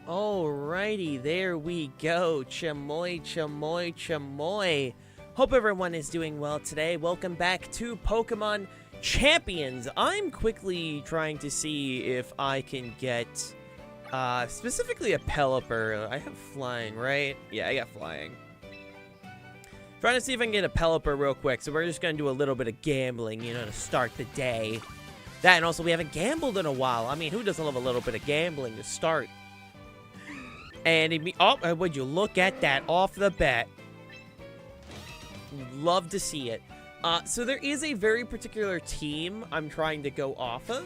Alrighty, there we go. Chamoy, chamoy, chamoy. Hope everyone is doing well today. Welcome back to Pokemon Champions. I'm quickly trying to see if I can get, specifically a Pelipper. I have flying, right? Yeah, I got flying. Trying to see if I can get a Pelipper real quick. So we're just going to do a little bit of gambling, you know, to start the day. That, and also we haven't gambled in a while. I mean, who doesn't love a little bit of gambling to start? And oh, would you look at that off the bat? Love to see it. So there is a very particular team I'm trying to go off of.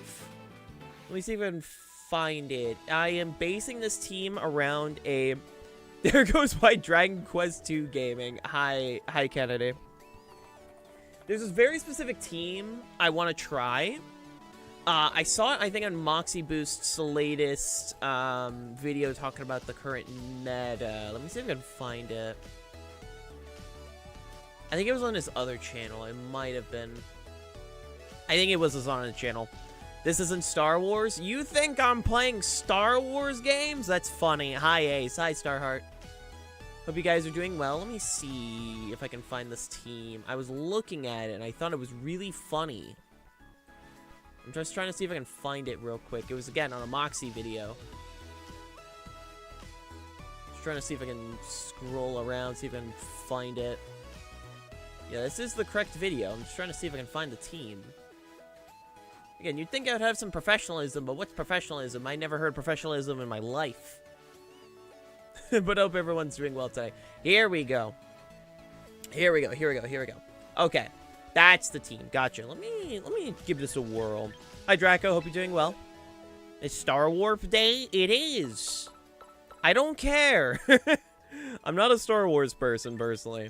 Let me see if I can find it. I am basing this team around a... There goes my Dragon Quest II gaming. Hi Kennedy. There's this very specific team I want to try. I saw it, I think, on Moxie Boost's latest video talking about the current meta. Let me see if I can find it. I think it was on his other channel. It might have been. I think it was on his channel. This isn't Star Wars. You think I'm playing Star Wars games? That's funny. Hi, Ace. Hi, Starheart. Hope you guys are doing well. Let me see if I can find this team. I was looking at it, and I thought it was really funny. I'm just trying to see if I can find it real quick. It was, again, on a Moxie video. Just trying to see if I can scroll around, see if I can find it. Yeah, this is the correct video. I'm just trying to see if I can find the team. Again, you'd think I would have some professionalism, but what's professionalism? I never heard professionalism in my life. But I hope everyone's doing well today. Here we go. Here we go, here we go, here we go. Okay. That's the team. Gotcha. Let me give this a whirl. Hi, Draco. Hope you're doing well. It's Star Wars Day. It is. I don't care. I'm not a Star Wars person, personally.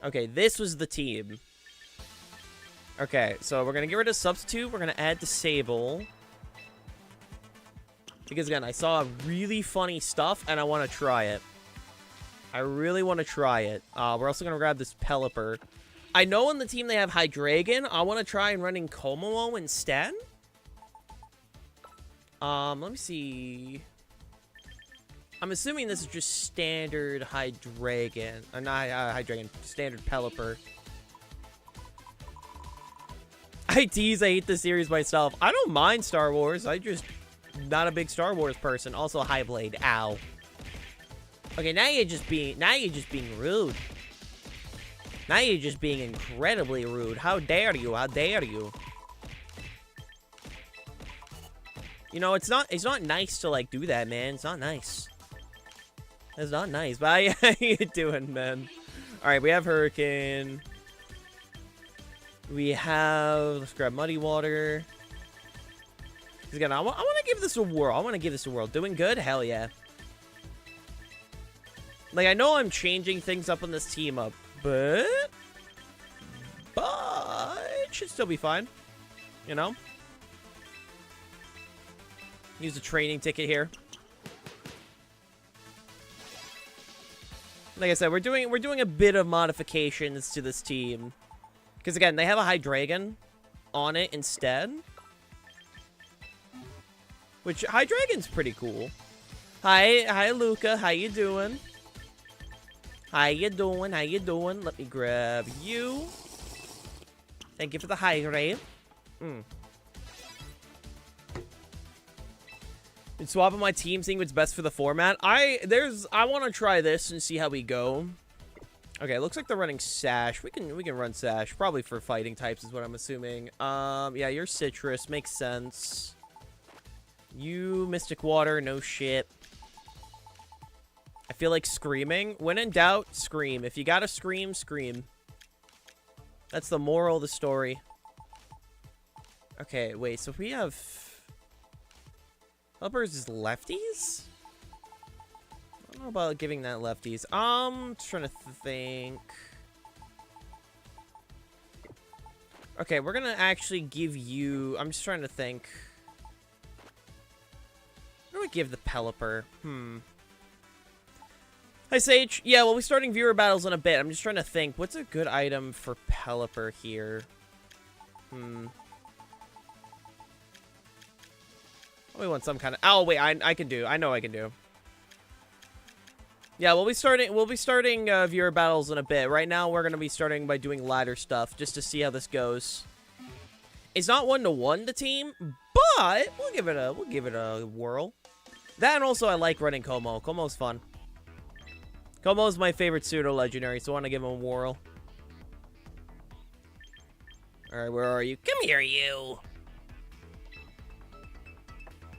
Okay, this was the team. Okay, so we're going to get rid of Substitute. We're going to add Disable. Because, again, I saw really funny stuff, and I want to try it. I really want to try it. We're also going to grab this Pelipper. I know on the team they have Hydreigon. I want to try and running Komomo instead. Let me see. I'm assuming this is just standard Hydreigon. Not Hydreigon, standard Pelipper. I tease, I hate the series myself. I don't mind Star Wars. I just not a big Star Wars person. Also Highblade. Ow. Okay, now you're just being rude. Now you're just being incredibly rude. How dare you? How dare you? You know, it's not nice to, like, do that, man. It's not nice. It's not nice. But how you doing, man? Alright, we have Hurricane. We have... Let's grab Muddy Water. Again, I want to give this a whirl. I want to give this a whirl. Doing good? Hell yeah. Like, I know I'm changing things up on this team up. But it should still be fine, you know. Use a training ticket here. Like I said, we're doing a bit of modifications to this team, because again, they have a Hydreigon on it instead, which Hydreigon's pretty cool. Hi, Luca. How you doing? How you doing? How you doing? Let me grab you. Thank you for the high rate. Been swapping my team, seeing what's best for the format. I want to try this and see how we go. Okay, looks like they're running Sash. We can run Sash probably for fighting types is what I'm assuming. Yeah, you're Citrus, makes sense. You Mystic Water, no shit. I feel like screaming. When in doubt, scream. If you gotta scream, scream. That's the moral of the story. Okay, wait, so we have... Helpers is lefties? I don't know about giving that lefties. Just trying to think. Okay, we're gonna actually give you... I'm just trying to think. What do we give the Pelipper? Hi, Sage. Yeah, we'll be starting viewer battles in a bit. I'm just trying to think. What's a good item for Pelipper here? We want some kind of... Oh, wait, I can do. I know I can do. Yeah, we'll be starting viewer battles in a bit. Right now, we're going to be starting by doing ladder stuff, just to see how this goes. It's not 1-to-1 the team, but we'll give it a whirl. That, and also I like running Como. Como's fun. Como's my favorite pseudo-legendary, so I want to give him a whirl. Alright, where are you? Come here, you!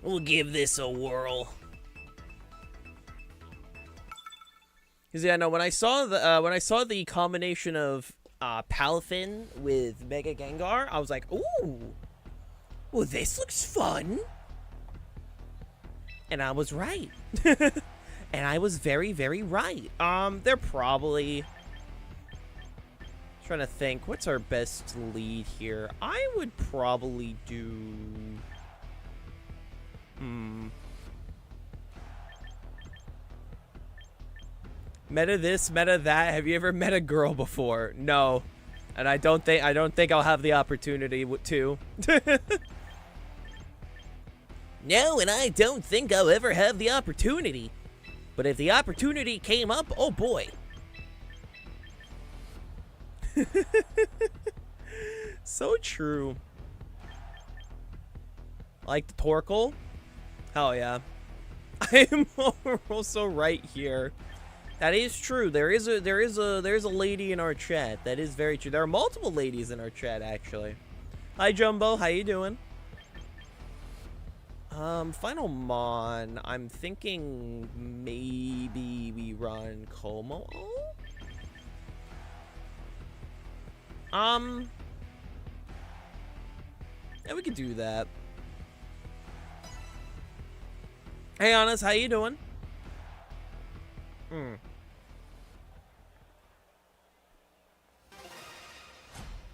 We'll give this a whirl. Cause yeah, no, when I saw the combination of Palafin with Mega Gengar, I was like, ooh, well, this looks fun. And I was right. And I was very, very right. They're probably... Trying to think, what's our best lead here? I would probably do... Meta this, meta that. Have you ever met a girl before? No. And I don't think I'll have the opportunity to. No, and I don't think I'll ever have the opportunity. But if the opportunity came up, oh boy. So true. Like the Torkoal? Hell yeah. I am also right here. That is true. There's a lady in our chat. That is very true. There are multiple ladies in our chat, actually. Hi, Jumbo. How you doing? Final Mon. I'm thinking maybe we run Como. Yeah, we could do that. Hey, Honest. How you doing?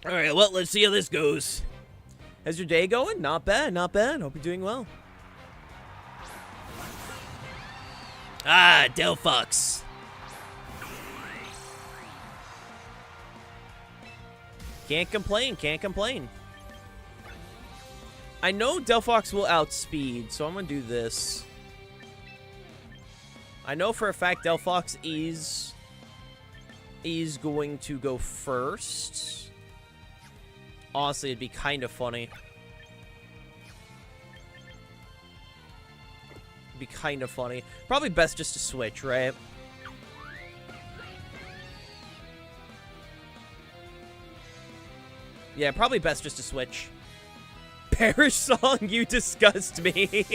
Alright, well, let's see how this goes. How's your day going? Not bad, not bad. Hope you're doing well. Ah, Delphox. Can't complain, can't complain. I know Delphox will outspeed, so I'm gonna do this. I know for a fact Delphox is going to go first. Honestly, it'd be kind of funny. It'd be kind of funny. Probably best just to switch, right? Yeah, probably best just to switch. Perish song, you disgust me.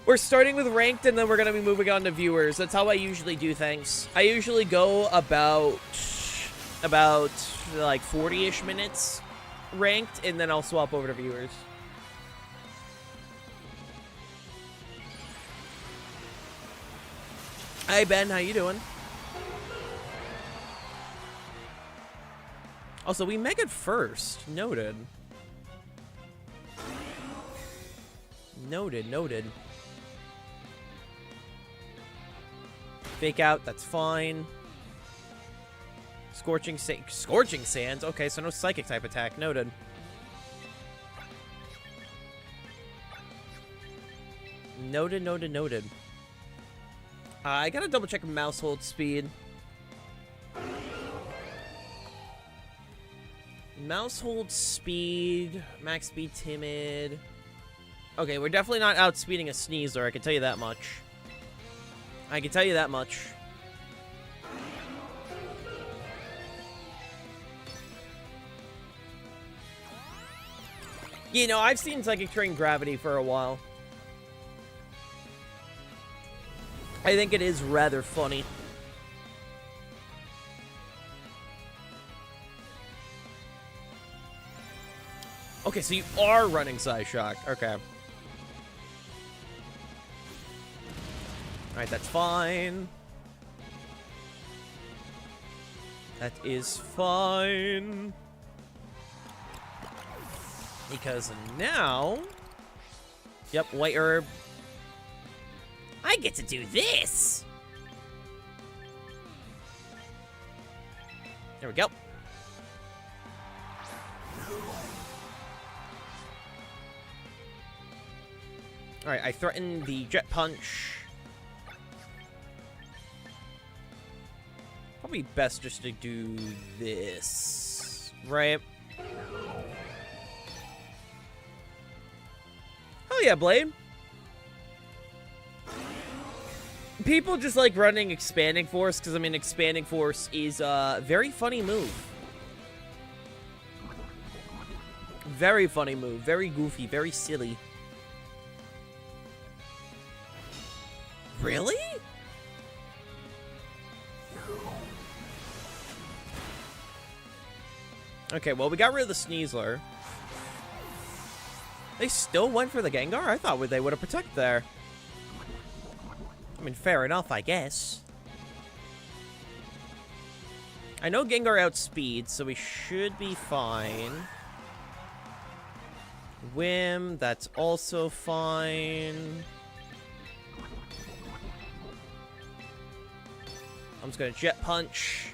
We're starting with ranked, and then we're going to be moving on to viewers. That's how I usually do things. I usually go about like 40-ish minutes ranked, and then I'll swap over to viewers. Hi, Ben. How you doing? Also, we megaed first. Noted. Noted, noted. Fake out, that's fine. Scorching Sands? Okay, so no psychic type attack. Noted. Noted, noted, noted. I gotta double check mouse hold speed. Mouse hold speed, max speed timid. Okay, we're definitely not outspeeding a Sneasler, I can tell you that much. I can tell you that much. You know, I've seen Psychic Terrain Gravity for a while. I think it is rather funny. Okay, so you are running Psyshock. Okay. Alright, that's fine. That is fine. Because now... Yep, White Herb. I get to do this! There we go. Alright, I threatened the Jet Punch. Probably best just to do this, right? Oh yeah, Blade. People just like running Expanding Force, because, I mean, Expanding Force is a very funny move. Very funny move. Very goofy. Very silly. Really? Okay, well, we got rid of the Sneasler. They still went for the Gengar? I thought they would have protected there. I mean, fair enough, I guess. I know Gengar outspeeds, so we should be fine. Whim, that's also fine. I'm just gonna Jet Punch.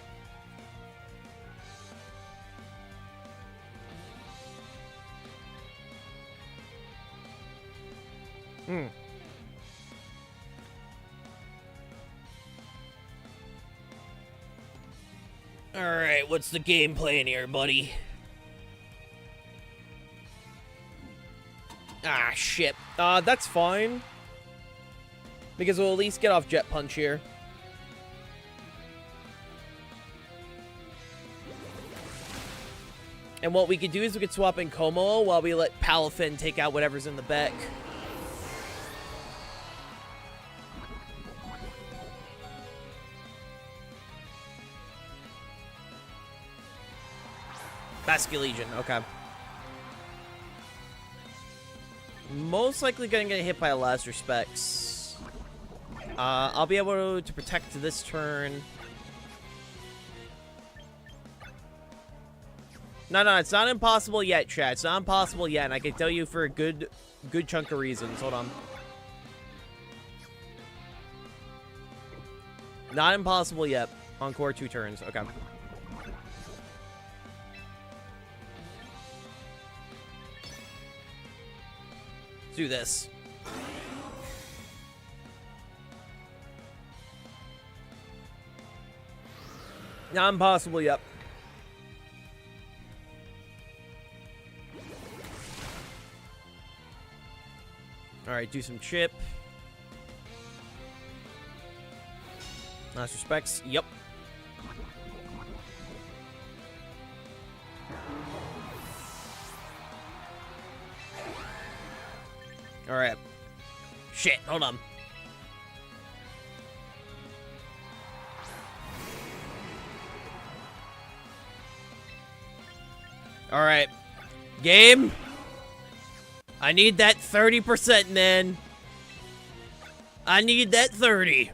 Alright, what's the game plan here, buddy? Ah, shit. That's fine. Because we'll at least get off Jet Punch here. And what we could do is we could swap in Como while we let Palafin take out whatever's in the back. Basculegion, okay. Most likely gonna get hit by Last Respects. I'll be able to protect this turn. No, it's not impossible yet, chat. It's not impossible yet, and I can tell you for a good chunk of reasons. Hold on. Not impossible yet. Encore 2 turns. Okay. Let's do this. Not impossible yet. Alright, do some chip. Last Respects. Yep. Alright. Shit, hold on. Alright. Game. I need that 30%, man. I need that 30.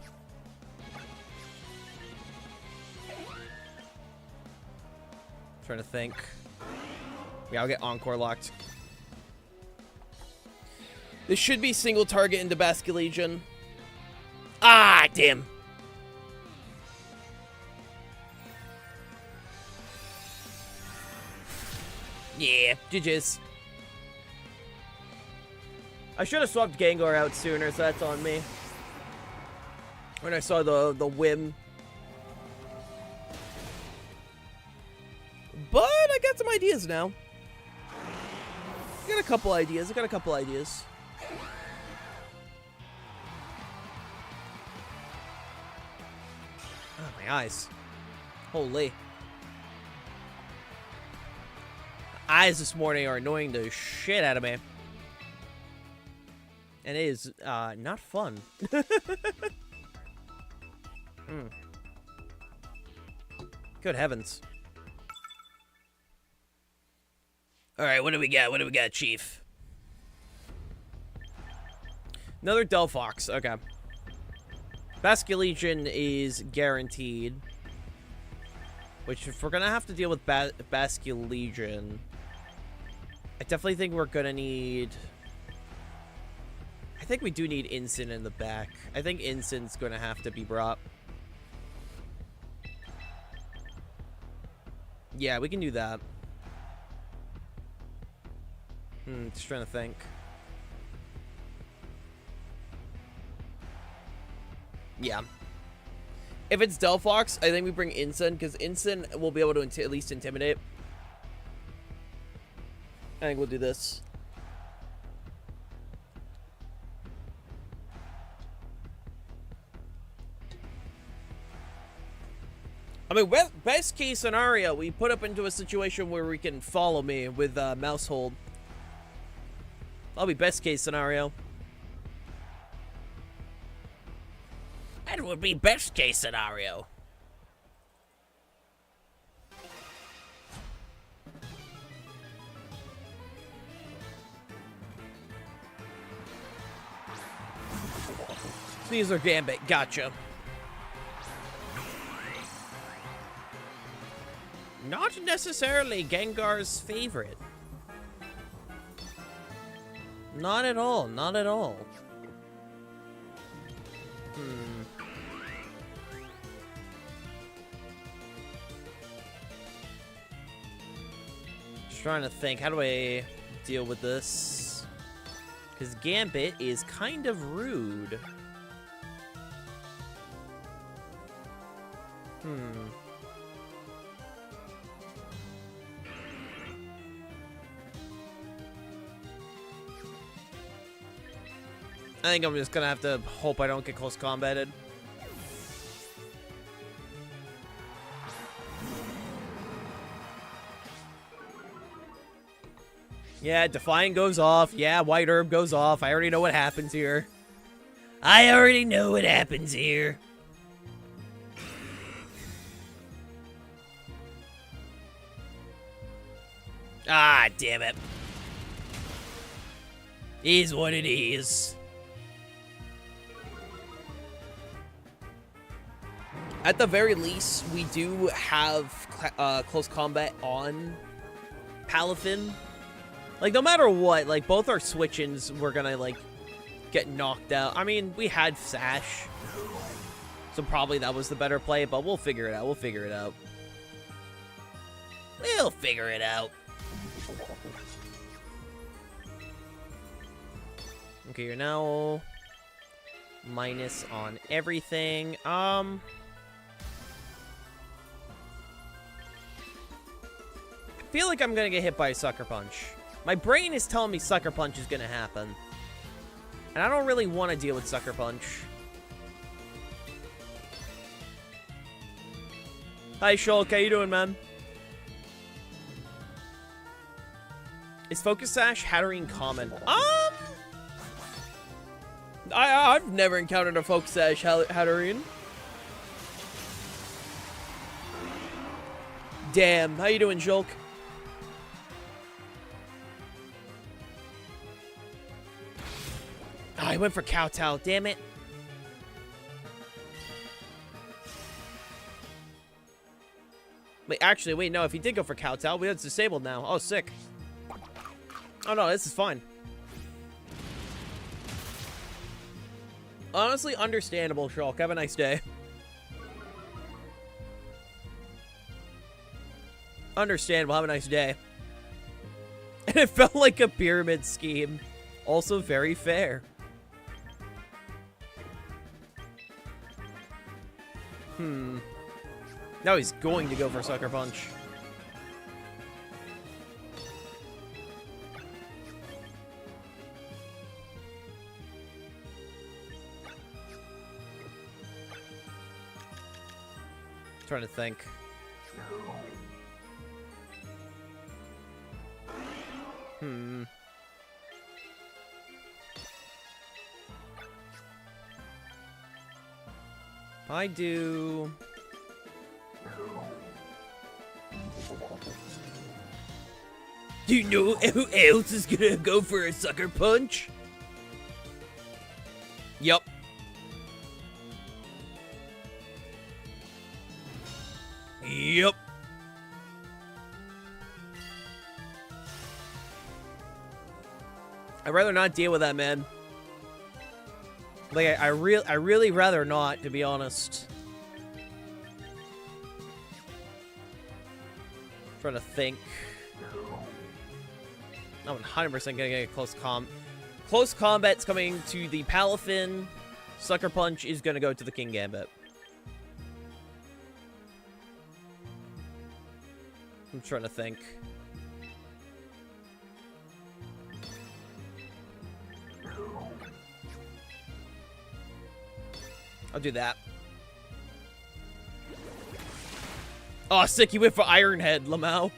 Trying to think. Yeah, I'll get Encore locked. This should be single target into Basculegion. Ah, damn. Yeah, GG's. I should have swapped Gengar out sooner, so that's on me. When I saw the whim. But I got some ideas now. I got a couple ideas. Oh, my eyes. Holy. Eyes this morning are annoying the shit out of me. And it is, not fun. Good heavens. Alright, what do we got, Chief? Another Delphox, okay. Basculegion is guaranteed. Which, if we're gonna have to deal with Basculegion, I definitely think we're gonna need... I think we do need Incin in the back. I think Incin's gonna have to be brought. Yeah, we can do that. Just trying to think. Yeah. If it's Delphox, I think we bring Ensign, because Ensign will be able to at least intimidate. I think we'll do this. I mean, best case scenario, we put up into a situation where we can follow me with mouse hold. That'll be best case scenario. That would be best case scenario. These are Gambit, gotcha. Not necessarily Gengar's favorite. Not at all, not at all. Just trying to think, how do I deal with this? Because Gambit is kind of rude. I think I'm just gonna have to hope I don't get close combated. Yeah, Defiant goes off. Yeah, White Herb goes off. I already know what happens here. I already know what happens here. Ah, damn it. Is what it is. At the very least, we do have close combat on Palafin. Like, no matter what, like, both our switch-ins were gonna, like, get knocked out. I mean, we had Sash, so probably that was the better play, but we'll figure it out. We'll figure it out. We'll figure it out. Okay, you're now minus on everything. I feel like I'm gonna get hit by a Sucker Punch. My brain is telling me Sucker Punch is gonna happen. And I don't really want to deal with Sucker Punch. Hi, Shulk. How you doing, man? Is Focus Sash Hatterene common? I've never encountered a Focus Sash Hatterene. Damn. How you doing, Shulk? Oh, I went for Kowtow. Damn it. Wait, actually, wait, no. If he did go for Kowtow, it's disabled now. Oh, sick. Oh, no, this is fine. Honestly, understandable, Shulk. Have a nice day. Understandable. Have a nice day. And it felt like a pyramid scheme. Also very fair. Now he's going to go for Sucker Punch. Trying to think. I do. Do you know who else is gonna go for a Sucker Punch? Yup. Yup. I'd rather not deal with that, man. Like, I really rather not, to be honest. Trying to think. I'm 100% gonna get a close combat's coming to the Palafin, Sucker Punch is gonna go to the King Gambit. I'm trying to think. I'll do that. Oh, sick, you went for Iron Head, Lamau.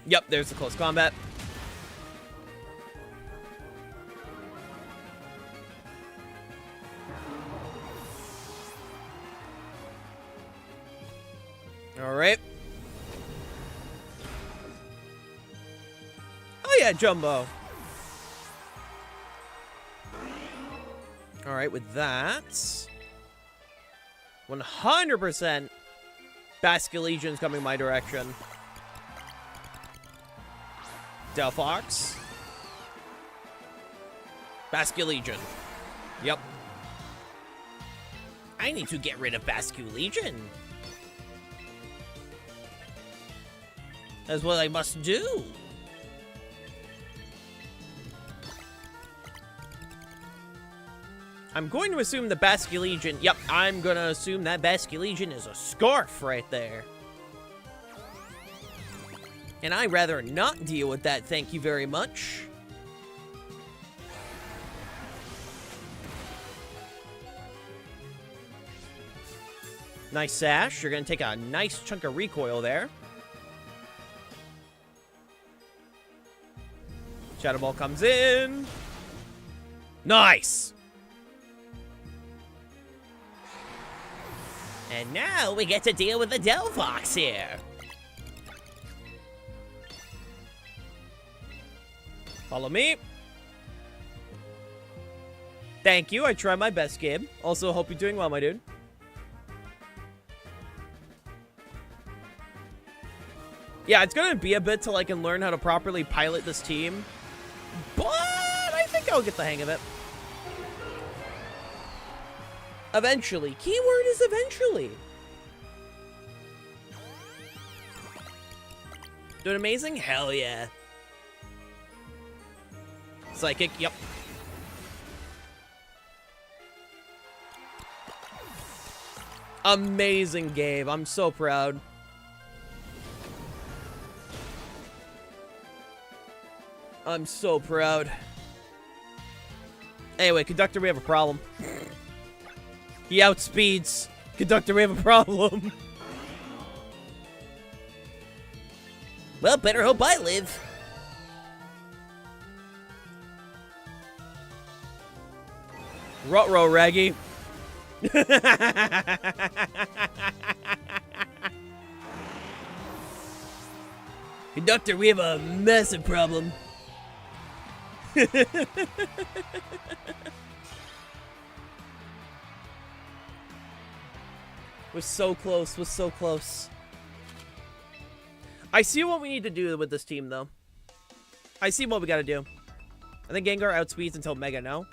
Yep, there's the close combat. Alright. Oh yeah, Jumbo. Alright, with that... 100% Basculegion's coming my direction. Delphox. Basculegion. Yep. I need to get rid of Basculegion. That's what I must do. I'm going to assume the Basculegion... Yep, I'm going to assume that Basculegion is a Scarf right there. And I'd rather not deal with that, thank you very much. Nice Sash. You're going to take a nice chunk of recoil there. Shadow Ball comes in. Nice! And now we get to deal with the Delphox here. Follow me. Thank you. I try my best, Gabe. Also, hope you're doing well, my dude. Yeah, it's gonna be a bit till I can learn how to properly pilot this team. But I think I'll get the hang of it. Eventually. Keyword is eventually. Doing amazing? Hell yeah. Psychic, yep. Amazing game. I'm so proud. I'm so proud. Anyway, Conductor, we have a problem. He outspeeds. Conductor, we have a problem. Well, better hope I live. Ruh-roh, Raggy. Conductor, we have a massive problem. We're so close. We're so close. I see what we need to do with this team, though. I see what we gotta do. I think Gengar outspeeds until Mega, no?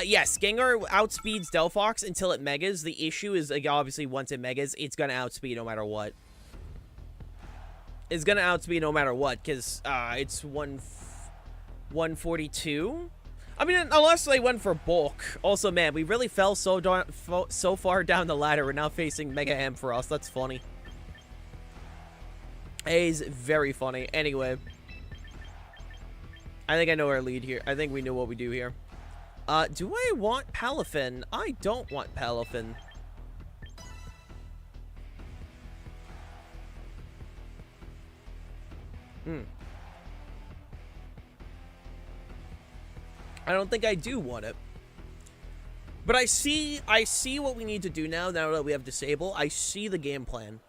Yes, Gengar outspeeds Delphox until it Megas. The issue is, like, obviously, once it Megas, it's gonna outspeed no matter what. It's gonna outspeed no matter what, because, it's 142? I mean, unless they went for bulk. Also, man, we really fell so far down the ladder. We're now facing Mega Ampharos. That's funny. It is very funny. Anyway. I think I know our lead here. I think we know what we do here. Do I want Palafin? I don't want Palafin. I don't think I do want it. But I see what we need to do now that we have Disable. I see the game plan.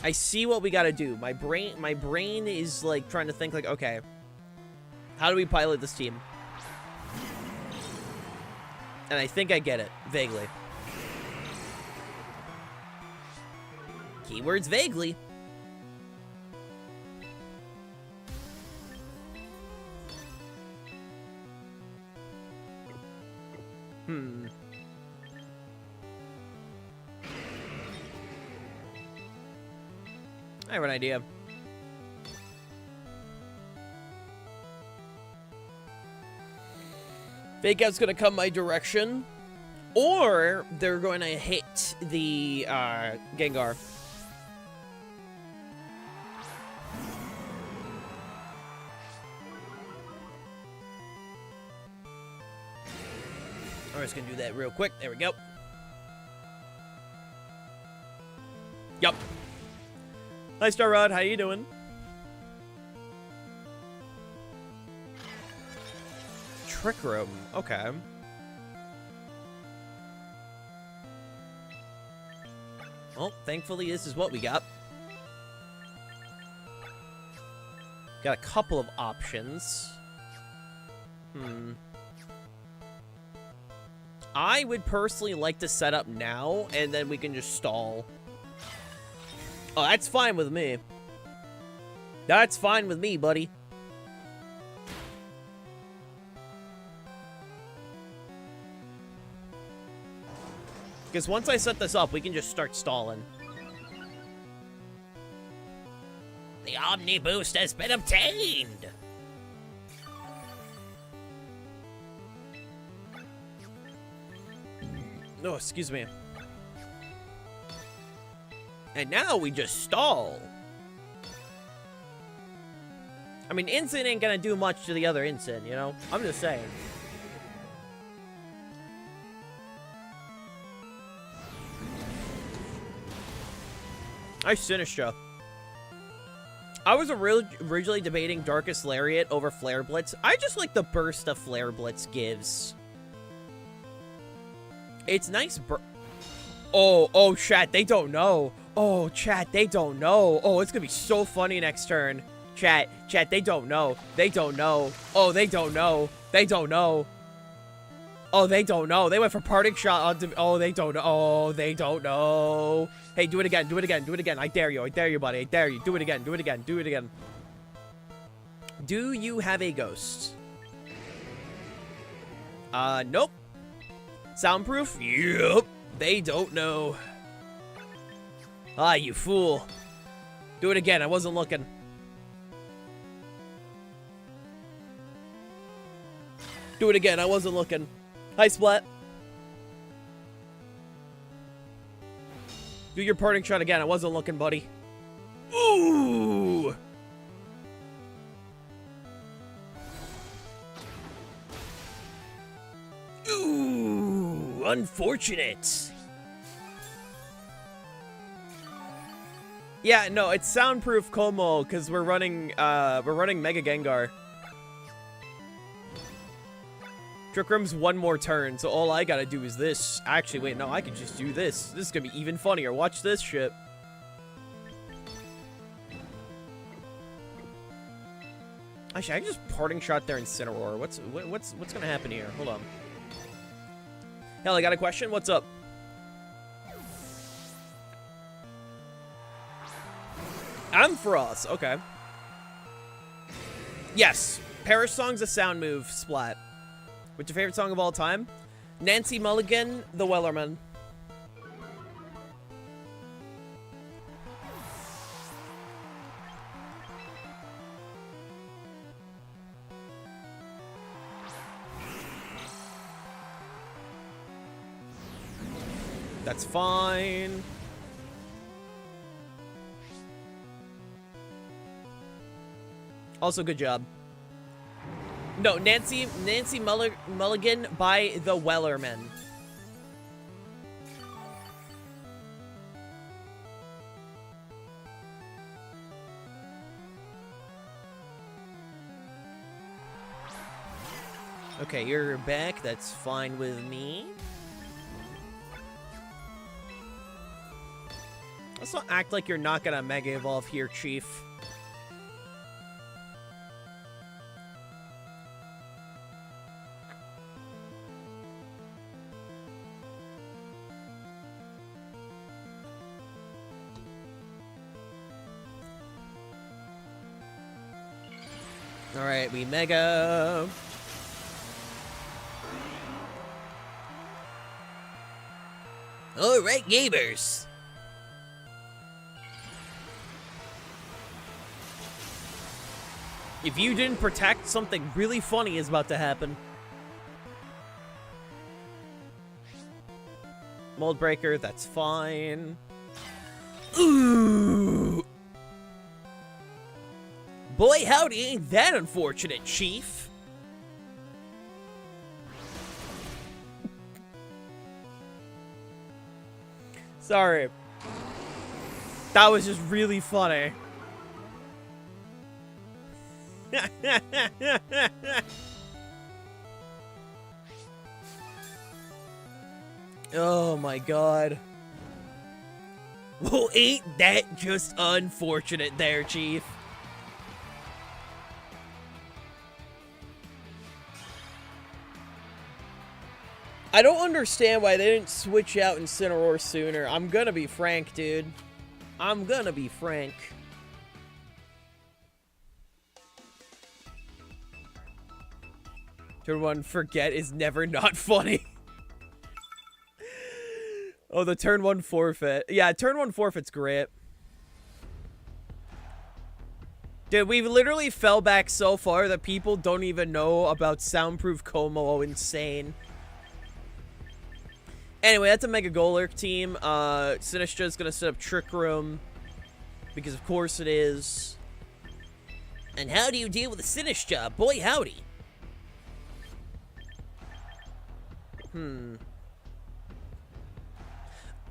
I see what we gotta do. My brain is, like, trying to think, like, okay, how do we pilot this team? And I think I get it, vaguely. Keywords vaguely. I have an idea. Fake out's gonna come my direction. Or they're going to hit the Gengar. I'm just going to do that real quick. There we go. Yup. Hi, Star Rod. How you doing? Trick Room. Okay. Well, thankfully, this is what we got. Got a couple of options. I would personally like to set up now, and then we can just stall. Oh, that's fine with me. That's fine with me, buddy. Because once I set this up, we can just start stalling. The Omni Boost has been obtained! No, excuse me. And now we just stall. I mean, Instant ain't gonna do much to the other Instant, you know? I'm just saying. Nice Sinistra. I was originally debating Darkest Lariat over Flare Blitz. I just like the burst of Flare Blitz gives. It's nice. Oh, chat, they don't know. Oh, chat, they don't know. Oh, it's gonna be so funny next turn. Chat, they don't know. They don't know. Oh, they don't know. They don't know. Oh, they don't know. They went for parting shot on. Oh, they don't know. Oh, they don't know. Hey, do it again. Do it again. Do it again. I dare you. I dare you, buddy. I dare you. Do it again. Do it again. Do it again. Do you have a ghost? Nope. Soundproof? Yep. They don't know. Ah, you fool. Do it again. I wasn't looking. Do it again. I wasn't looking. Hi, Splat. Do your parting shot again. I wasn't looking, buddy. Ooh! Ooh! Unfortunate. Yeah, no, it's soundproof Como because we're running Mega Gengar. Trick Room's one more turn, so all I gotta do is this. Actually, wait, no, I could just do this. This is gonna be even funnier. Watch this shit. Actually, I can just parting shot their Incineroar. What's gonna happen here? Hold on. Hell, I got a question. What's up? Ampharos. Okay. Yes, Parish Song's a sound move. Splat. What's your favorite song of all time? Nancy Mulligan, The Wellerman. That's fine. Also, good job. No, Nancy Mulligan by The Wellerman. Okay, you're back. That's fine with me. Let's not act like you're not gonna Mega Evolve here, Chief. Alright, we Mega. Alright, gamers. If you didn't protect, something really funny is about to happen. Mold Breaker, that's fine. Ooh! Boy, howdy, ain't that unfortunate, Chief? Sorry. That was just really funny. Oh my god. Well, ain't that just unfortunate there, Chief? I don't understand why they didn't switch out Incineroar sooner. I'm gonna be frank, dude. I'm gonna be frank. Turn 1 forget is never not funny. Oh, the turn 1 forfeit. Yeah, turn 1 forfeit's great. Dude, we literally fell back so far that people don't even know about Soundproof Como. Insane. Anyway, that's a Mega Golurk team. Sinistra's gonna set up Trick Room. Because of course it is. And how do you deal with a Sinistra? Boy, howdy.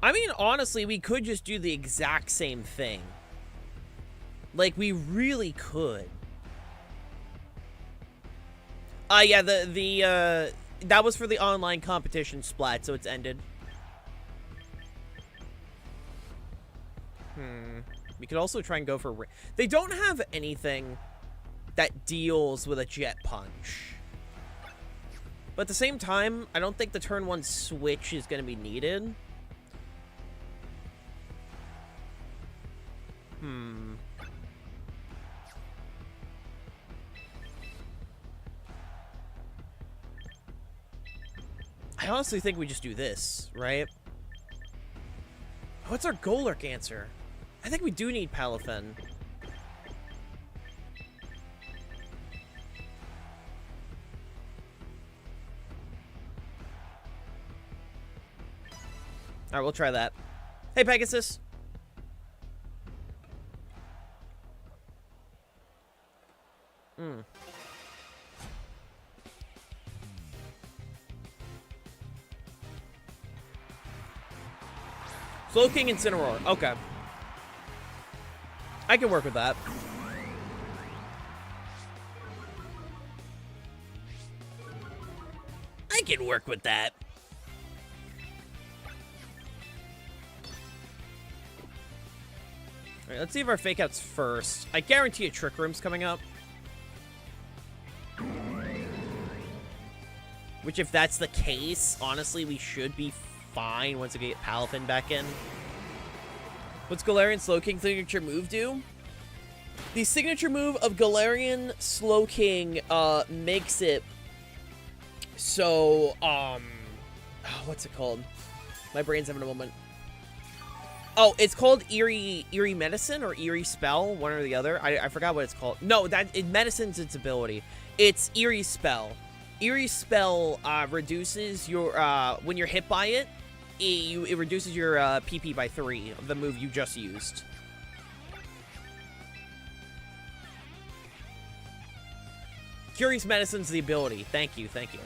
I mean, honestly, we could just do the exact same thing. Like, we really could. Yeah, that was for the online competition splat, so it's ended. We could also try and go for... They don't have anything that deals with a Jet Punch. But at the same time, I don't think the turn 1 switch is going to be needed. I honestly think we just do this, right? What's our Golurk answer? I think we do need Palafin. Alright, we'll try that. Hey, Pegasus! Slowking Incineroar. Okay. I can work with that. I can work with that. Alright, let's see if our fake outs first. I guarantee a Trick Room's coming up. Which, if that's the case, honestly, we should be fine once we get Palafin back in. What's Galarian Slowking signature move do? The signature move of Galarian Slowking makes it so, what's it called? My brain's having a moment. Oh, it's called Eerie Medicine or Eerie Spell, one or the other. I forgot what it's called. No, Medicine's its ability. It's Eerie Spell. Eerie Spell reduces your, when you're hit by it, it reduces your PP by 3 of the move you just used. Curious Medicine's the ability. Thank you, thank you.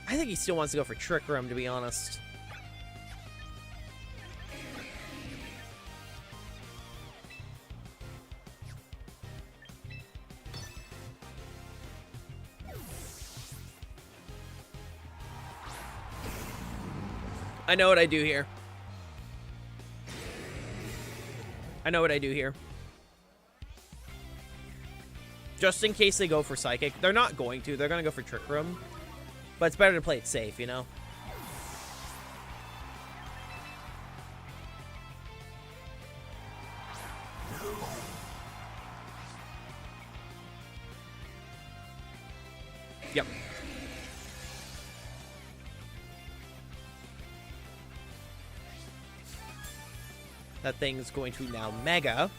I think he still wants to go for Trick Room, to be honest. I know what I do here. I know what I do here. Just in case they go for Psychic. They're not going to. They're going to go for Trick Room. But it's better to play it safe, you know? Yep. That thing's going to now Mega.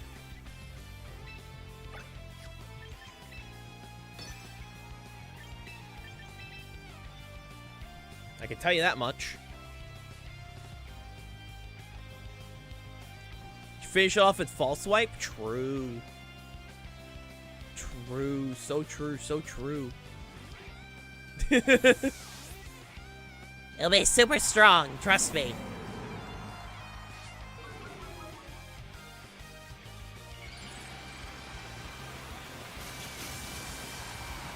I can tell you that much. Finish off with false swipe? True. True. So true. So true. It'll be super strong. Trust me.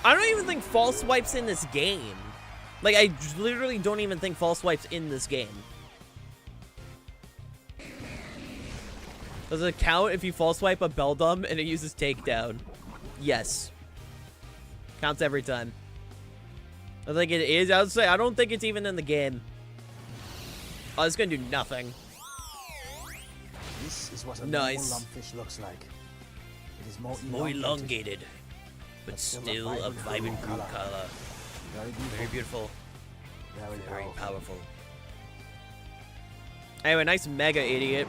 I don't even think false swipes in this game. Like, I literally don't even think false swipes in this game. Does it count if you false swipe a Beldum and it uses takedown? Yes. Counts every time. I think it is. I would say I don't think it's even in the game. Oh, it's gonna do nothing. This is what a normal lumpfish looks like. It is more elongated, but still a vibrant blue color. Very beautiful. Very powerful. Anyway, nice mega idiot.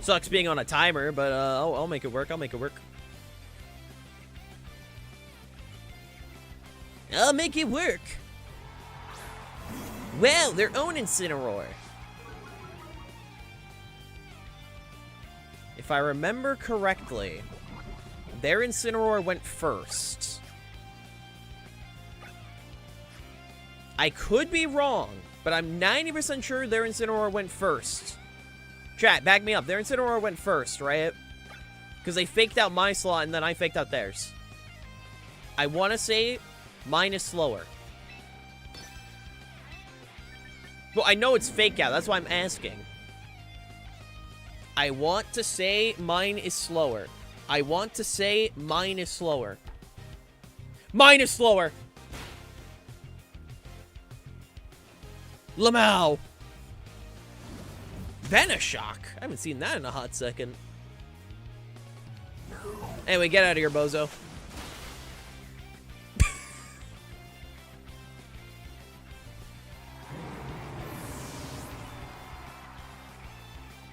Sucks being on a timer, but I'll make it work. I'll make it work. I'll make it work. Well, their own Incineroar. If I remember correctly, their Incineroar went first. I could be wrong, but I'm 90% sure their Incineroar went first. Chat, back me up. Their Incineroar went first, right? Because they faked out my slot and then I faked out theirs. I want to say mine is slower. Well, I know it's fake out. That's why I'm asking. I want to say mine is slower. I want to say mine is slower. Mine is slower. Lamau. Venoshock. I haven't seen that in a hot second. Anyway, get out of here, bozo.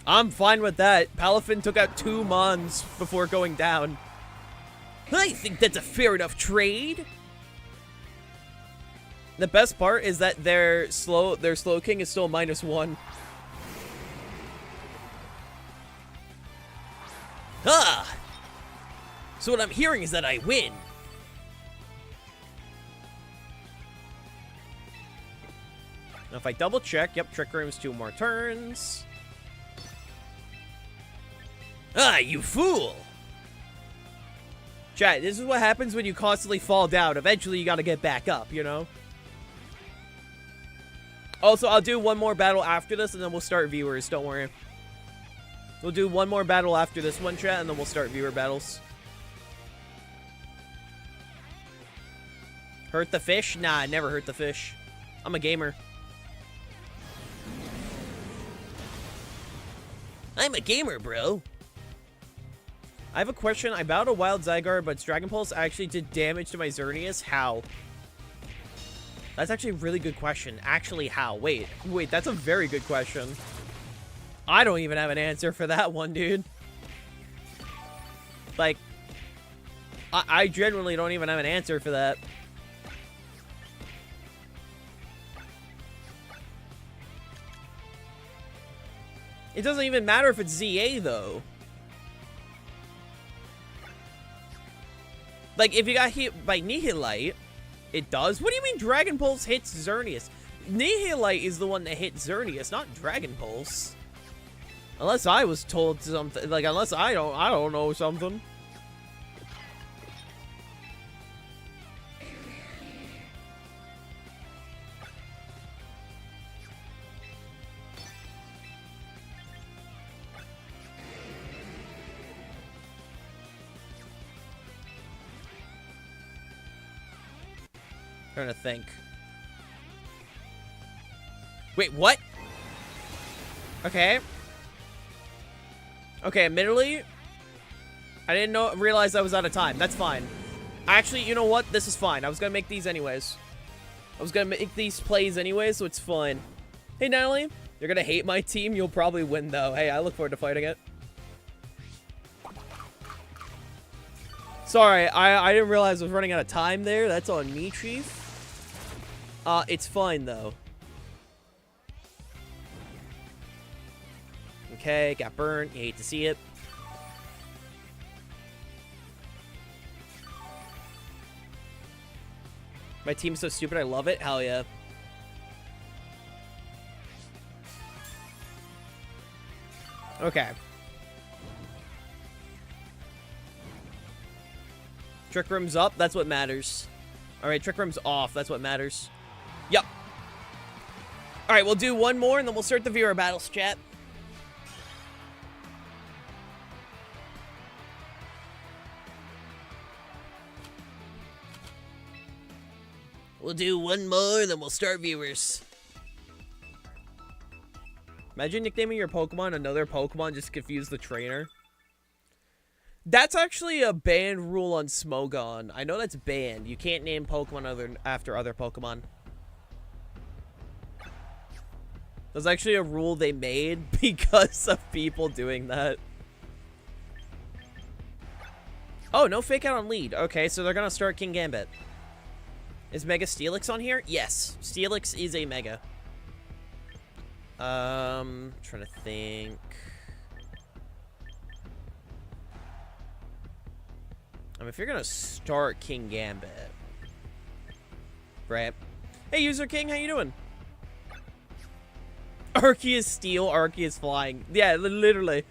I'm fine with that. Palafin took out 2 Mons before going down. I think that's a fair enough trade. The best part is that their slow king is still -1. Ah! So what I'm hearing is that I win. Now if I double check, yep, Trick Room's 2 more turns. Ah, you fool! Chat, this is what happens when you constantly fall down. Eventually you gotta get back up, you know? Also, I'll do one more battle after this and then we'll start viewers, don't worry. We'll do one more battle after this one, chat, and then we'll start viewer battles. Hurt the fish? Nah, I never hurt the fish. I'm a gamer. I'm a gamer, bro. I have a question. I battled a wild Zygarde, but its Dragon Pulse actually did damage to my Xerneas. How? That's actually a really good question. Actually, how? Wait, that's a very good question. I don't even have an answer for that one, dude. Like, I genuinely don't even have an answer for that. It doesn't even matter if it's ZA, though. Like, if you got hit by Nihilite, it does. What do you mean Dragon Pulse hits Xerneas? Nihilite is the one that hit Xerneas, not Dragon Pulse. Unless I was told something, like, unless I don't know something. Trying to think. Wait, what? Okay. Okay, admittedly, I didn't realize I was out of time. That's fine. Actually, you know what? This is fine. I was gonna make these anyways. I was gonna make these plays anyways, so it's fine. Hey, Natalie. You're gonna hate my team. You'll probably win, though. Hey, I look forward to fighting it. Sorry, I didn't realize I was running out of time there. That's on me, Chief. It's fine, though. Okay, got burnt. You hate to see it. My team's so stupid, I love it. Hell yeah. Okay. Trick Room's up. That's what matters. Alright, Trick Room's off. That's what matters. Yep. Alright, we'll do one more, and then we'll start the viewer battles, chat. We'll do one more, then we'll start viewers. Imagine nicknaming your Pokemon another Pokemon just to confuse the trainer. That's actually a banned rule on Smogon. I know that's banned. You can't name Pokemon after other Pokemon. That's actually a rule they made because of people doing that. Oh, no fake out on lead. Okay, so they're gonna start King Gambit. Is Mega Steelix on here? Yes. Steelix is a Mega. Trying to think. I mean, if you're gonna start King Gambit. Right. Hey, User King, how you doing? Arceus Steel, Arceus Flying. Yeah, literally.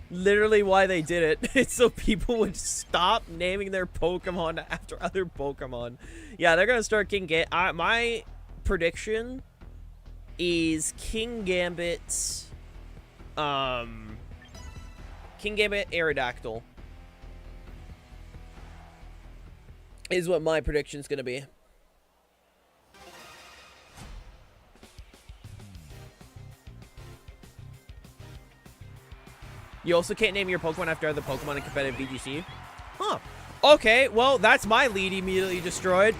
Literally why they did it. It's so people would stop naming their Pokemon after other Pokemon. Yeah, they're gonna start King Gambit. My prediction is King Gambit, King Gambit Aerodactyl is what my prediction's gonna be. You also can't name your Pokemon after other Pokemon in competitive VGC? Huh. Okay, well, that's my lead immediately destroyed.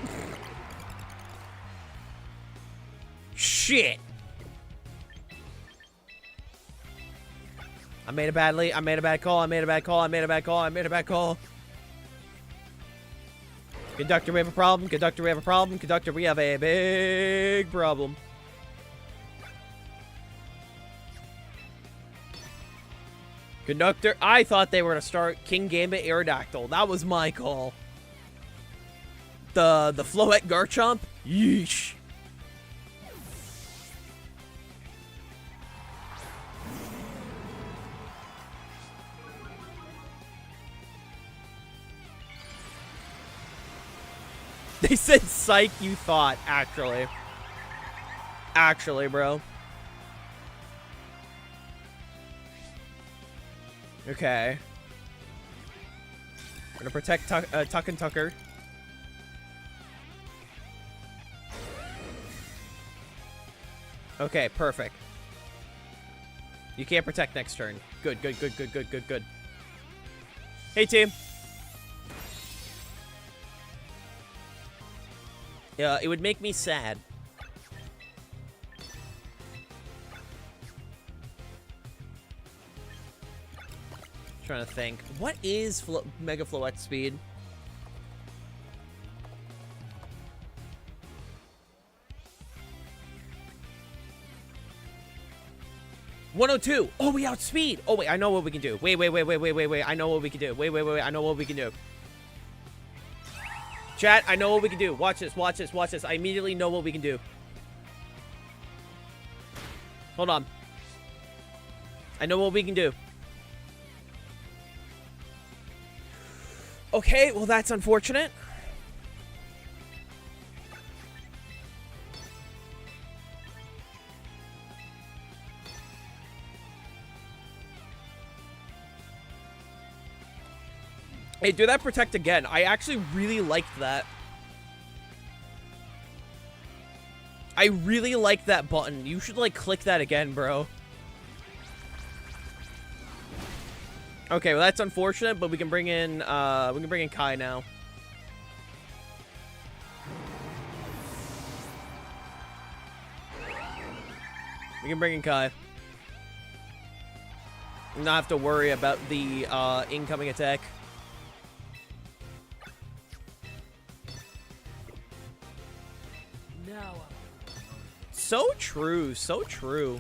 Shit. I made a bad lead. I made a bad call. I made a bad call. I made a bad call. I made a bad call. Conductor, we have a problem. Conductor, we have a problem. Conductor, we have a big problem. Conductor, I thought they were going to start King Gambit Aerodactyl. That was my call. The Floette Garchomp? Yeesh. They said psych, you thought, actually. Actually, bro. Okay. We're gonna protect Tuck and Tucker. Okay, perfect. You can't protect next turn. Good, good, good, good, good, good, good. Hey, team. Yeah, it would make me sad. Trying to think. What is Mega Floette speed? $102. Oh, we outspeed. Oh, wait, I know what we can do. Wait. I know what we can do. Wait. I know what we can do. Chat, I know what we can do. Watch this, watch this, watch this. I immediately know what we can do. Hold on. I know what we can do. Okay, well, that's unfortunate. Hey, do that protect again. I actually really liked that. I really liked that button. You should, like, click that again, bro. Okay, well, that's unfortunate, but we can bring in Kai now. We can bring in Kai. Not have to worry about the incoming attack. So true. So true.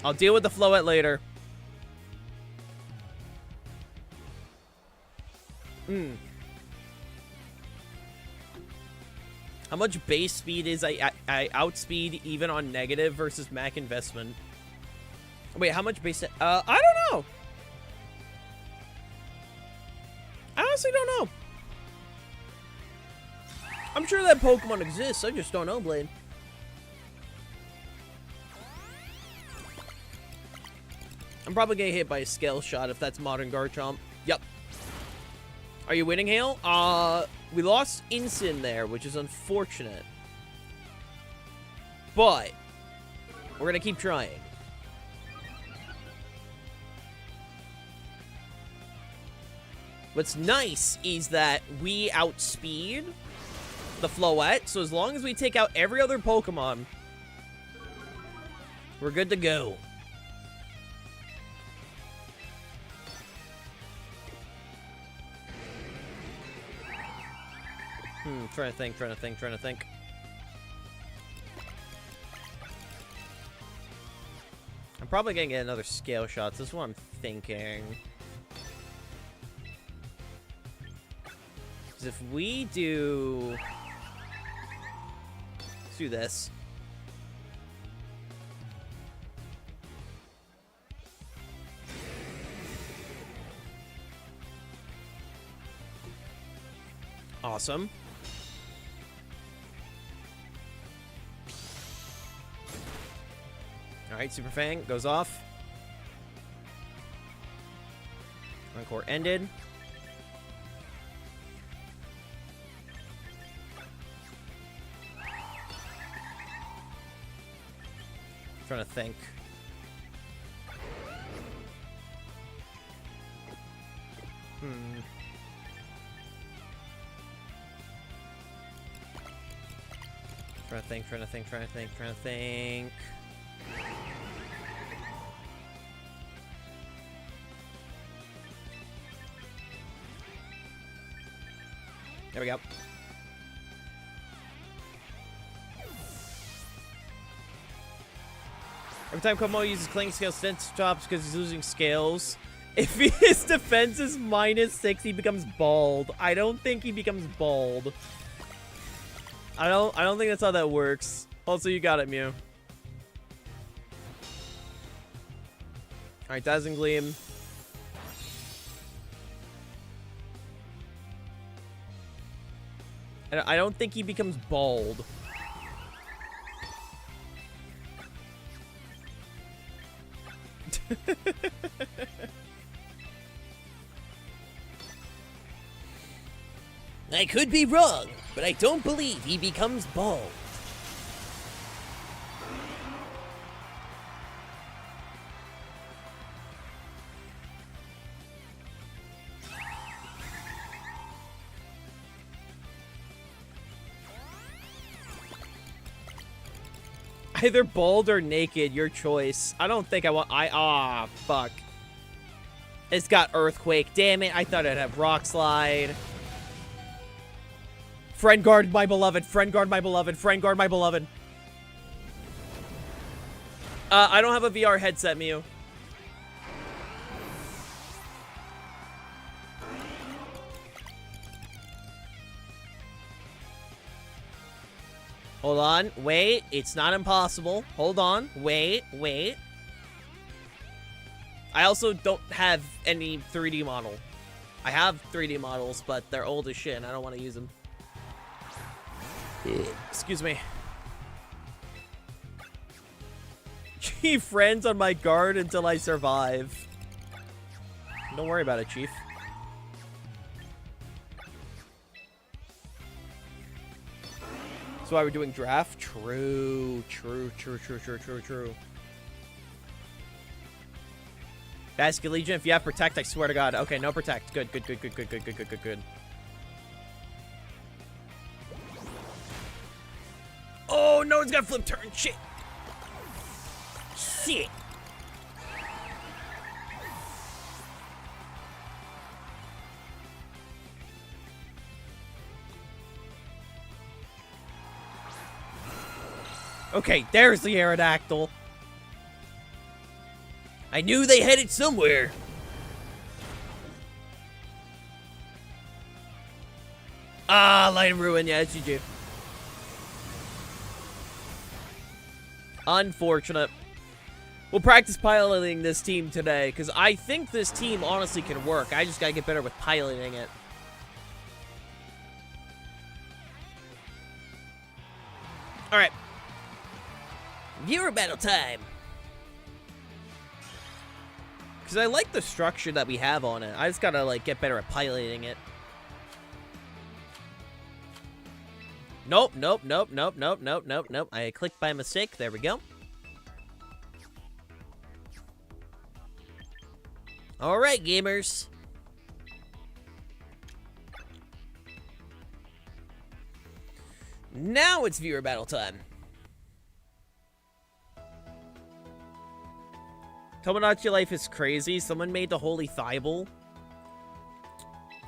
I'll deal with the Floette later. How much base speed is I outspeed even on negative versus Mac investment? Wait, how much base... I don't know. I honestly don't know. I'm sure that Pokemon exists. I just don't know, Blade. I'm probably getting hit by a Scale Shot if that's Modern Garchomp. Yep. Are you winning, Hale? We lost Incin there, which is unfortunate. But we're gonna keep trying. What's nice is that we outspeed the Floette, so as long as we take out every other Pokemon, we're good to go. Trying to think. I'm probably gonna get another Scale Shot. This is what I'm thinking. Because if we do... Let's do this. Awesome. Alright, Super Fang goes off. Encore ended. Trying to think. Trying to think. There we go. Every time Komo uses Cling Scale, Stint stops because he's losing scales. If his defense is -6, he becomes bald. I don't think he becomes bald. I don't think that's how that works. Also, you got it, Mew. Alright, Dazzling Gleam. I don't think he becomes bald. I could be wrong, but I don't believe he becomes bald. Either bald or naked, your choice. I don't think I want... fuck. It's got Earthquake. Damn it, I thought I'd have Rock Slide. Friend guard my beloved. Friend guard my beloved. Friend guard my beloved. I don't have a VR headset, Mew. Hold on. Wait. It's not impossible. Hold on. Wait. I also don't have any 3D model. I have 3D models, but they're old as shit, and I don't want to use them. Excuse me. Keep friends on my guard until I survive. Don't worry about it, Chief. That's why we're doing draft? True. Basket Legion, if you have Protect, I swear to God. Okay, no Protect. Good. Oh, no one's got Flip Turn. Shit. Okay, there's the Aerodactyl. I knew they headed somewhere. Ah, Light and Ruin. Yeah, it's GG. Unfortunate. We'll practice piloting this team today, because I think this team honestly can work. I just gotta get better with piloting it. Alright. Viewer battle time. Because I like the structure that we have on it. I just gotta, like, get better at piloting it. Nope, nope, nope, nope, nope, nope, nope, nope. I clicked by mistake. There we go. Alright, gamers. Now it's viewer battle time. Tomodachi Life is crazy. Someone made the Holy Thibel.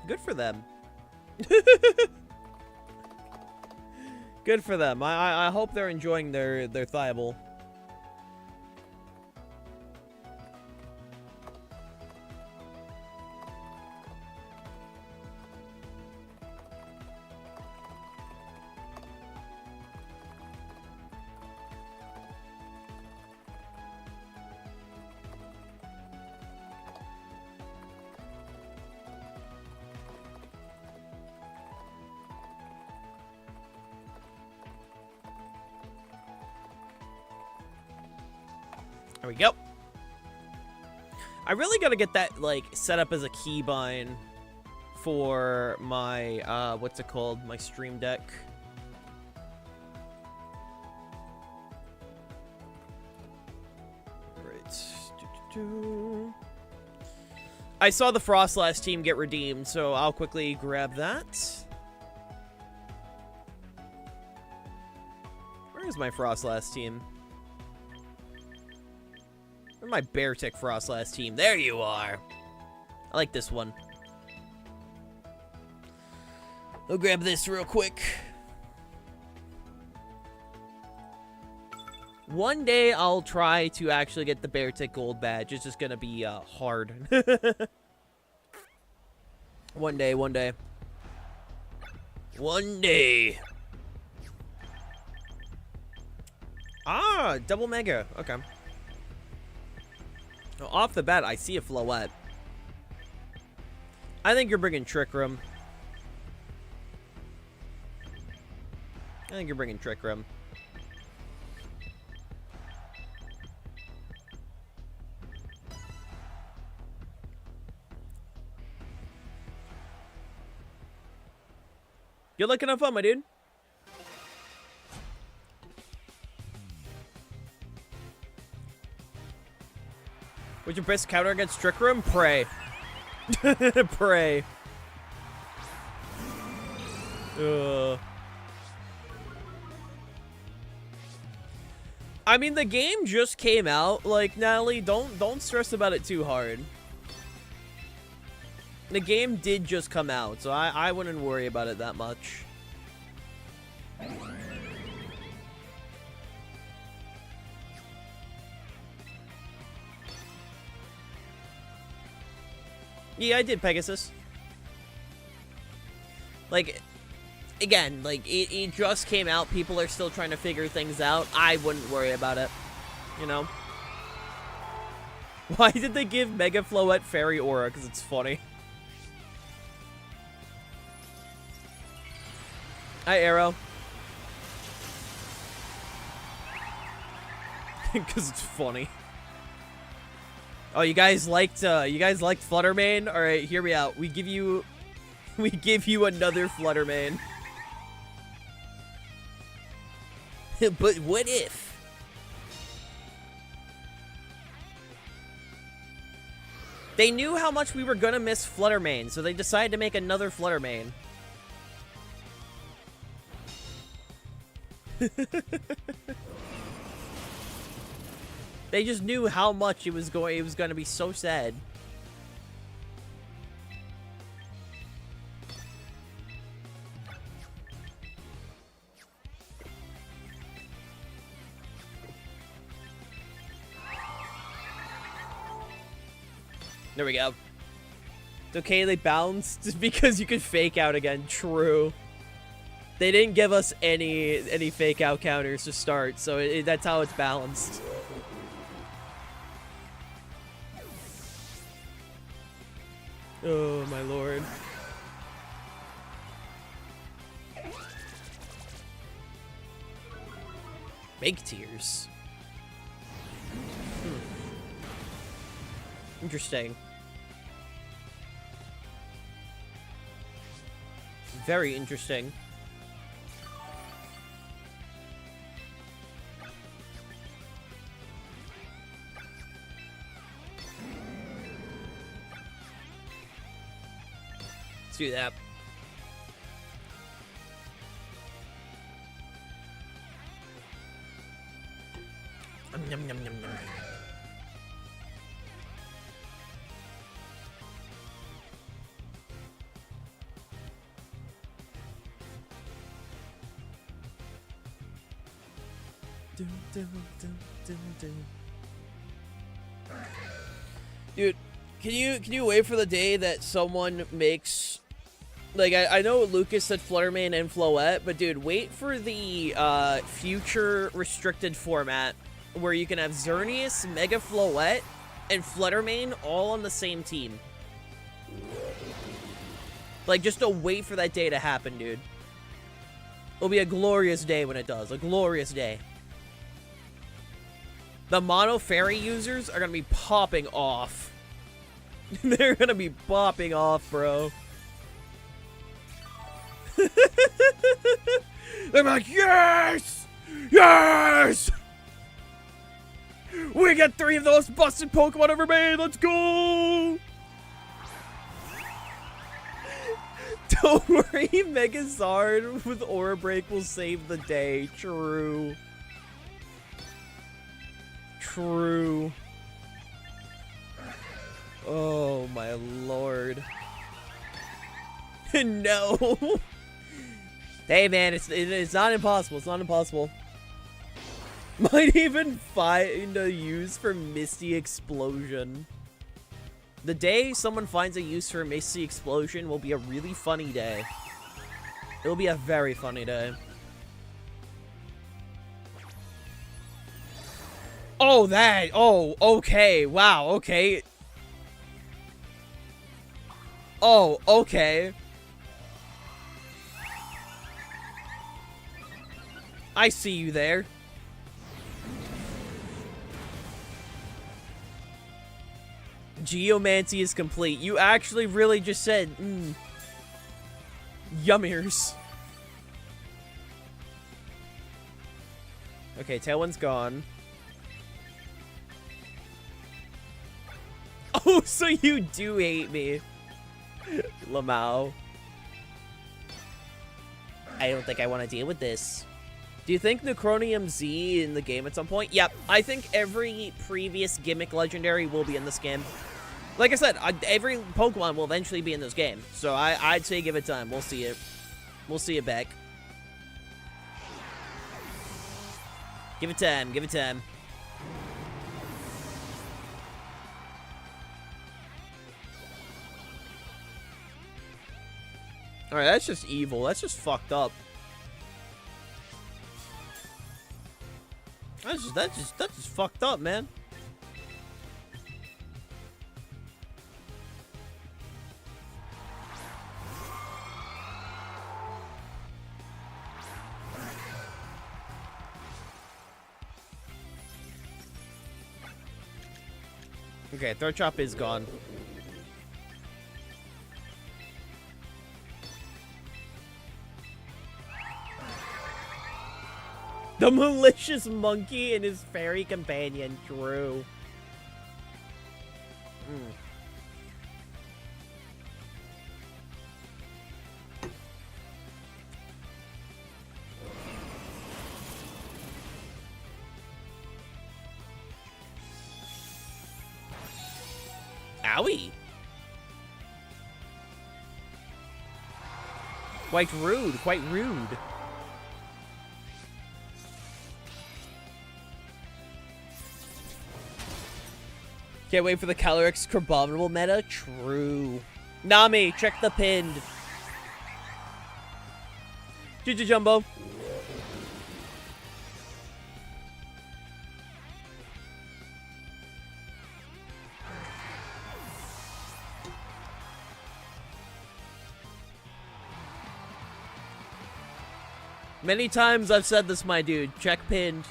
Good for them. Good for them. I hope they're enjoying their Thibel. There we go. I really gotta get that, like, set up as a keybind for my, what's it called? My Stream Deck. Right. I saw the Frostlass team get redeemed, so I'll quickly grab that. Where is my Frostlass team? Where's my Beartick Frostlass team? There you are. I like this one. I'll grab this real quick. One day I'll try to actually get the Beartick Gold badge. It's just gonna be hard. One day, one day. One day. Ah, double mega. Okay. Off the bat, I see a Floette. I think you're bringing Trick Room. I think you're bringing Trick Room. Good luck and have fun, my dude. What's your best counter against Trick Room? Pray. Pray. I mean, the game just came out. Like, Natalie, don't stress about it too hard. The game did just come out, so I wouldn't worry about it that much. Yeah, I did Pegasus. Like, again, like, it just came out. People are still trying to figure things out. I wouldn't worry about it. You know? Why did they give Mega Floette Fairy Aura? Because it's funny. Hi, Arrow. Because it's funny. Oh, you guys liked Fluttermane? All right, hear me out. We give you another Fluttermane. But what if? They knew how much we were gonna miss Fluttermane, so they decided to make another Fluttermane. They just knew how much it was going to be so sad. There we go. It's okay they bounced because you could fake out again. True. They didn't give us any fake out counters to start, so that's how it's balanced. Oh my lord. Make tears. Interesting. Very interesting. Let's do that. Yum, yum, yum, yum. Dude, can you wait for the day that someone makes, like, I know Lucas said Fluttermane and Floette, but dude, wait for the future restricted format where you can have Xerneas, Mega Floette, and Fluttermane all on the same team. Like, just to wait for that day to happen, dude. It'll be a glorious day when it does. A glorious day. The Mono Fairy users are gonna be popping off. They're gonna be popping off, bro. They're like, yes! Yes! We get 3 of those busted Pokemon ever made! Let's go! Don't worry, Megazard with Aura Break will save the day. True. True. Oh my lord. No. Hey man, it's not impossible. It's not impossible. Might even find a use for Misty Explosion. The day someone finds a use for Misty Explosion will be a really funny day. It'll be a very funny day. Oh, that. Oh, okay. Wow, okay. Oh, okay. I see you there. Geomancy is complete. You actually really just said, yummers. Okay, Tailwind's gone. Oh, so you do hate me. Lamau. I don't think I want to deal with this. Do you think Necronium Z in the game at some point? Yep, I think every previous gimmick legendary will be in this game. Like I said, every Pokemon will eventually be in this game. So I'd say give it time. We'll see it. We'll see it back. Give it time. Give it time. Alright, that's just evil. That's just fucked up. That's just fucked up, man. Okay, Throat Chop is gone. The malicious monkey and his fairy companion, Drew. Owie. Quite rude, quite rude. Can't wait for the Calyrex Crabominable meta. True. Nami, check the pinned. GG Jumbo. Many times I've said this, my dude. Check pinned.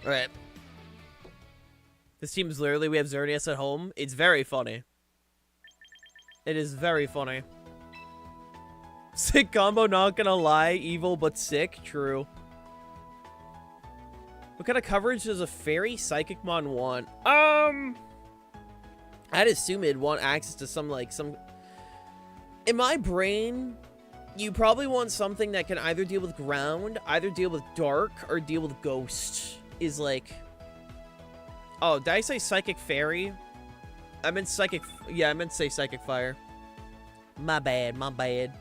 Alright. This team is literally, we have Xerneas at home. It's very funny. It is very funny. Sick combo, not gonna lie. Evil but sick. True. What kind of coverage does a Fairy Psychic Mon want? I'd assume it'd want access to some, like, some... In my brain, you probably want something that can either deal with ground, either deal with dark, or deal with ghost. Is like... Oh, did I say Psychic Fairy? I meant Psychic... Yeah, I meant to say Psychic Fire. My bad, my bad.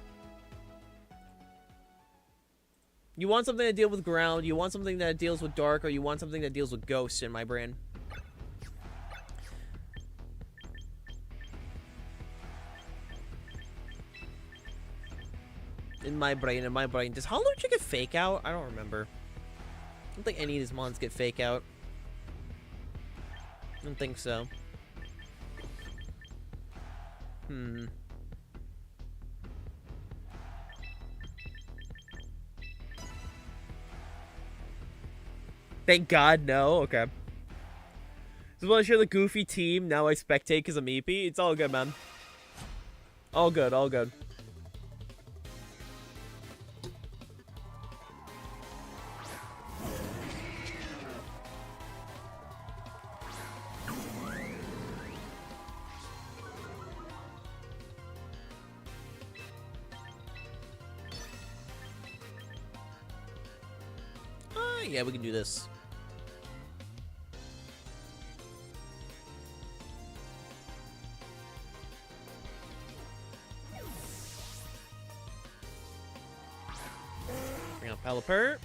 You want something to deal with ground, you want something that deals with dark, or you want something that deals with ghosts in my brain. In my brain, in my brain. Does Hollow Chicken fake out? I don't remember. I don't think any of these mons get fake out. I don't think so. Thank God, no. Okay. Just want to share the goofy team. Now I spectate because I'm EP. It's all good, man. All good, all good. Yeah, we can do this. Bring out Pelipper.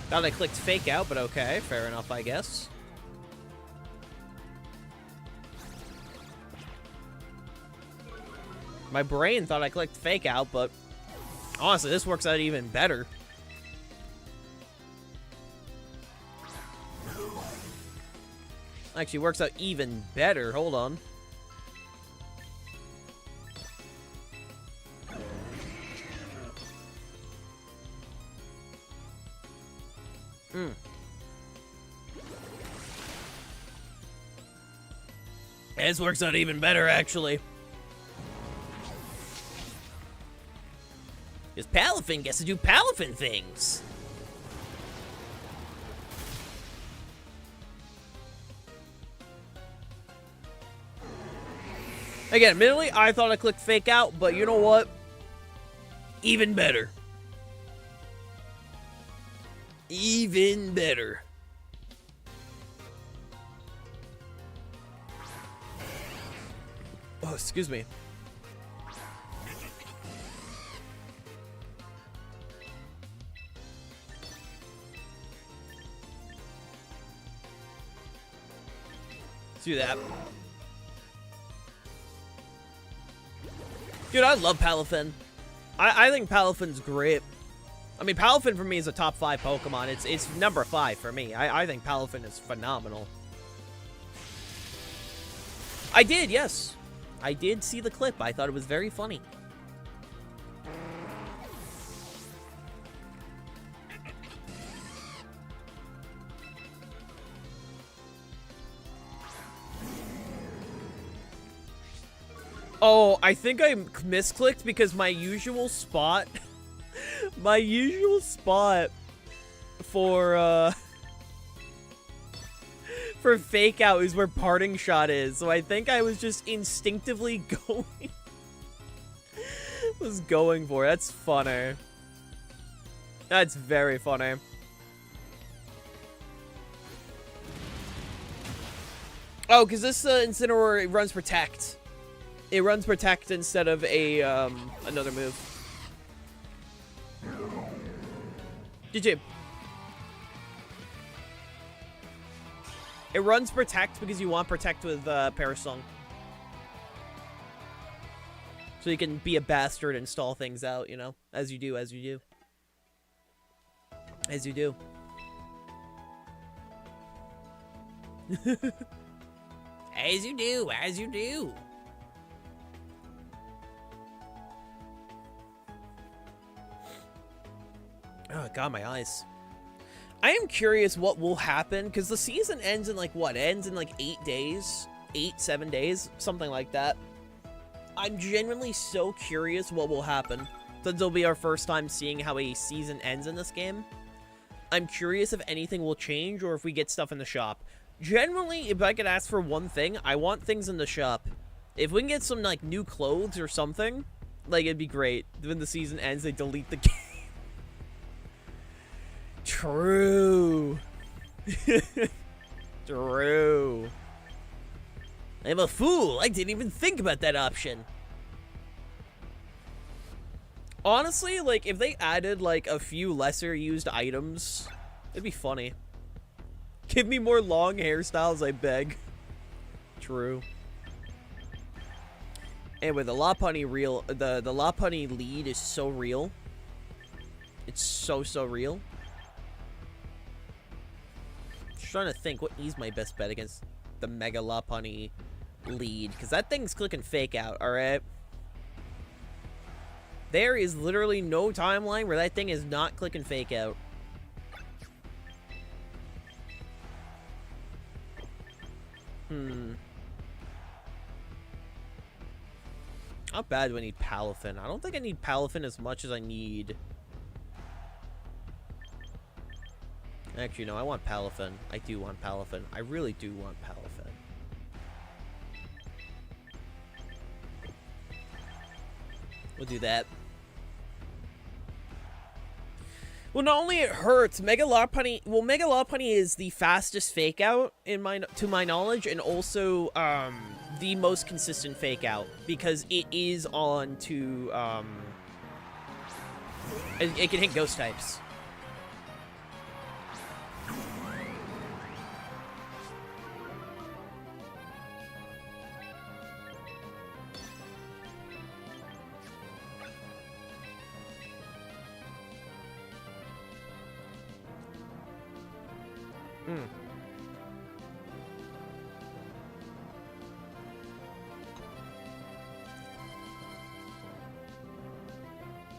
Thought I clicked fake out, but okay. Fair enough, I guess. My brain thought I clicked fake out, but honestly, this works out even better. Actually, works out even better. Hold on. This works out even better, actually. Because Palafin gets to do Palafin things. Again, admittedly, I thought I clicked fake out, but you know what? Even better. Even better. Oh, excuse me. Let's do that. Dude, I love Palafin. I think Palafin's great. I mean, Palafin for me is a top 5 Pokemon. It's number 5 for me. I think Palafin is phenomenal. I did, yes. I did see the clip. I thought it was very funny. Oh, I think I misclicked because my usual spot... my usual spot for fake out is where parting shot is. So I think I was just instinctively going for it. That's funny. That's very funny. Oh, because this Incineroar, it runs Protect. It runs Protect instead of a, another move. GG. It runs Protect because you want Protect with, Parasong. So you can be a bastard and stall things out, you know? As you do, as you do. As you do. As you do, as you do. Oh, God, my eyes. I am curious what will happen, because the season ends in, like, what? It ends in, like, 8 days? 7 days? Something like that. I'm genuinely so curious what will happen, since it'll be our first time seeing how a season ends in this game. I'm curious if anything will change, or if we get stuff in the shop. Generally, if I could ask for one thing, I want things in the shop. If we can get some, like, new clothes or something, like, it'd be great. When the season ends, they delete the game. True. True. I'm a fool. I didn't even think about that option. Honestly, like, if they added, like, a few lesser used items, it'd be funny. Give me more long hairstyles, I beg. True. Anyway, the Lopunny the Lopunny lead is so real. It's so real. Just trying to think, what is my best bet against the Mega Lopunny lead? Because that thing's clicking fake out, alright? There is literally no timeline where that thing is not clicking fake out. Not bad do I need Palafin. I don't think I need Palafin as much as I need... Actually, no, I want Palafin. I do want Palafin. I really do want Palafin. We'll do that. Well, not only it hurts, Mega Lopunny... Well, Mega Lopunny is the fastest fake out, to my knowledge, and also, the most consistent fake out, because it is on to, it can hit ghost types.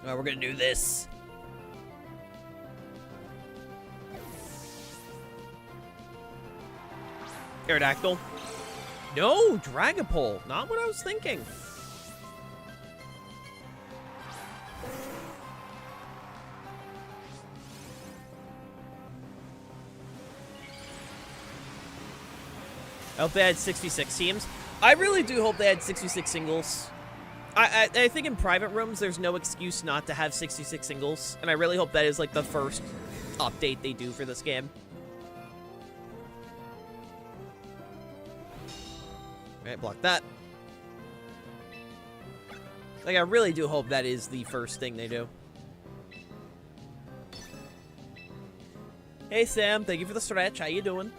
Alright, we're gonna do this. Aerodactyl. No, Dragapult. Not what I was thinking. I hope they had 66 teams. I really do hope they had 66 singles. I think in private rooms, there's no excuse not to have 66 singles. And I really hope that is, like, the first update they do for this game. Alright, block that. Like, I really do hope that is the first thing they do. Hey, Sam. Thank you for the stretch. How you doing?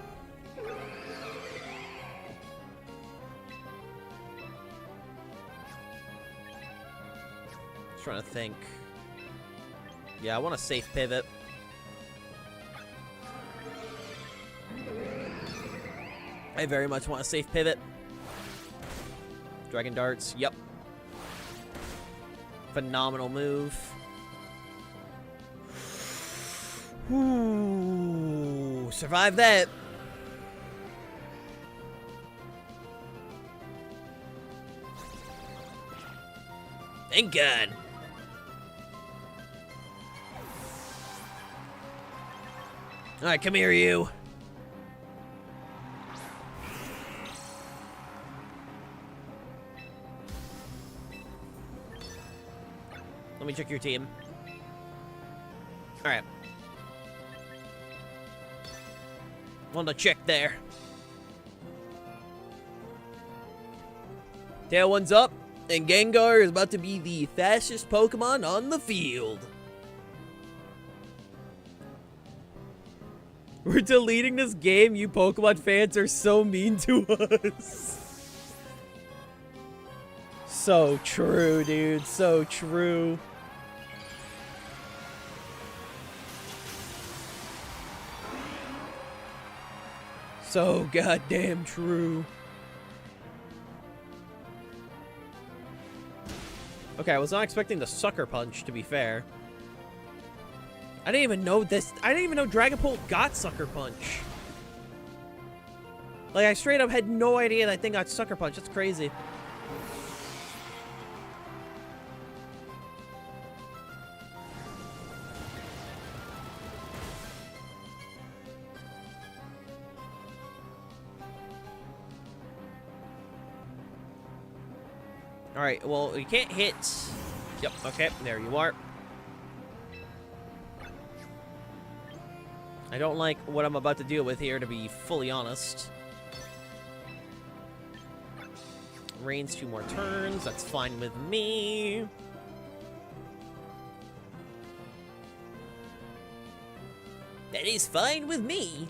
Trying to think. Yeah, I want a safe pivot. I very much want a safe pivot. Dragon darts, yep. Phenomenal move. Ooh, survive that. Thank God. Alright, come here, you. Let me check your team. Alright. Want to check there. Tail one's up, and Gengar is about to be the fastest Pokemon on the field. We're deleting this game. You Pokemon fans are so mean to us. So true, dude. So true. So goddamn true. Okay, I was not expecting the Sucker Punch, to be fair. I didn't even know this. I didn't even know Dragapult got Sucker Punch. Like, I straight up had no idea that thing got Sucker Punch. That's crazy. Alright, well, you can't hit. Yep, okay, there you are. I don't like what I'm about to deal with here, to be fully honest. Rain's 2 more turns, that's fine with me. That is fine with me.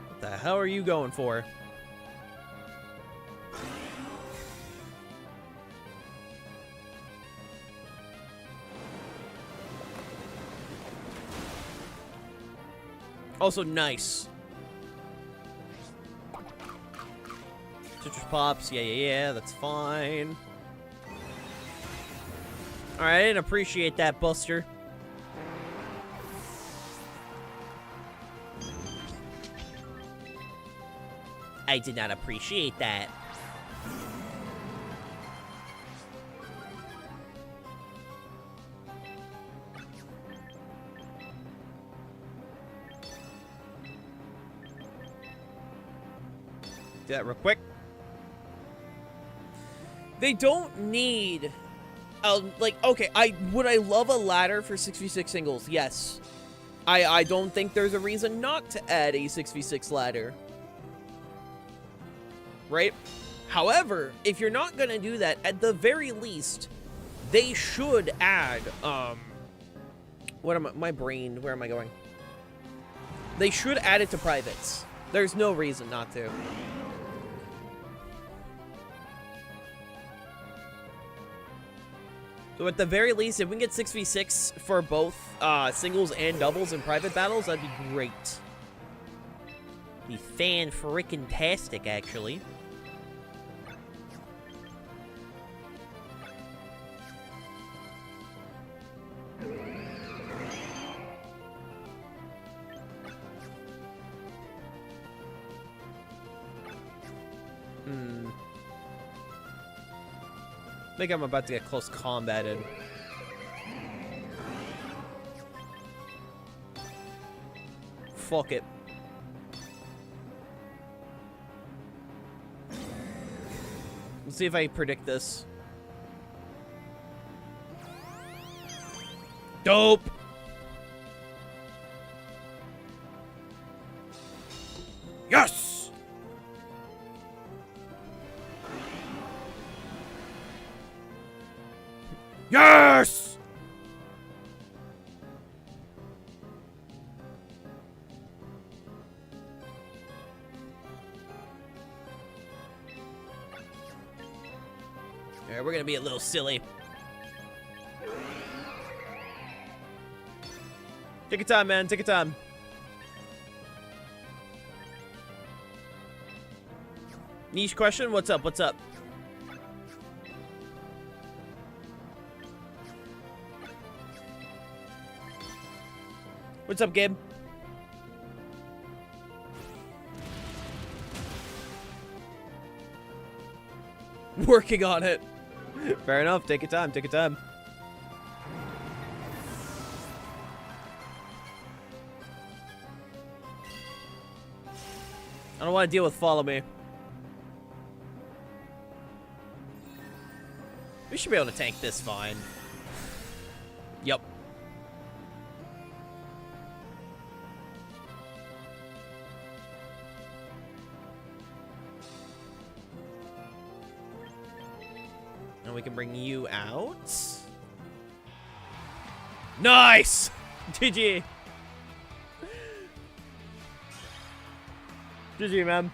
What the hell are you going for? Also nice. Citrus Pops, yeah, that's fine. Alright, I didn't appreciate that, Buster. I did not appreciate that. Do that real quick. They don't need, like, okay, would I love a ladder for 6v6 singles? Yes. I don't think there's a reason not to add a 6v6 ladder. Right? However, if you're not gonna do that, at the very least, they should add, where am I going? They should add it to privates. There's no reason not to. So at the very least, if we can get 6v6 for both singles and doubles in private battles, that'd be great. Be fan-frickin-tastic, actually. I think I'm about to get close combated. Fuck it. Let's see if I predict this. Dope! Yes! Yes! Alright, we're gonna be a little silly. Take your time, man. Take your time. Niche question? What's up? What's up? What's up, Gabe? Working on it. Fair enough. Take your time. Take your time. I don't want to deal with follow me. We should be able to tank this fine. Yep. And we can bring you out. Nice! GG. GG, man.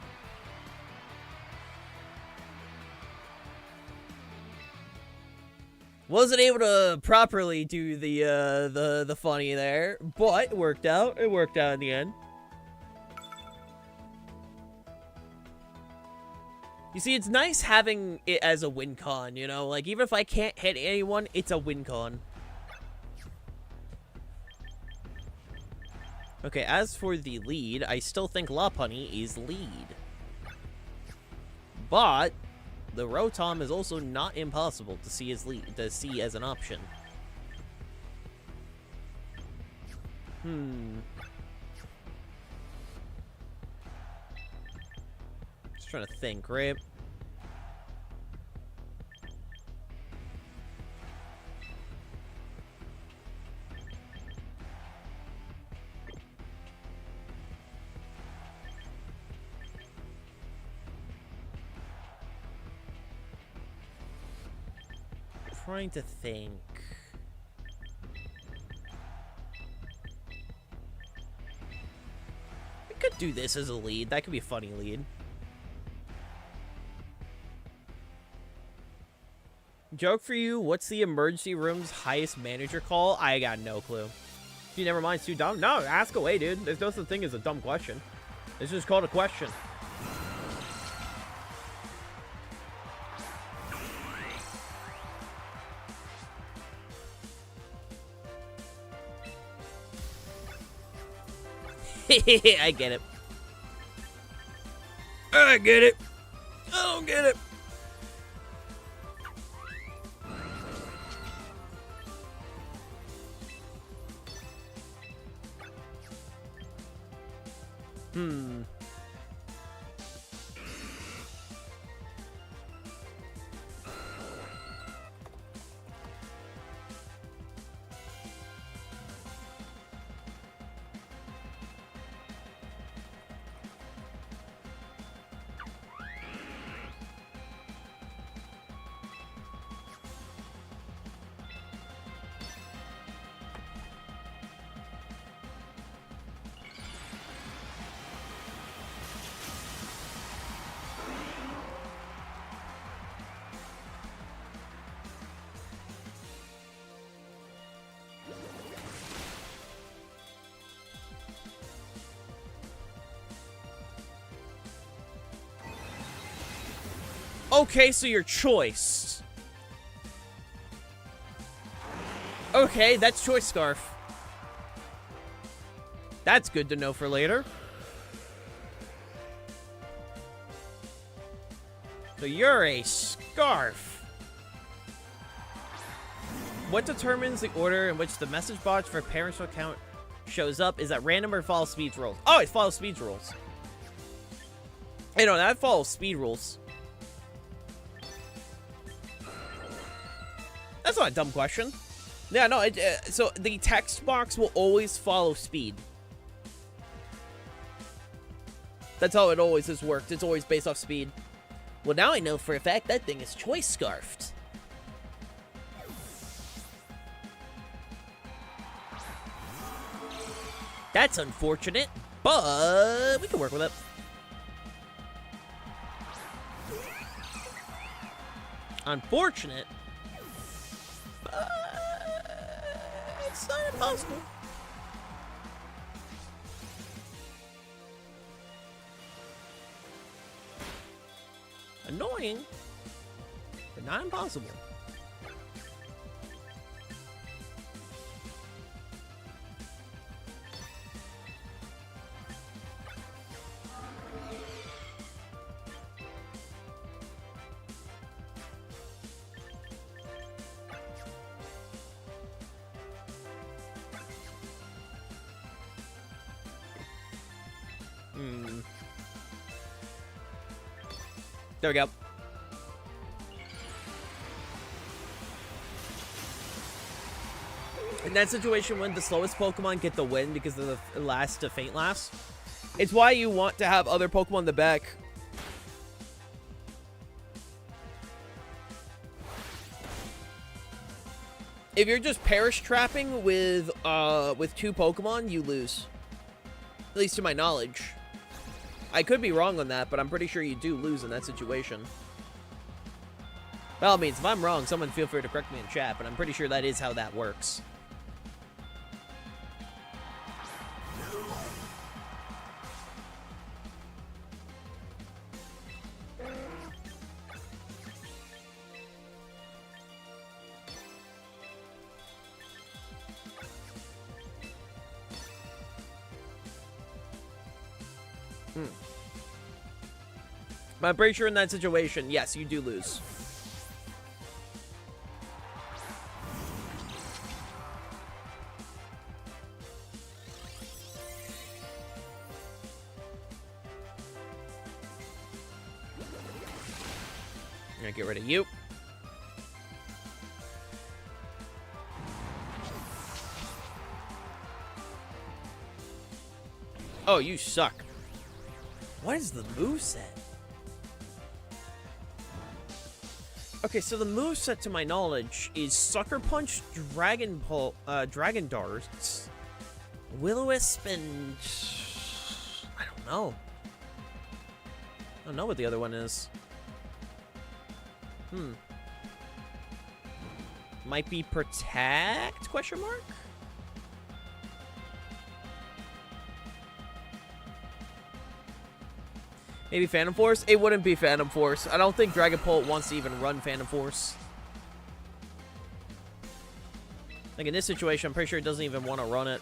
Wasn't able to properly do the funny there, but it worked out. It worked out in the end. You see, it's nice having it as a win con, you know? Like, even if I can't hit anyone, it's a win con. Okay, as for the lead, I still think Lopunny is lead. But the Rotom is also not impossible to see as an option. Just trying to think, right? Trying to think. We could do this as a lead. That could be a funny lead. Joke for you, what's the emergency room's highest manager call? I got no clue. You never mind, it's too dumb? No, ask away, dude. There's no such thing as a dumb question. It's just called a question. I get it. I get it. I don't get it. Okay, so your choice. Okay, that's Choice Scarf. That's good to know for later. So you're a Scarf. What determines the order in which the message box for parents account shows up? Is that random or follows speed rules? Oh, it follows speed rules. Hey, no, that follows speed rules. That's not a dumb question. Yeah, no, so the text box will always follow speed. That's how it always has worked. It's always based off speed. Well, now I know for a fact that thing is Choice Scarfed. That's unfortunate, but we can work with it. Unfortunate. It's not impossible. Annoying, but not impossible. There we go. In that situation, when the slowest Pokemon get the win because of the last to faint last, it's why you want to have other Pokemon in the back. If you're just perish trapping with 2 Pokemon, you lose. At least to my knowledge. I could be wrong on that, but I'm pretty sure you do lose in that situation. By all means, if I'm wrong, someone feel free to correct me in chat, but I'm pretty sure that is how that works. But I'm pretty sure in that situation, yes, you do lose. I'm gonna get rid of you. Oh, you suck. What is the moveset? Okay, so the moveset, to my knowledge, is Sucker Punch, Dragon Darts, Will-O-Wisp, and... I don't know. I don't know what the other one is. Might be Protect, question mark? Maybe Phantom Force? It wouldn't be Phantom Force. I don't think Dragapult wants to even run Phantom Force. Like, in this situation, I'm pretty sure it doesn't even want to run it.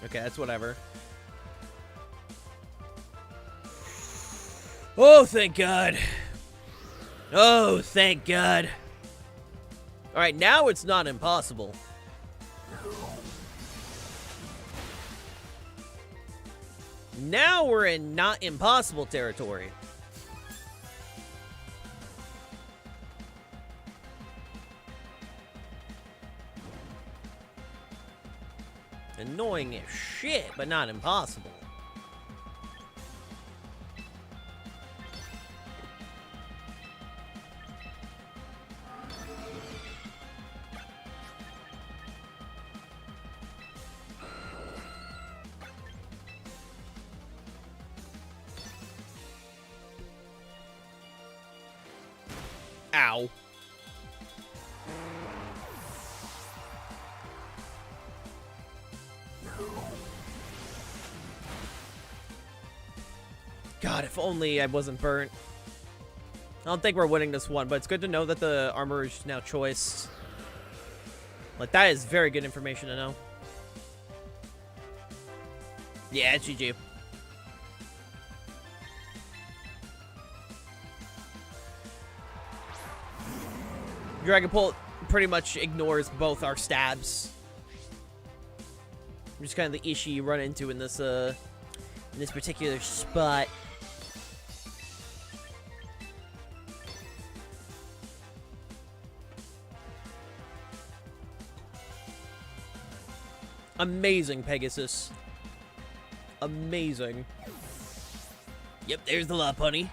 Okay, that's whatever. Oh, thank God. Oh, thank God. Alright, now it's not impossible. Now we're in not impossible territory. Annoying as shit, but not impossible. Ow. God, if only I wasn't burnt. I don't think we're winning this one, but it's good to know that the armor is now choiced. Like, that is very good information to know. Yeah, it's GG. Dragapult pretty much ignores both our stabs. Which is kind of the issue you run into in this particular spot. Amazing, Pegasus. Amazing. Yep, there's the Lopunny.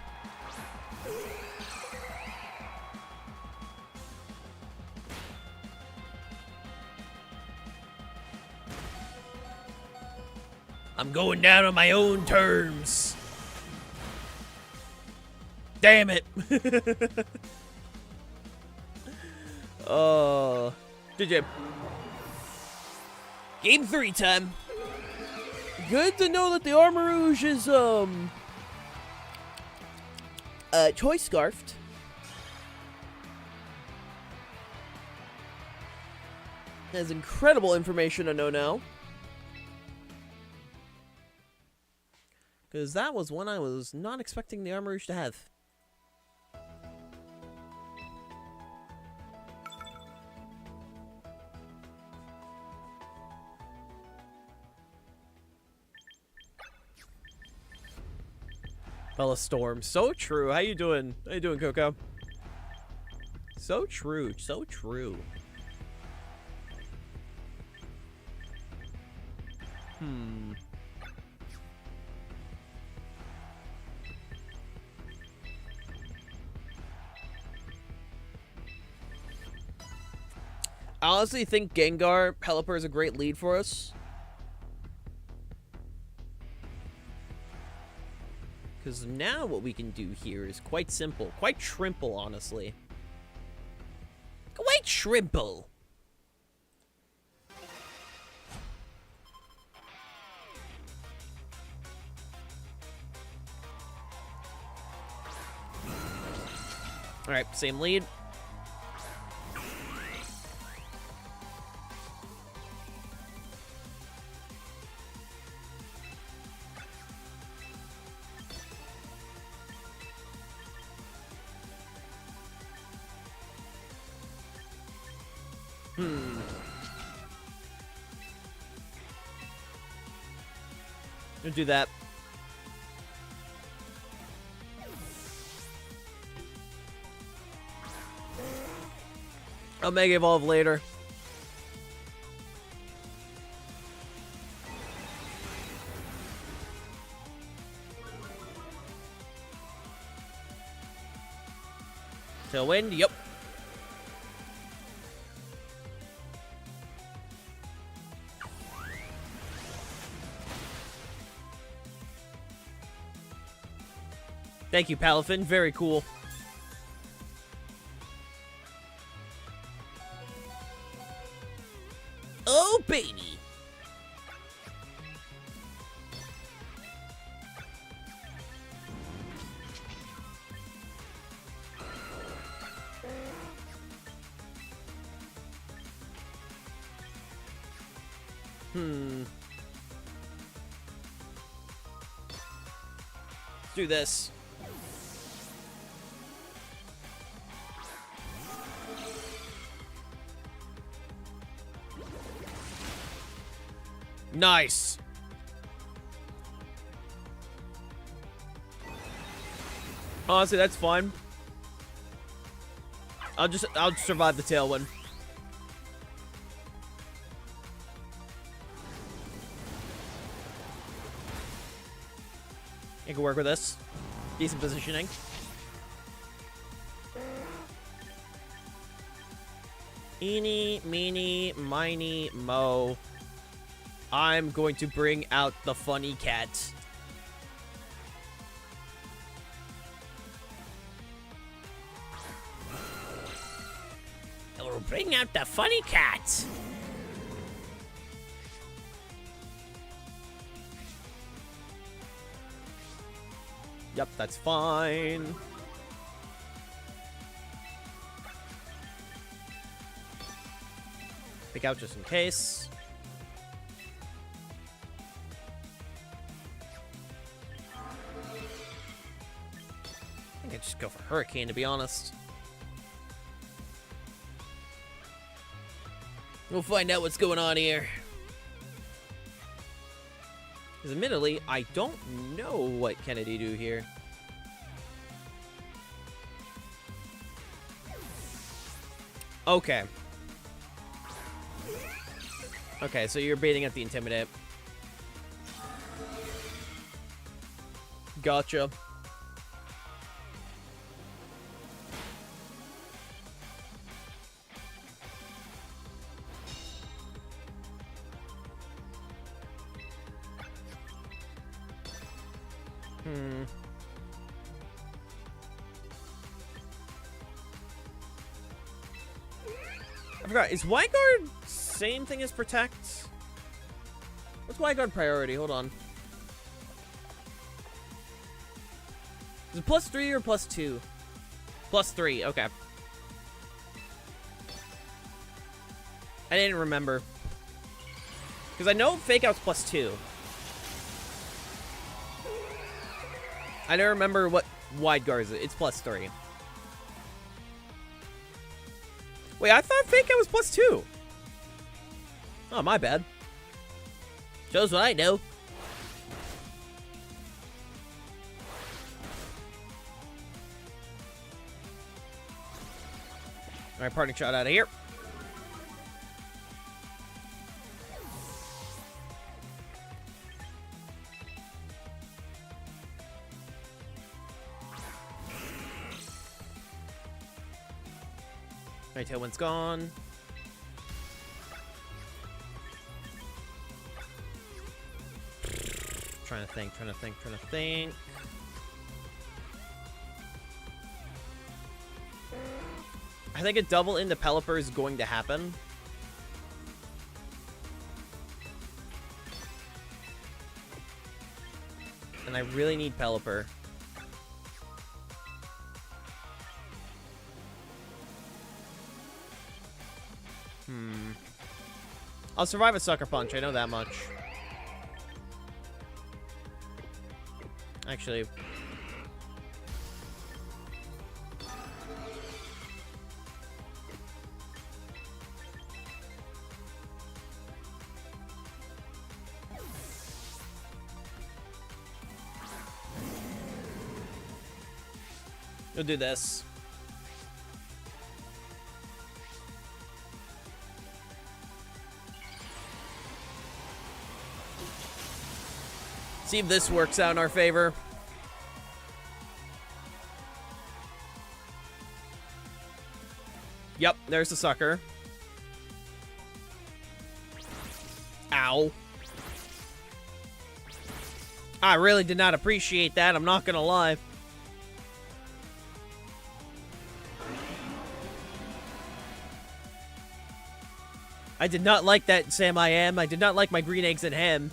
I'm going down on my own terms. Damn it. Oh. GG. Game 3 time. Good to know that the Armarouge is, choice scarfed. That's incredible information to know now. Because that was one I was not expecting the Armarouge to have. Bella Storm. So true. How you doing? How you doing, Coco? So true. So true. I honestly think Gengar Pelipper is a great lead for us. Because now what we can do here is quite simple. Quite shrimple, honestly. Quite shrimple. Alright, same lead. Don't do that. I'll Mega Evolve later. Tailwind, yep. Thank you, Palafin. Very cool. Oh, baby. Let's do this. Nice. Honestly, that's fine. I'll survive the tailwind. I can work with this. Decent positioning. Eeny, meeny, miny, mo. I'm going to bring out the funny cat. I'll bring out the funny cat. Yep, that's fine. Pick out just in case. I think I'd just go for Hurricane, to be honest. We'll find out what's going on here. Because admittedly, I don't know what Kennedy do here. Okay. Okay, so you're baiting at the Intimidate. Gotcha. I forgot, is Wide Guard same thing as Protect? What's Wide Guard priority? Hold on. Is it +3 or +2? +3, okay. I didn't remember. Because I know Fake Out's +2. I don't remember what Wide Guard is. It's +3. Wait, I thought Fake Out was +2. Oh, my bad. Shows what I know. Alright, parting shot out of here. Alright, Tailwind's gone. Trying to think. I think a double into Pelipper is going to happen. And I really need Pelipper. I'll survive a Sucker Punch, I know that much. Actually... we'll do this. See if this works out in our favor. Yep, there's the sucker. Ow. I really did not appreciate that, I'm not gonna lie. I did not like that, Sam I Am. I did not like my green eggs and ham.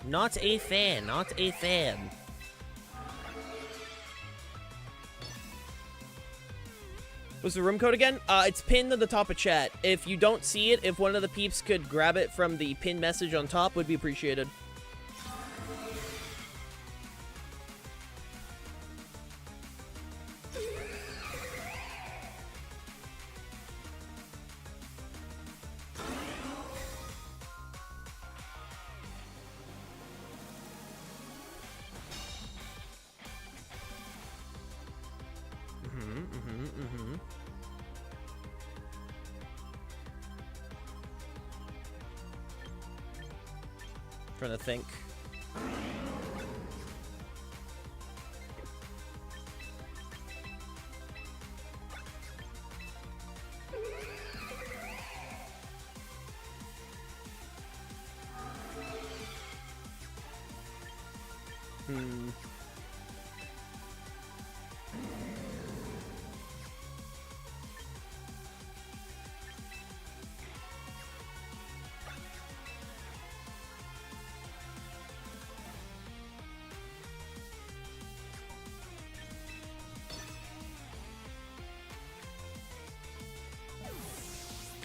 Not a fan, not a fan. What's the room code again? It's pinned at the top of chat. If you don't see it, if one of the peeps could grab it from the pinned message on top, would be appreciated. Trying to think.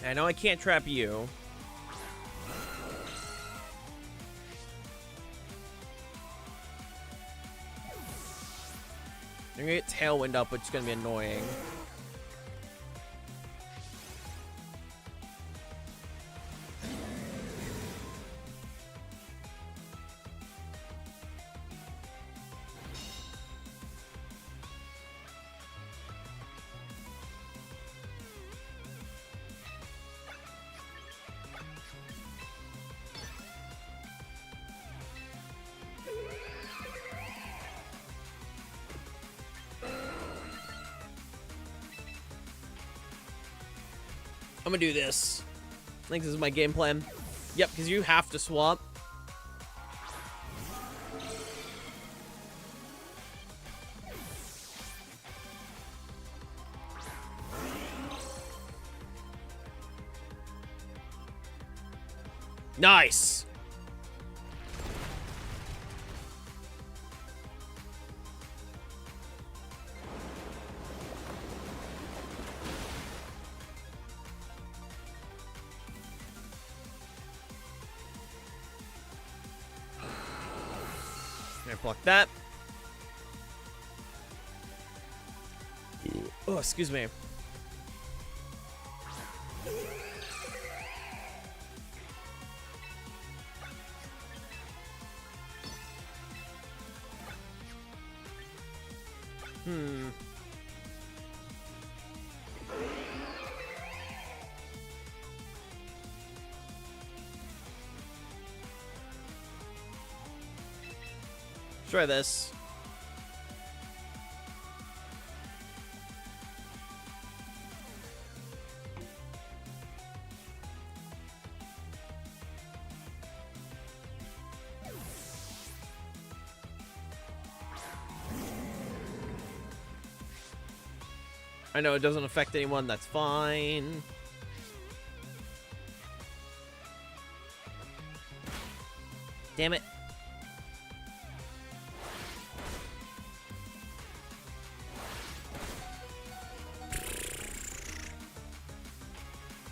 I know I can't trap you. I'm gonna get Tailwind up, which is gonna be annoying. I'm gonna do this. I think this is my game plan. Yep, because you have to swap. Nice! Block that. Oh, excuse me. Let's try this. I know it doesn't affect anyone, that's fine. Damn it.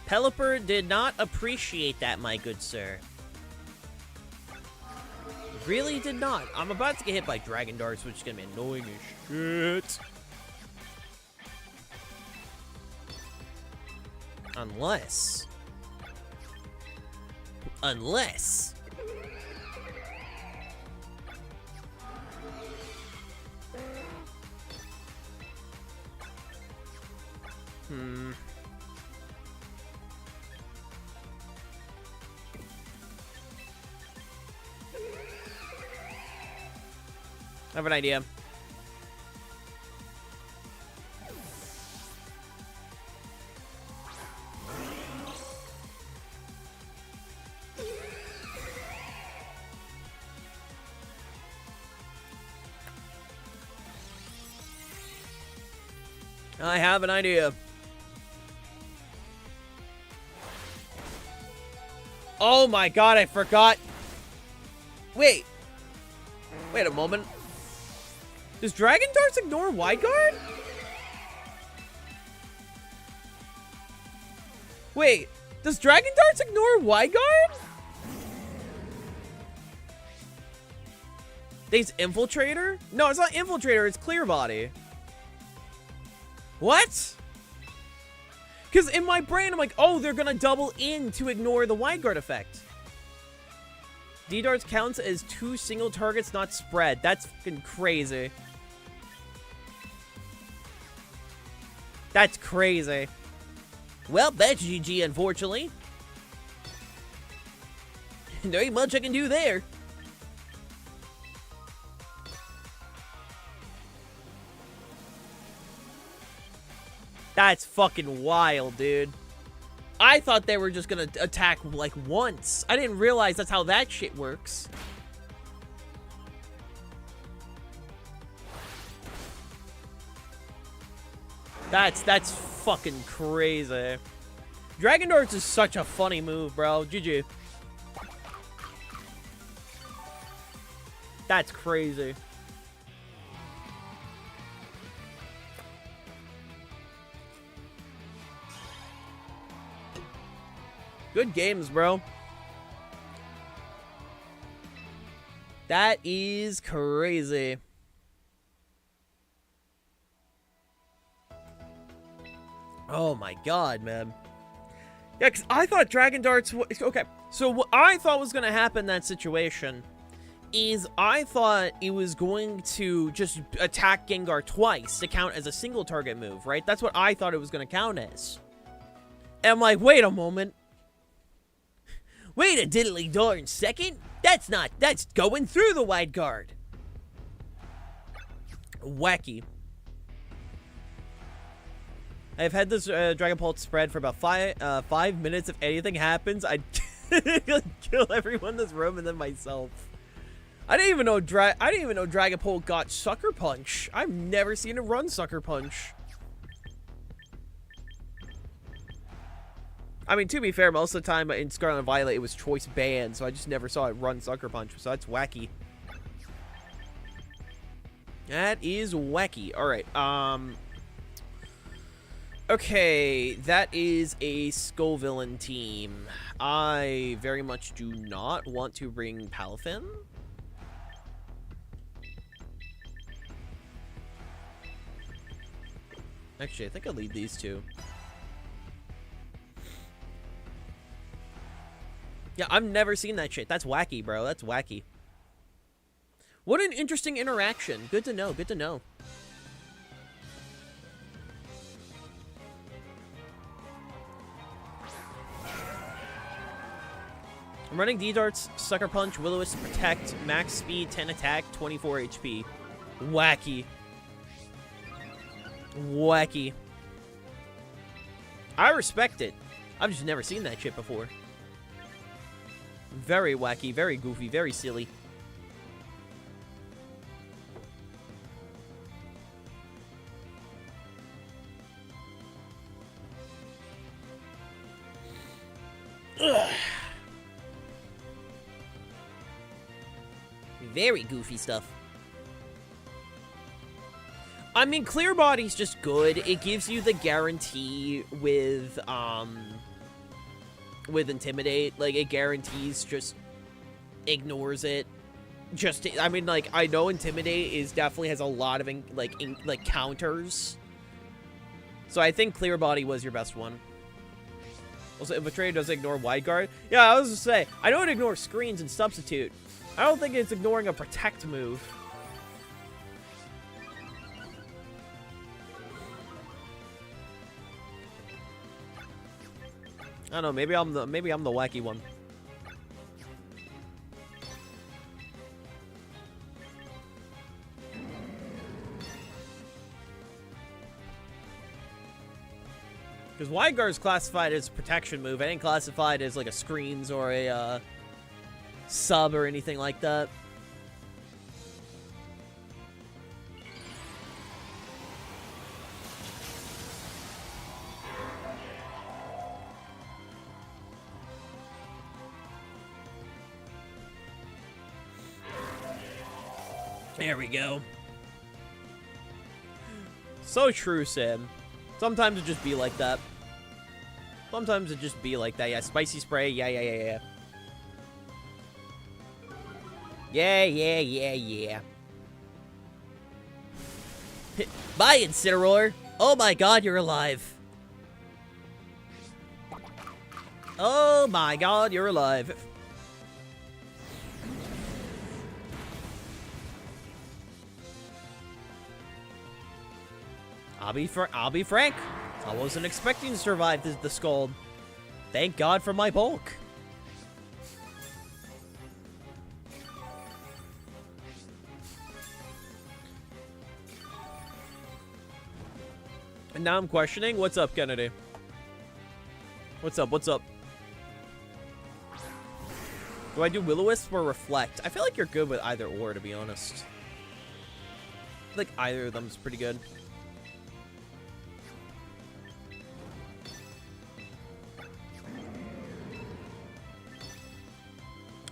Pelipper did not appreciate that, my good sir. Really did not. I'm about to get hit by Dragon Darts, which is gonna be annoying as shit. Unless. I have an idea. I have an idea. Oh my god, I forgot. Wait a moment. Does Dragon Darts ignore Wide Guard? Wait, does Dragon Darts ignore Wide Guard? There's Infiltrator? No, it's not Infiltrator, it's Clear Body. What? Because in my brain, I'm like, oh, they're going to double in to ignore the Wide Guard effect. D-Darts counts as 2 single targets, not spread. That's fucking crazy. That's crazy. Well, that's GG, unfortunately. There ain't much I can do there. That's fucking wild, dude. I thought they were just gonna attack, like, once. I didn't realize that's how that shit works. That's fucking crazy. Dragon Darts is such a funny move, bro. GG. That's crazy. Good games, bro. That is crazy. Oh my god, man. Yeah, because I thought Dragon Darts... Okay, so what I thought was going to happen in that situation is I thought it was going to just attack Gengar twice to count as a single target move, right? That's what I thought it was going to count as. And I'm like, wait a moment. Wait a diddly darn second. That's going through the Wide Guard. Wacky. I've had this Dragon Pulse spread for about 5 minutes. If anything happens, I'd kill everyone in this room and then myself. I didn't even know Dragon Pulse got Sucker Punch. I've never seen it run Sucker Punch. I mean, to be fair, most of the time in Scarlet and Violet, it was choice banned, so I just never saw it run Sucker Punch, so that's wacky. That is wacky. Alright, okay, that is a Skullvillain team. I very much do not want to bring Palafin. Actually, I think I'll leave these two. Yeah, I've never seen that shit. That's wacky, bro. That's wacky. What an interesting interaction. Good to know. Good to know. I'm running D-Darts, Sucker Punch, Will-O-Wisp, Protect, Max Speed, 10 Attack, 24 HP. Wacky. Wacky. I respect it. I've just never seen that shit before. Very wacky, very goofy, very silly. Ugh. Very goofy stuff. I mean, Clear Body's just good. It gives you the guarantee with Intimidate. Like, it guarantees just ignores it. Just, I mean, like, I know Intimidate definitely has a lot of, counters. So I think Clear Body was your best one. Also, Betrayer does ignore Wide Guard. Yeah, I was gonna say, I know it ignores screens and Substitute. I don't think it's ignoring a Protect move. I don't know, maybe I'm the wacky one. Because Wide Guard is classified as a protection move. It ain't classified as like a screens or a sub or anything like that. There we go. So true, Sam. Sometimes it just be like that. Sometimes it just be like that. Yeah, Spicy Spray. Yeah. Yeah. Bye, Incineroar. Oh my god, you're alive. Oh my god, you're alive. I'll be frank. I wasn't expecting to survive the Scald. Thank God for my bulk. And now I'm questioning. What's up, Kennedy? What's up? Do I do Will-O-Wisp or Reflect? I feel like you're good with either or, to be honest. I feel like either of them is pretty good.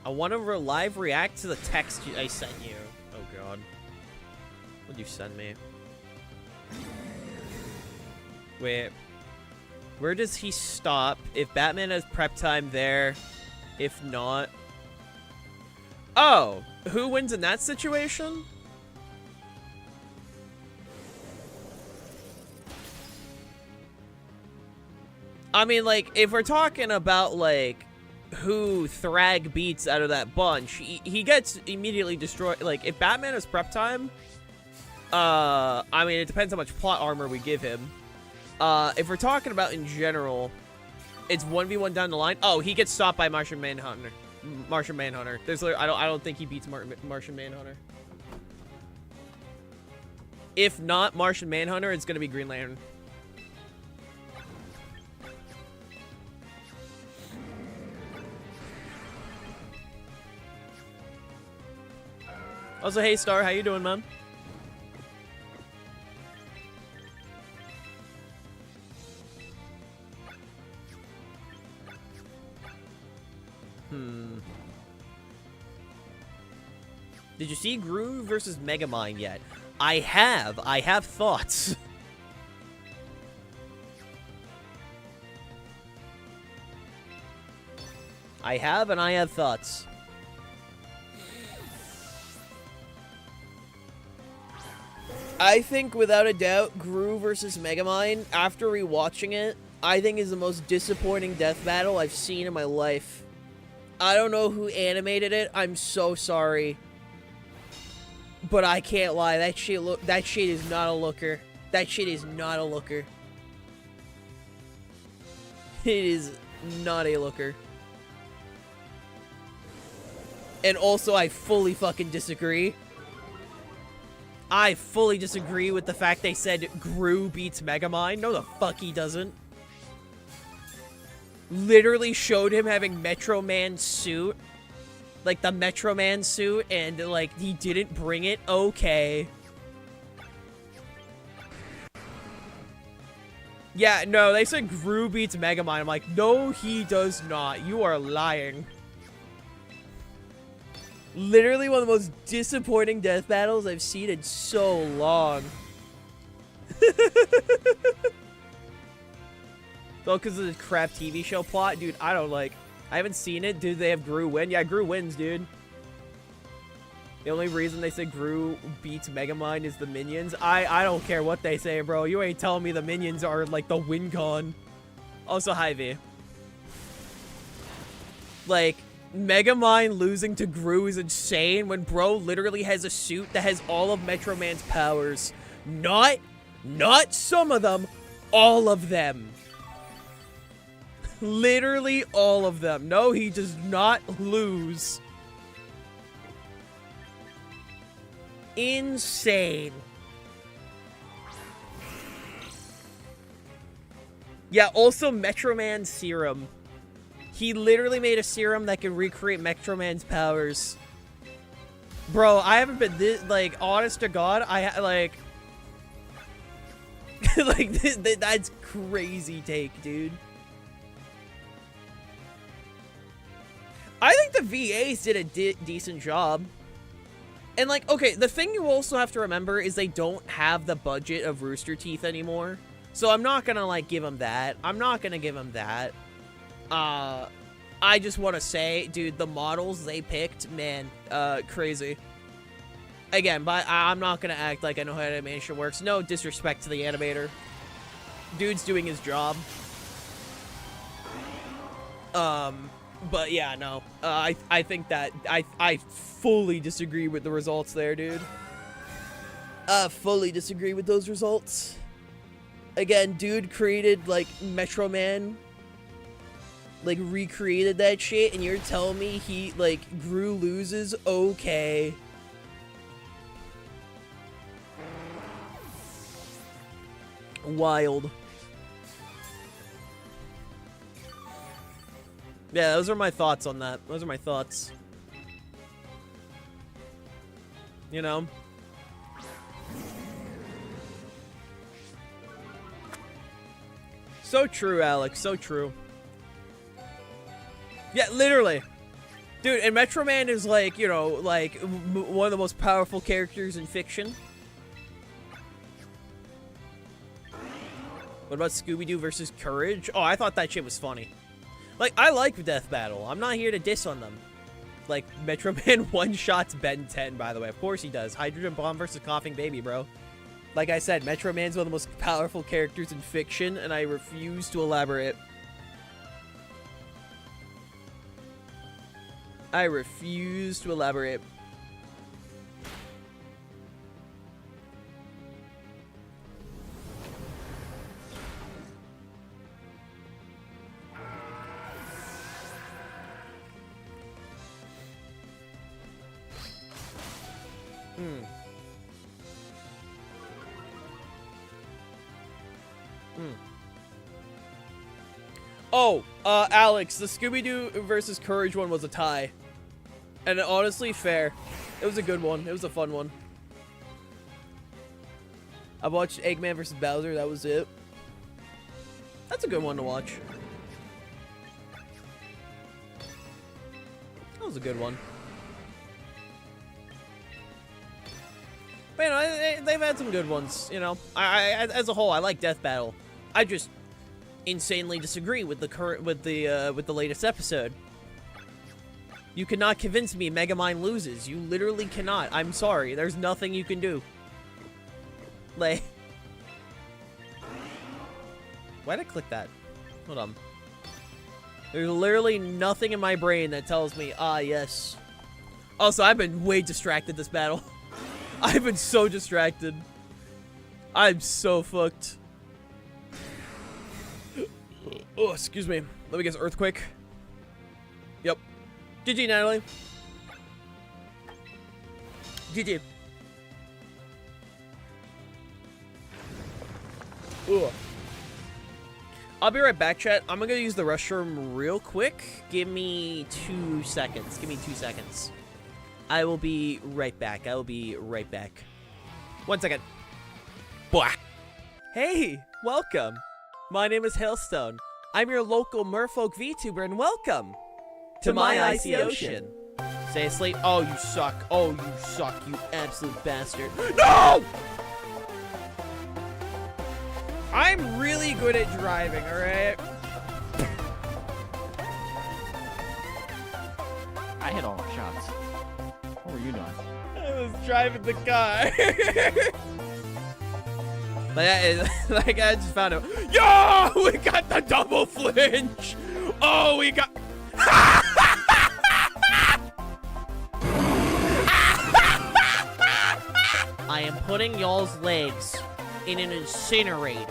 I want to live react to the text I sent you. Oh god. What'd you send me? Wait. Where does he stop? If Batman has prep time there. If not. Oh! Who wins in that situation? I mean, like, if we're talking about, like, who Thrag beats out of that bunch, he gets immediately destroyed. Like, if Batman has prep time, I mean, it depends how much plot armor we give him. If we're talking about in general, it's 1v1 down the line. Oh, he gets stopped by Martian Manhunter. There's, I don't think he beats Martian Manhunter. If not Martian Manhunter, it's gonna be Green Lantern. Also, hey Star, how you doing, man? Did you see Groove versus Megamind yet? I have thoughts. I have thoughts. I think, without a doubt, Gru versus Megamind, after rewatching it, I think is the most disappointing death battle I've seen in my life. I don't know who animated it. I'm so sorry. But I can't lie. That shit is not a looker. That shit is not a looker. It is not a looker. And also, I fully fucking disagree. I fully disagree with the fact they said Gru beats Megamind. No, the fuck he doesn't. Literally showed him having Metro Man suit. Like, the Metro Man suit, and, like, he didn't bring it? Okay. Yeah, no, they said Gru beats Megamind. I'm like, no, he does not. You are lying. Literally one of the most disappointing death battles I've seen in so long. Well, because of the crap TV show plot? Dude, I haven't seen it. Dude, they have Gru win? Yeah, Gru wins, dude. The only reason they said Gru beats Megamind is the minions. I don't care what they say, bro. You ain't telling me the minions are, like, the win con. Also, hi, V. Like, Megamind losing to Gru is insane when bro literally has a suit that has all of Metro Man's powers. Not some of them, all of them. Literally all of them. No, he does not lose. Insane. Yeah, also Metro Man serum. He literally made a serum that can recreate Metro Man's powers. Bro, I haven't been this, like, honest to God, like, like, that's crazy take, dude. I think the VAs did a decent job. And, like, okay, the thing you also have to remember is they don't have the budget of Rooster Teeth anymore. So I'm not gonna, like, give them that. I'm not gonna give them that. I just want to say, dude, the models they picked, man, crazy. Again, but I'm not gonna act like I know how animation works. No disrespect to the animator. Dude's doing his job. But yeah, no. I think that I fully disagree with the results there, dude. Fully disagree with those results. Again, dude created, like, Metro Man, like, recreated that shit, and you're telling me he, like, Gru loses? Okay. Wild. Yeah, those are my thoughts on that. Those are my thoughts. You know? So true, Alex. So true. Yeah, literally. Dude, and Metro Man is, like, you know, like, one of the most powerful characters in fiction. What about Scooby-Doo versus Courage? Oh, I thought that shit was funny. Like, I like Death Battle. I'm not here to diss on them. Like, Metro Man one-shots Ben 10, by the way. Of course he does. Hydrogen Bomb versus Coughing Baby, bro. Like I said, Metro Man's one of the most powerful characters in fiction, and I refuse to elaborate. I refuse to elaborate. Oh, Alex, the Scooby-Doo versus Courage one was a tie. And honestly, fair. It was a good one. It was a fun one. I watched Eggman versus Bowser. That was it. That's a good one to watch. That was a good one. But, you know, they've had some good ones, you know. As a whole, I like Death Battle. I just insanely disagree with the latest episode. You cannot convince me Megamind loses. You literally cannot. I'm sorry. There's nothing you can do. Like, why'd I click that? Hold on. There's literally nothing in my brain that tells me, ah, yes. Also, I've been way distracted this battle. I've been so distracted. I'm so fucked. Oh, excuse me. Let me guess, Earthquake. Yep. GG, Natalie. GG. Ooh. I'll be right back, chat. I'm gonna use the restroom real quick. Give me 2 seconds. Give me 2 seconds. I will be right back. I will be right back. 1 second. Blah. Hey, welcome. My name is Hailstone. I'm your local Merfolk VTuber, and welcome to my icy ocean. Stay asleep. Oh, you suck. Oh, you suck, you absolute bastard. No! I'm really good at driving, alright? I hit all the shots. What were you doing? I was driving the car. Like, I just found out. Yo! We got the double flinch! Oh, we got... I am putting y'all's legs in an incinerator.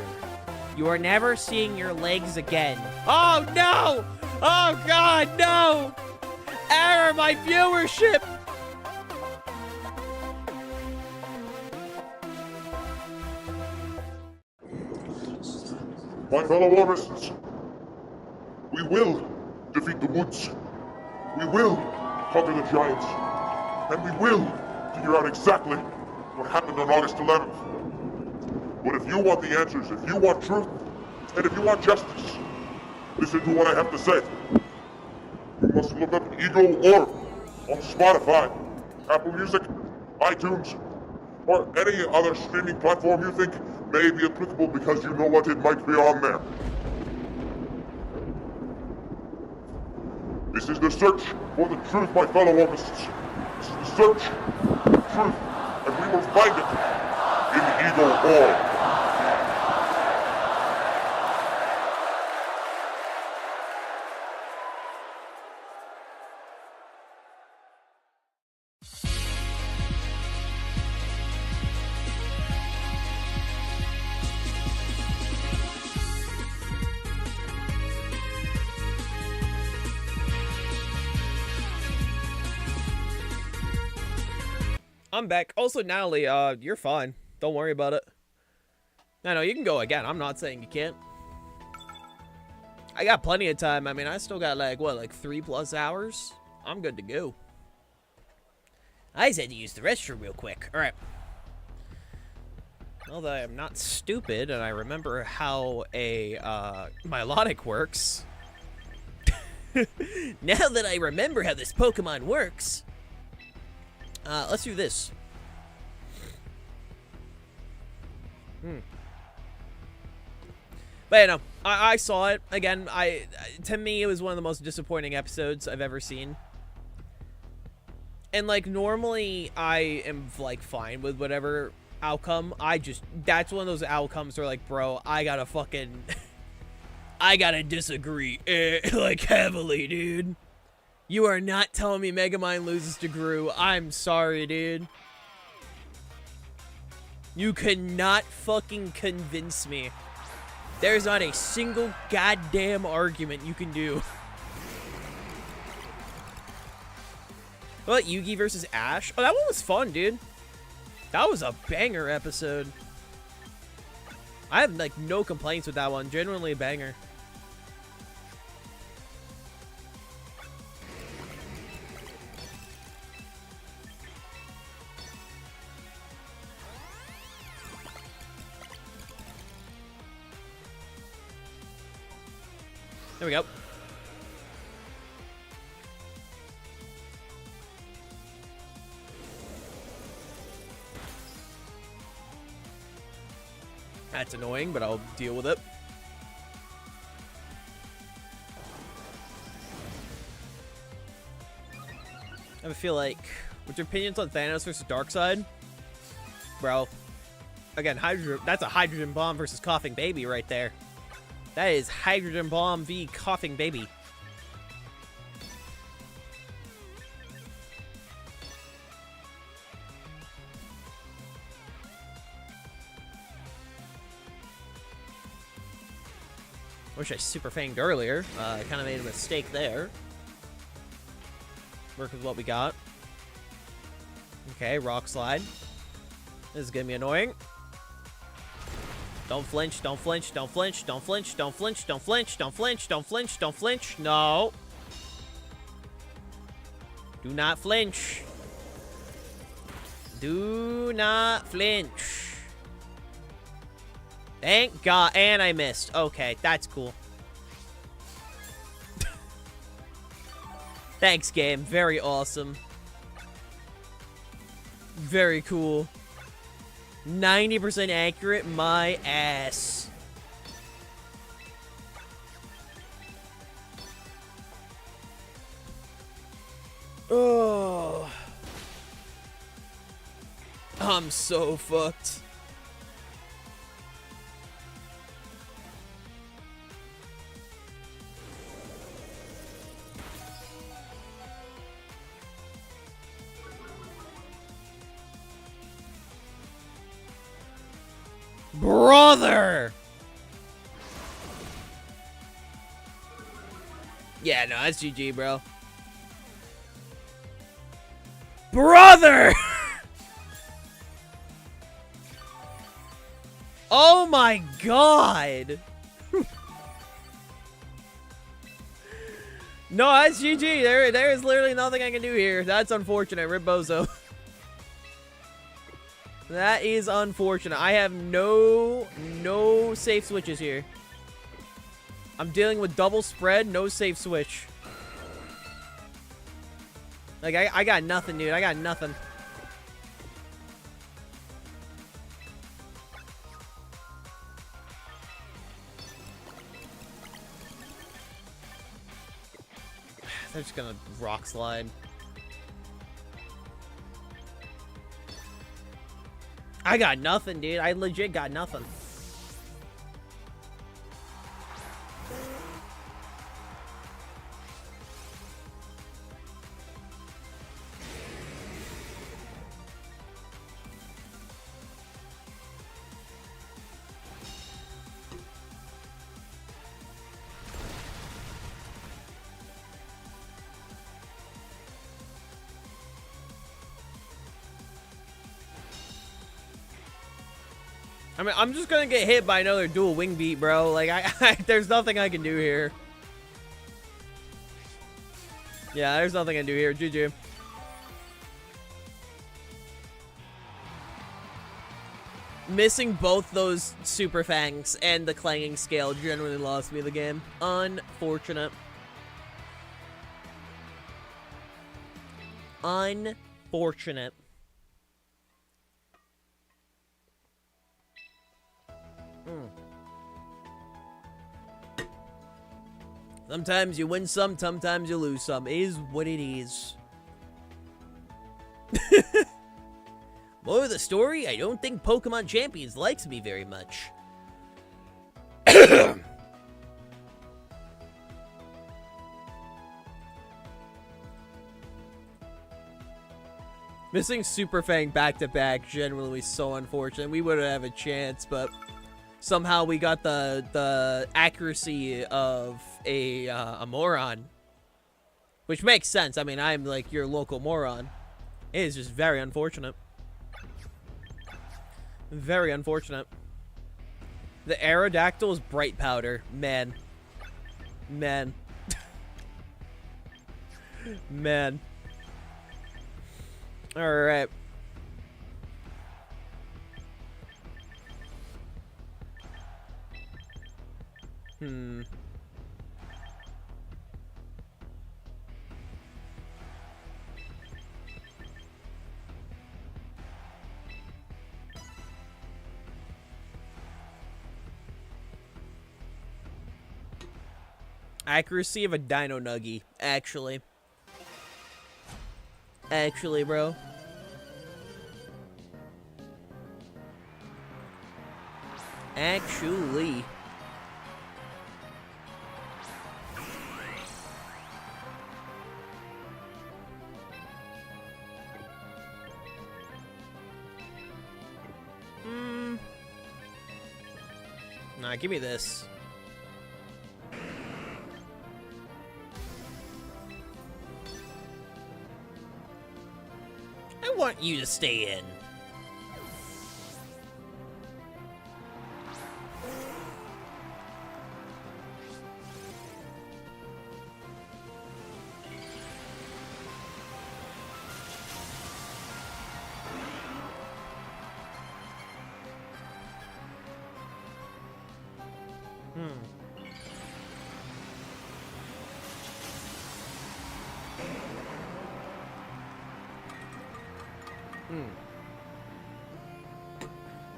You are never seeing your legs again. Oh, no! Oh, God, no! Error my viewership! My fellow Warriors, we will defeat the woods. We will conquer the giants. And we will figure out exactly what happened on August 11th. But if you want the answers, if you want truth, and if you want justice, listen to what I have to say. You must look up Eagle Orb on Spotify, Apple Music, iTunes, or any other streaming platform you think may be applicable because you know what, it might be on there. This is the search for the truth, my fellow Orbists. This is the search for the truth, and we will find it in Eagle Orb. I'm back. Also, Natalie, you're fine. Don't worry about it. No, you can go again. I'm not saying you can't. I got plenty of time. I mean, I still got, like, what, like 3+ hours? I'm good to go. I just had to use the restroom real quick. All right. Well, that I'm not stupid, and I remember how a, Milotic works. Now that I remember how this Pokemon works... let's do this. But yeah, no, I saw it again. To me, it was one of the most disappointing episodes I've ever seen. And like normally, I am like fine with whatever outcome. That's one of those outcomes where like, bro, I gotta fucking, I gotta disagree, like heavily, dude. You are not telling me Megamind loses to Gru. I'm sorry, dude. You cannot fucking convince me. There's not a single goddamn argument you can do. What, Yugi versus Ash? Oh, that one was fun, dude. That was a banger episode. I have, like, no complaints with that one. Genuinely a banger. There we go. That's annoying, but I'll deal with it. I have a feel like, what's your opinions on Thanos versus Darkseid? Bro, again, that's a hydrogen bomb versus coughing baby right there. That is hydrogen bomb v coughing baby. Wish I super fanged earlier. I kind of made a mistake there. Work with what we got. Okay, rock slide. This is gonna be annoying. Don't flinch, don't flinch, don't flinch, don't flinch, don't flinch, don't flinch, don't flinch, don't flinch, don't flinch. No. Do not flinch. Do not flinch. Thank God. And I missed. Okay, that's cool. Thanks, game. Very awesome. Very cool. 90% accurate, my ass. Oh. I'm so fucked. Brother! Yeah, no, that's GG, bro. Brother! Oh my god! No, that's GG. There is literally nothing I can do here. That's unfortunate, Ribbozo. That is unfortunate. I have no safe switches here. I'm dealing with double spread, no safe switch. Like, I got nothing, dude. I got nothing. They're just gonna rock slide. I got nothing, dude. I legit got nothing. I mean, I'm just gonna get hit by another dual wing beat, bro. Like, there's nothing I can do here. Yeah, there's nothing I can do here. GG. Missing both those super fangs and the clanging scale generally lost me the game. Unfortunate. Unfortunate. Sometimes you win some, sometimes you lose some. It is what it is. More of the story, I don't think Pokemon Champions likes me very much. Missing Super Fang back-to-back generally so unfortunate. We wouldn't have a chance, but somehow we got the accuracy of a moron. Which makes sense. I mean, I'm like your local moron. It is just very unfortunate. Very unfortunate. The Aerodactyl is bright powder. Man. Man. Man. Alright. Accuracy of a Dino Nuggy, actually. Actually, bro. Actually. Nah, give me this. I I want you to stay in.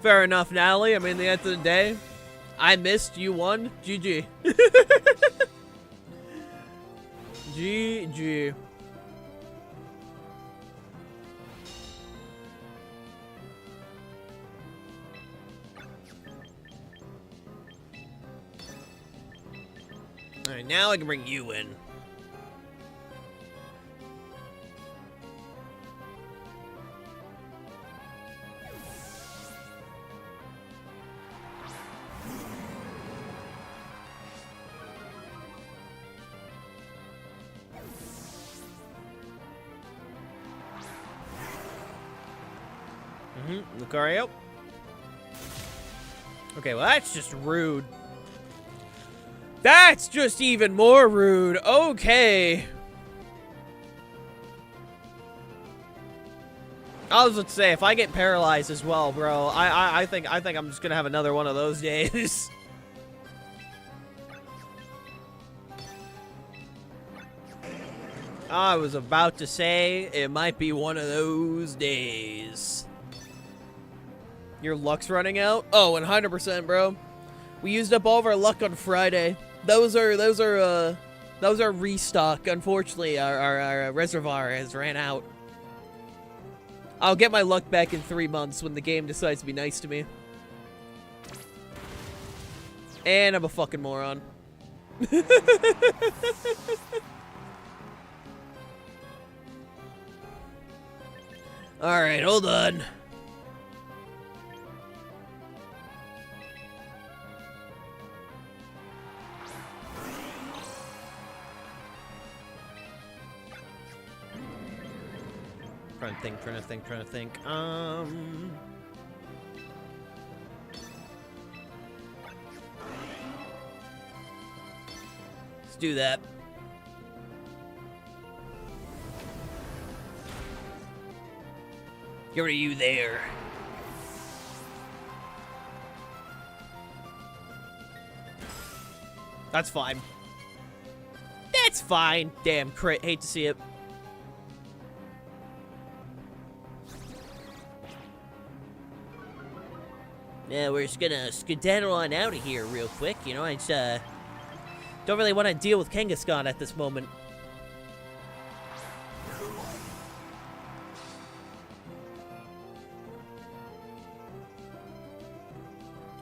Fair enough, Natalie. I mean, at the end of the day, I missed, you won. GG. GG. Alright, now I can bring you in. Lucario. Okay, well, that's just rude. That's just even more rude. Okay. I was about to say, if I get paralyzed as well, bro, I think I'm just gonna have another one of those days. I was about to say it might be one of those days. Your luck's running out? Oh, 100%, bro. We used up all of our luck on Friday. Those are restock. Unfortunately, our reservoir has ran out. I'll get my luck back in 3 months when the game decides to be nice to me. And I'm a fucking moron. Alright, hold on. Trying to think. Let's do that. Get rid of you there. That's fine. That's fine. Damn, crit. Hate to see it. Yeah, we're just gonna skedaddle on out of here real quick. You know, I just, don't really want to deal with Kangaskhan at this moment.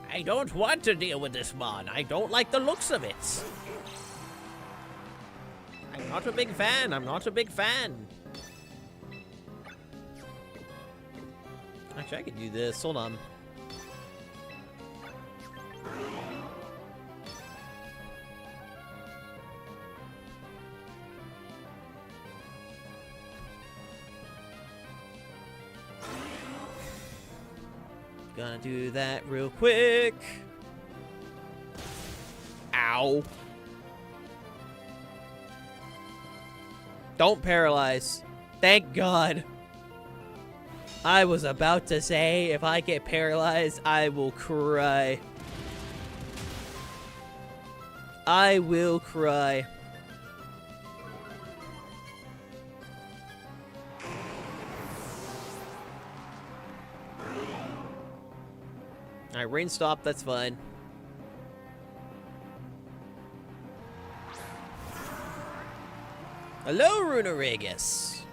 I don't want to deal with this mon. I don't like the looks of it. I'm not a big fan. I'm not a big fan. Actually, I could do this. Hold on. Gonna do that real quick. Ow. Don't paralyze. Thank God. I was about to say, if I get paralyzed, I will cry. I will cry. Alright, rain stop, that's fine. Hello, Runarigus.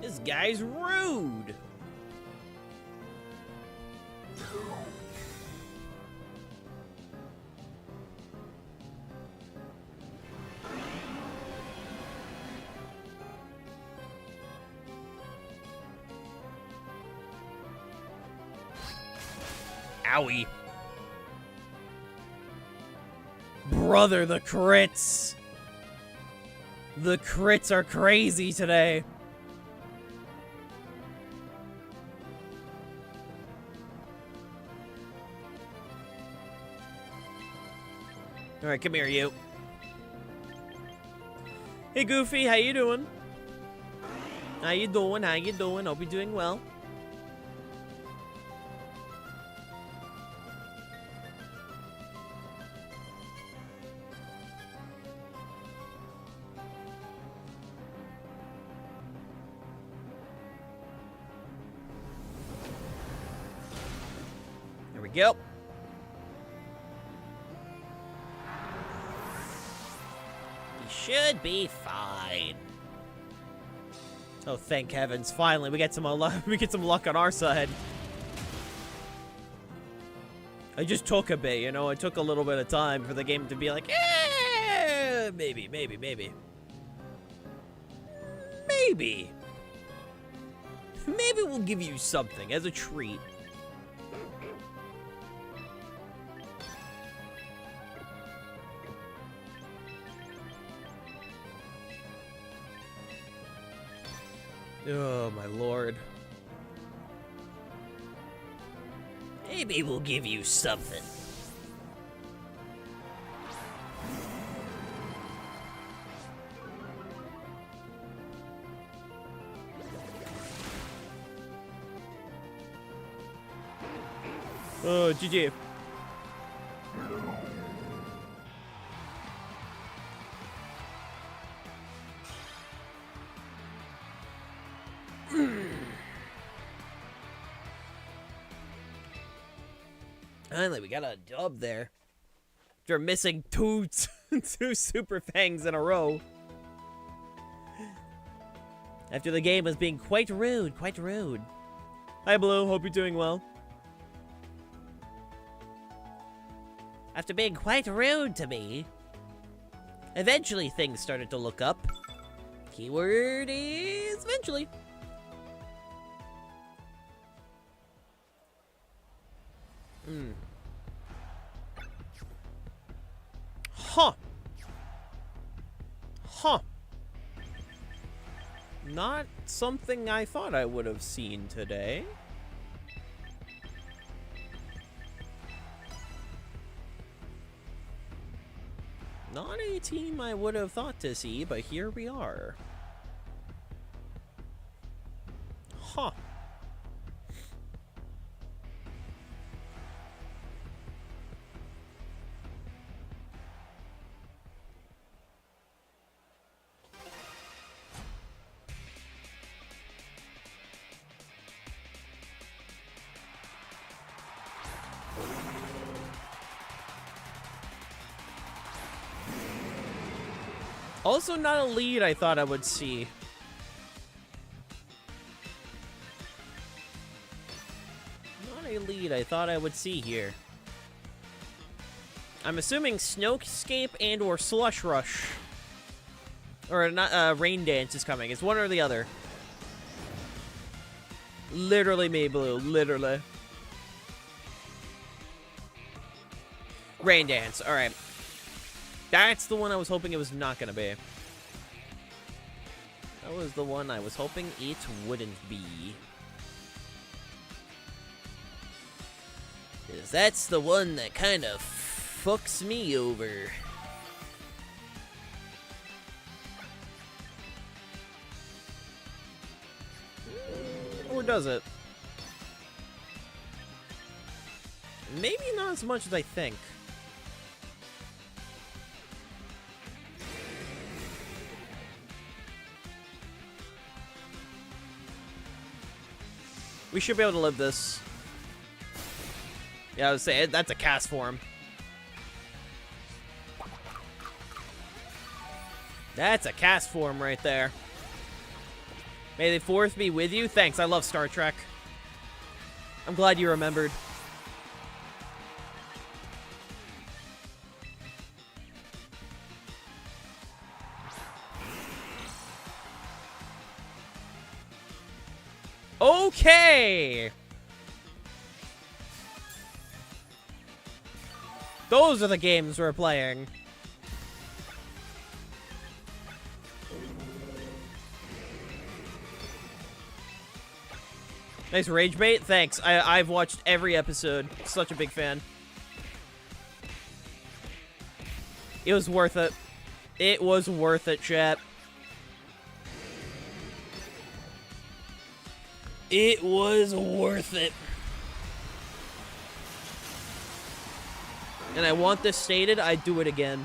This guy's rude. Owie. Brother, the crits. The crits are crazy today. Alright, come here, you. Hey, Goofy, how you doing? How you doing? How you doing? Hope you're doing well. There we go. Should be fine. Oh, thank heavens! Finally, we get some luck on our side. I just took a bit, you know. It took a little bit of time for the game to be like, maybe, maybe we'll give you something as a treat. Oh, my lord. Maybe we'll give you something. Oh, GG. Finally, we got a dub there. After missing two super fangs in a row. After the game was being quite rude, quite rude. Hi, Blue. Hope you're doing well. After being quite rude to me, eventually things started to look up. Keyword is eventually. Huh. Huh. Not something I thought I would have seen today. Not a team I would have thought to see, but here we are. Huh. Also not a lead I thought I would see. Not a lead I thought I would see here. I'm assuming Snowscape and or Slush Rush. Or not, Rain Dance is coming. It's one or the other. Literally me, Blue. Literally. Rain Dance. Alright. That's the one I was hoping it was not going to be. That was the one I was hoping it wouldn't be. Because that's the one that kind of fucks me over. Or does it? Maybe not as much as I think. We should be able to live this. Yeah, I was saying, that's a cast form. That's a cast form right there. May the 4th be with you. Thanks, I love Star Trek. I'm glad you remembered. Okay. Those are the games we're playing. Nice rage bait. Thanks. I've watched every episode. Such a big fan. It was worth it. It was worth it, chat. It was worth it. And I want this stated, I'd do it again.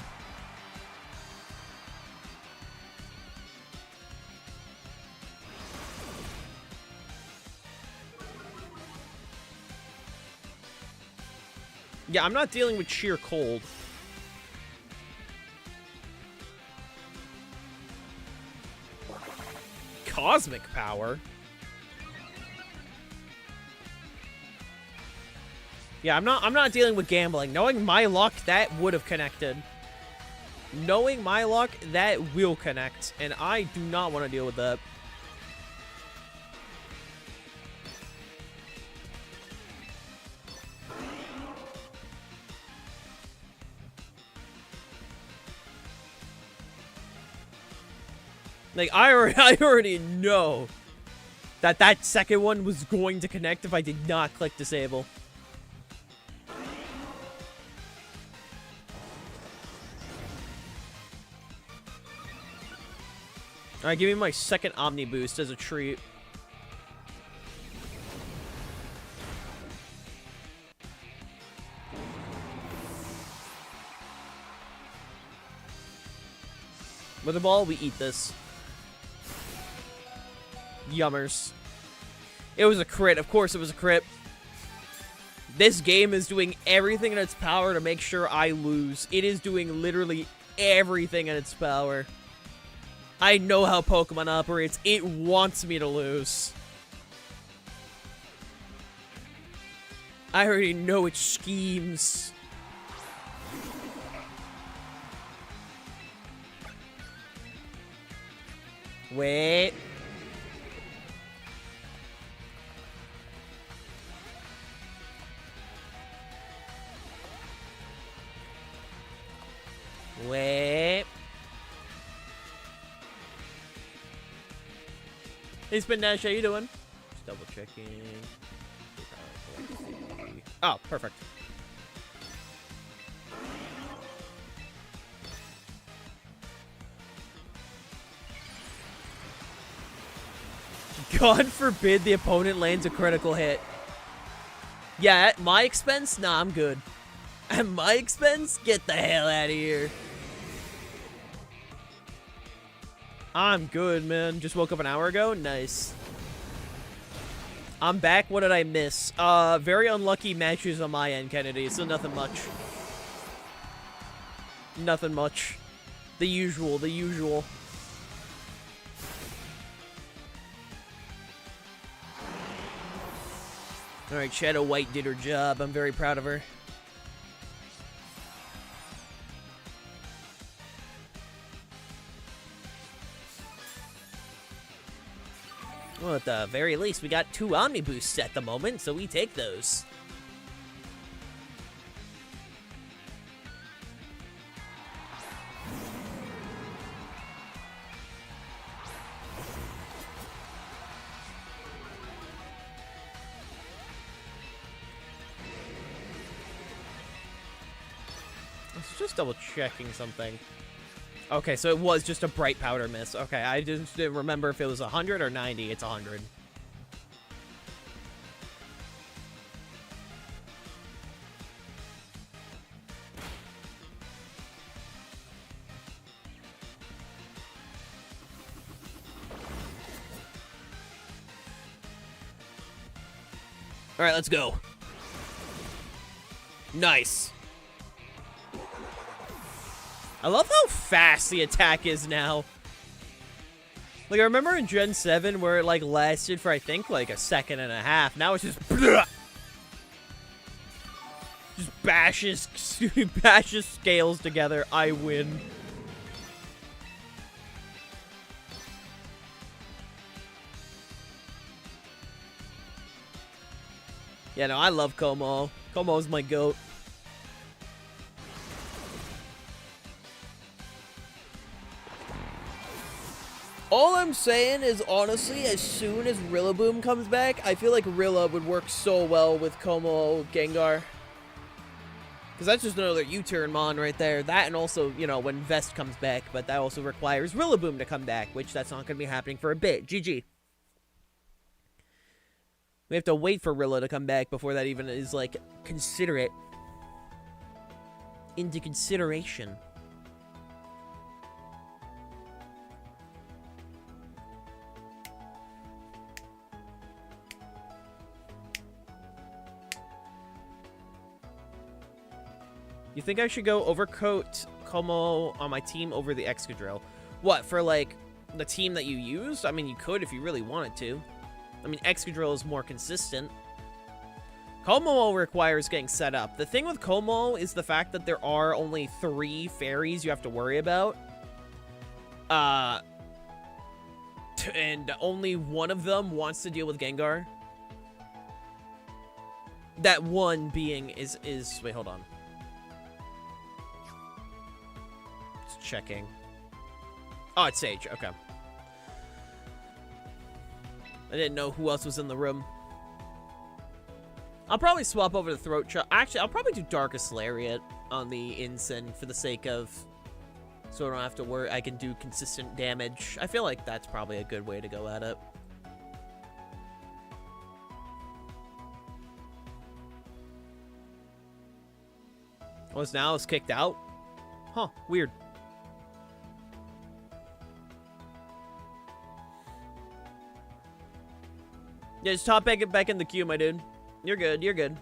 Yeah, I'm not dealing with sheer cold. Cosmic power? Yeah, I'm not dealing with gambling. Knowing my luck, that would have connected. Knowing my luck, that will connect. And I do not want to deal with that. Like, I already know that that second one was going to connect if I did not click disable. Alright, give me my second Omni boost as a treat. With the ball, we eat this. Yummers. It was a crit. Of course it was a crit. This game is doing everything in its power to make sure I lose. It is doing literally everything in its power. I know how Pokemon operates. It wants me to lose. I already know its schemes. Wait. Wait. Hey, Spin Dash, how you doing? Just double checking. Oh, perfect. God forbid the opponent lands a critical hit. Yeah, at my expense? Nah, I'm good. At my expense? Get the hell out of here. I'm good, man. Just woke up an hour ago? Nice. I'm back. What did I miss? Very unlucky matches on my end, Kennedy, so nothing much. Nothing much. The usual, the usual. Alright, Shadow White did her job. I'm very proud of her. Well, at the very least, we got 2 Omni Boosts at the moment, so we take those. Just double checking something. Okay, so it was just a bright powder miss. Okay, I just didn't remember if it was 100 or 90. It's 100. All right, let's go. Nice. I love how fast the attack is now. Like, I remember in Gen 7 where it, like, lasted for, I think, like, a second and a half. Now it's just... Just bashes scales together. I win. Yeah, no, I love Como. Como's my goat. All I'm saying is, honestly, as soon as Rillaboom comes back, I feel like Rilla would work so well with Como Gengar. Because that's just another U-turn mon right there. That and also, you know, when Vest comes back, but that also requires Rillaboom to come back, which that's not going to be happening for a bit. GG. We have to wait for Rilla to come back before that even is, like, considerate. Into consideration. You think I should go overcoat Como on my team over the Excadrill? What, for, like, the team that you used? I mean, you could if you really wanted to. I mean, Excadrill is more consistent. Como requires getting set up. The thing with Como is the fact that there are only 3 fairies you have to worry about. And only one of them wants to deal with Gengar. That one being is wait, hold on. Checking. Oh, it's Sage. Okay. I didn't know who else was in the room. I'll probably swap over to Throat Chop. Actually, I'll probably do Darkest Lariat on the Ensign for the sake of... So I don't have to worry. I can do consistent damage. I feel like that's probably a good way to go at it. Was now is kicked out? Huh, weird. Yeah, just top back in the queue, my dude. You're good, you're good.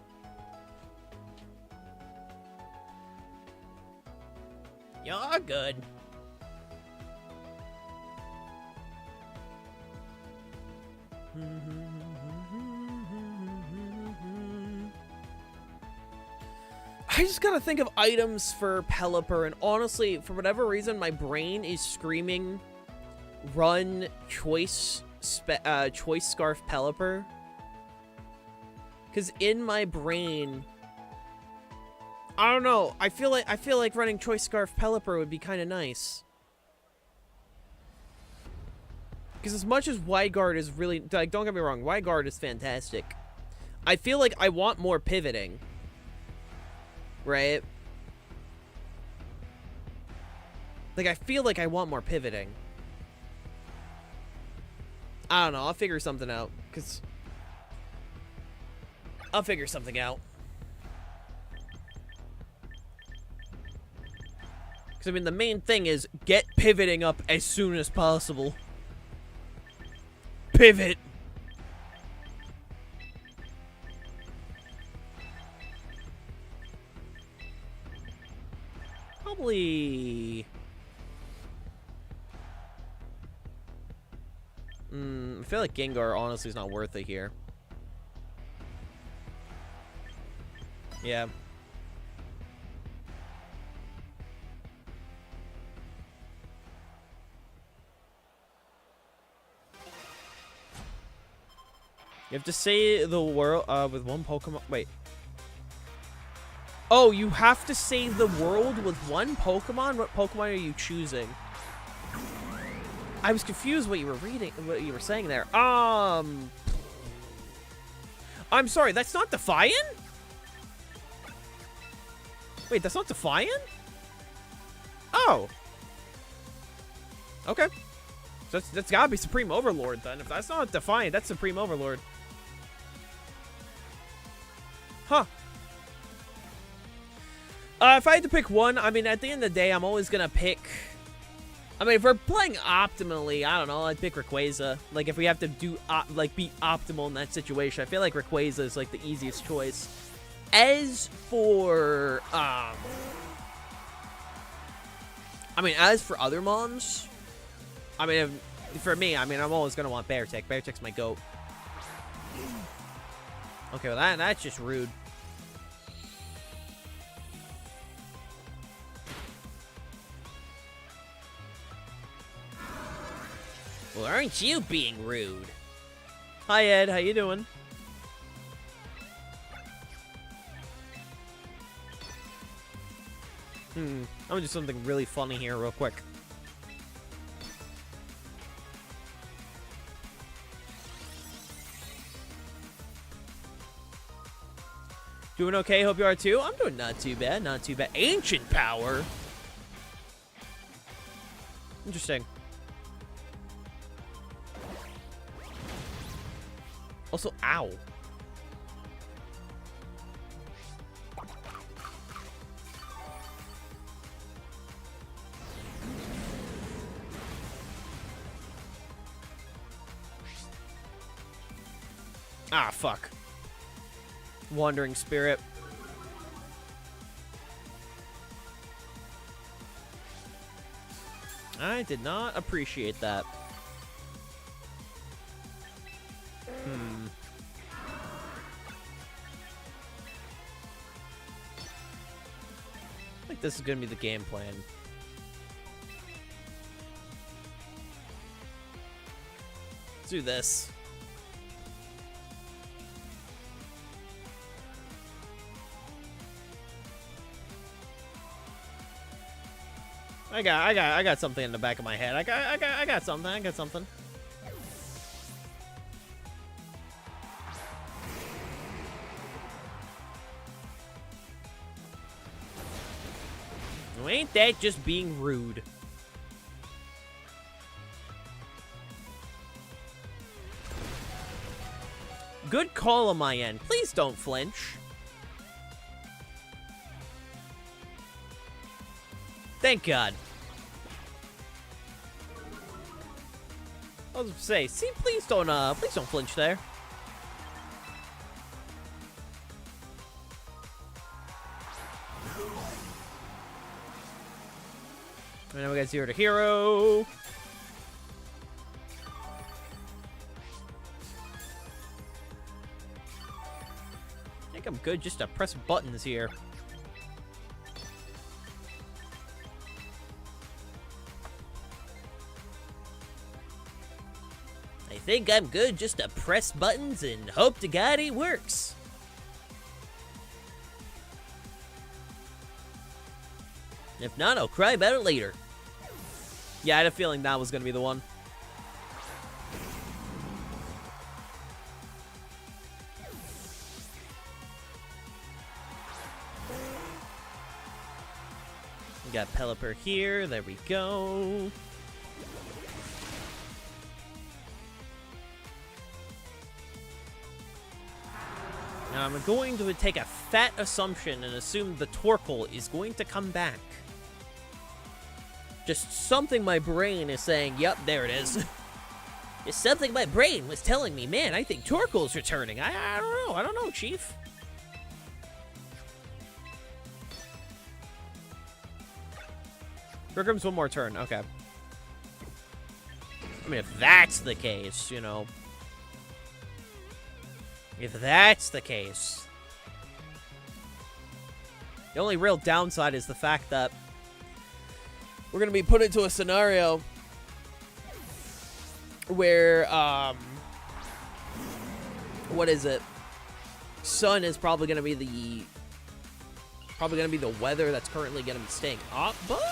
You're good. I just gotta think of items for Pelipper, and honestly, for whatever reason, my brain is screaming run Choice Scarf Pelipper. Because in my brain, I don't know, I feel like running Choice Scarf Pelipper would be kind of nice. Because as much as Wide Guard is really, like, don't get me wrong, Wide Guard is fantastic. I feel like I want more pivoting. Right? Like, I feel like I want more pivoting. I don't know. I'll figure something out. Because... I'll figure something out. Because, I mean, the main thing is get pivoting up as soon as possible. Pivot! Probably... I feel like Gengar honestly is not worth it here. Yeah. You have to say the world with one Pokemon. Wait. Oh, you have to save the world with one Pokemon? What Pokemon are you choosing? I was confused what you were reading, what you were saying there. I'm sorry, that's not Defiant? Wait, that's not Defiant? Oh. Okay. So that's gotta be Supreme Overlord then. If that's not Defiant, that's Supreme Overlord. Huh. If I had to pick one, I mean, at the end of the day, I'm always gonna pick... I mean, if we're playing optimally, I don't know, I'd pick Rayquaza. Like, if we have to do, like, be optimal in that situation, I feel like Rayquaza is, like, the easiest choice. As for, I mean, as for other mons, I mean, for me, I mean, I'm always gonna want Beartic. Beartic's my goat. Okay, well, that's just rude. Well, aren't you being rude? Hi, Ed. How you doing? I'm gonna do something really funny here real quick. Doing okay, hope you are too. I'm doing not too bad, not too bad. Ancient power? Interesting. Also, ow. Ah, fuck. Wandering spirit. I did not appreciate that. I think this is gonna be the game plan. Let's do this. I got something in the back of my head. I got something. Well, ain't that just being rude? Good call on my end. Please don't flinch. Thank God. I was gonna say, see, please don't flinch there. And now we got 0 to hero. I think I'm good just to press buttons here. I think I'm good just to press buttons and hope to God it works. If not, I'll cry about it later. Yeah, I had a feeling that was going to be the one. We got Pelipper here. There we go. Now I'm going to take a fat assumption and assume the Torkoal is going to come back. Just something my brain is saying, yep, there it is. Just something my brain was telling me, man, I think Torkoal's returning. I don't know, Chief. Bergrim's one more turn, okay. I mean, if that's the case, you know. If that's the case. The only real downside is the fact that we're going to be put into a scenario where, what is it? Sun is probably going to be the weather that's currently going to be staying up, but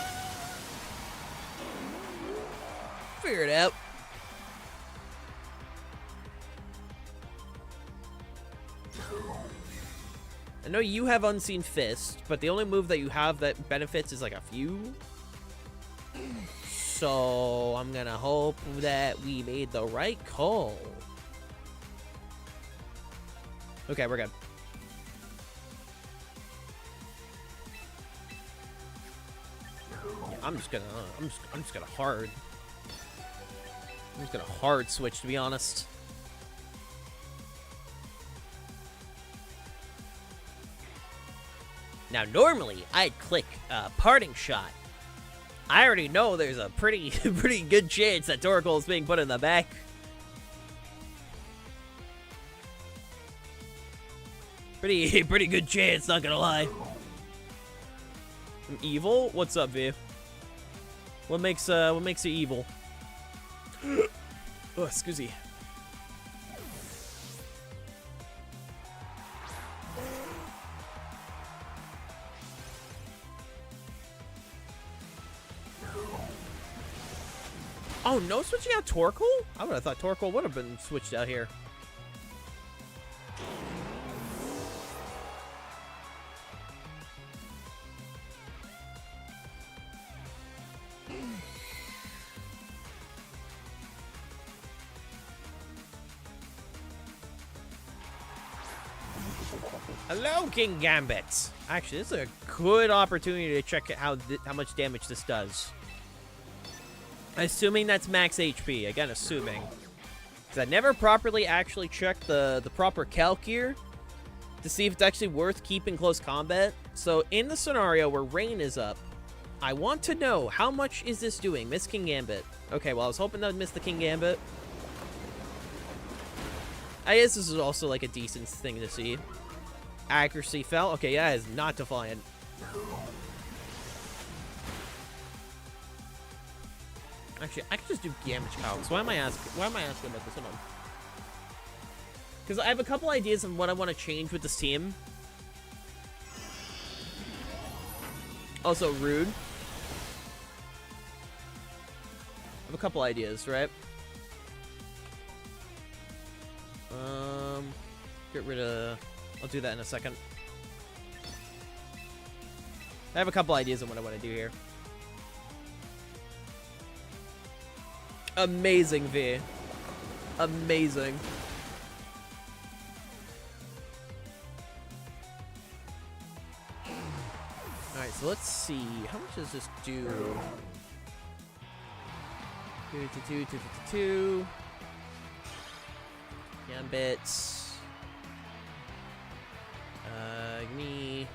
figure it out. I know you have Unseen Fist, but the only move that you have that benefits is like a few. So I'm gonna hope that we made the right call. Okay, we're good. Yeah, I'm just gonna hard switch, to be honest. Now, normally, I'd click Parting Shot. I already know there's a pretty good chance that Torkoal is being put in the back. Pretty good chance, not gonna lie. I'm evil? What's up, V? What makes you evil? Oh, excuse me. Oh, no switching out Torkoal? I would have thought Torkoal would have been switched out here. Hello, King Gambit. Actually, this is a good opportunity to check how much damage this does. Assuming that's max HP. Again, assuming. Because I never properly actually checked the proper calc here to see if it's actually worth keeping close combat. So, in the scenario where rain is up, I want to know how much is this doing? Miss King Gambit. Okay, well, I was hoping that would miss the King Gambit. I guess this is also like a decent thing to see. Accuracy fell. Okay, yeah, it's not defiant. Actually, I could just do damage calcs. Why am I asking about this? Hold on. Because I have a couple ideas of what I want to change with this team. Also, rude. I have a couple ideas, right? Get rid of... I'll do that in a second. I have a couple ideas on what I want to do here. Amazing, V. Amazing. Alright, so let's see. How much does this do? 2. Gambits. Me.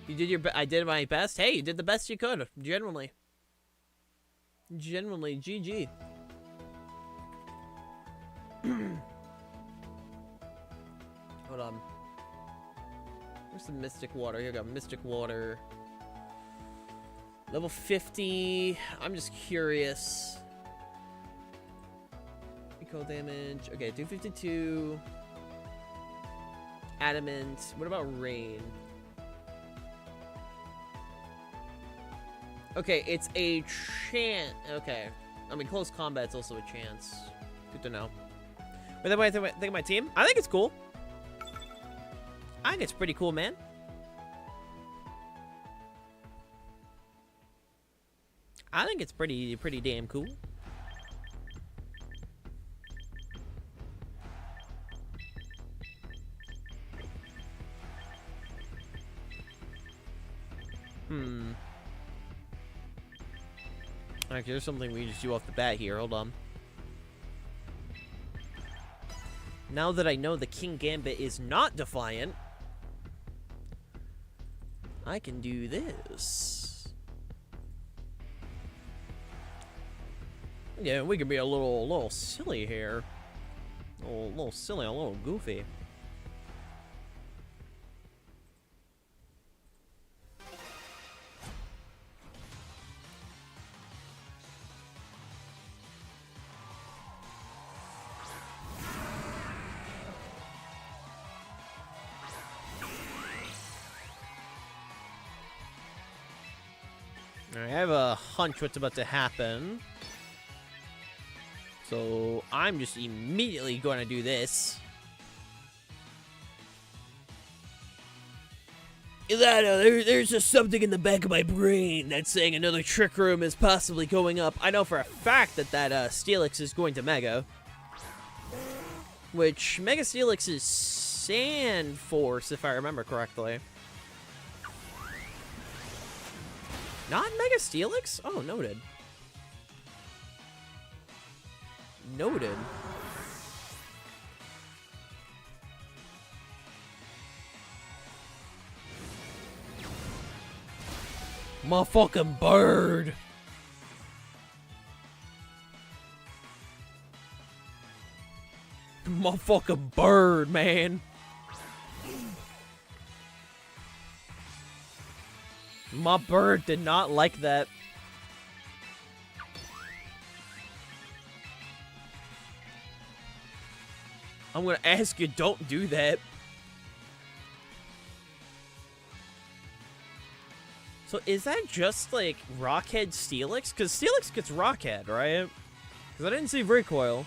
You did your I did my best. Hey, you did the best you could. Genuinely, GG. Hold on. Where's the Mystic Water? Here we go. Mystic Water. Level 50. I'm just curious. Recoil damage. Okay, 252. Adamant. What about rain? Okay, it's a chance. Okay. I mean, close combat's also a chance. Good to know. But then when I think of my team, I think it's cool. I think it's pretty cool, man. I think it's pretty damn cool. Actually, there's something we just do off the bat here. Hold on. Now that I know the King Gambit is not defiant, I can do this. Yeah, we can be a little silly here. A little silly, a little goofy. I have a hunch what's about to happen. So I'm just immediately going to do this. Ilana, there's just something in the back of my brain that's saying another trick room is possibly going up. I know for a fact that Steelix is going to Mega. Which, Mega Steelix is Sand Force, if I remember correctly. Not Mega Steelix? Oh, noted. Noted. My fucking bird. My fucking bird, man. My bird did not like that. I'm gonna ask you, don't do that. So is that just like Rockhead Steelix? Because Steelix gets Rockhead, right? Because I didn't see recoil.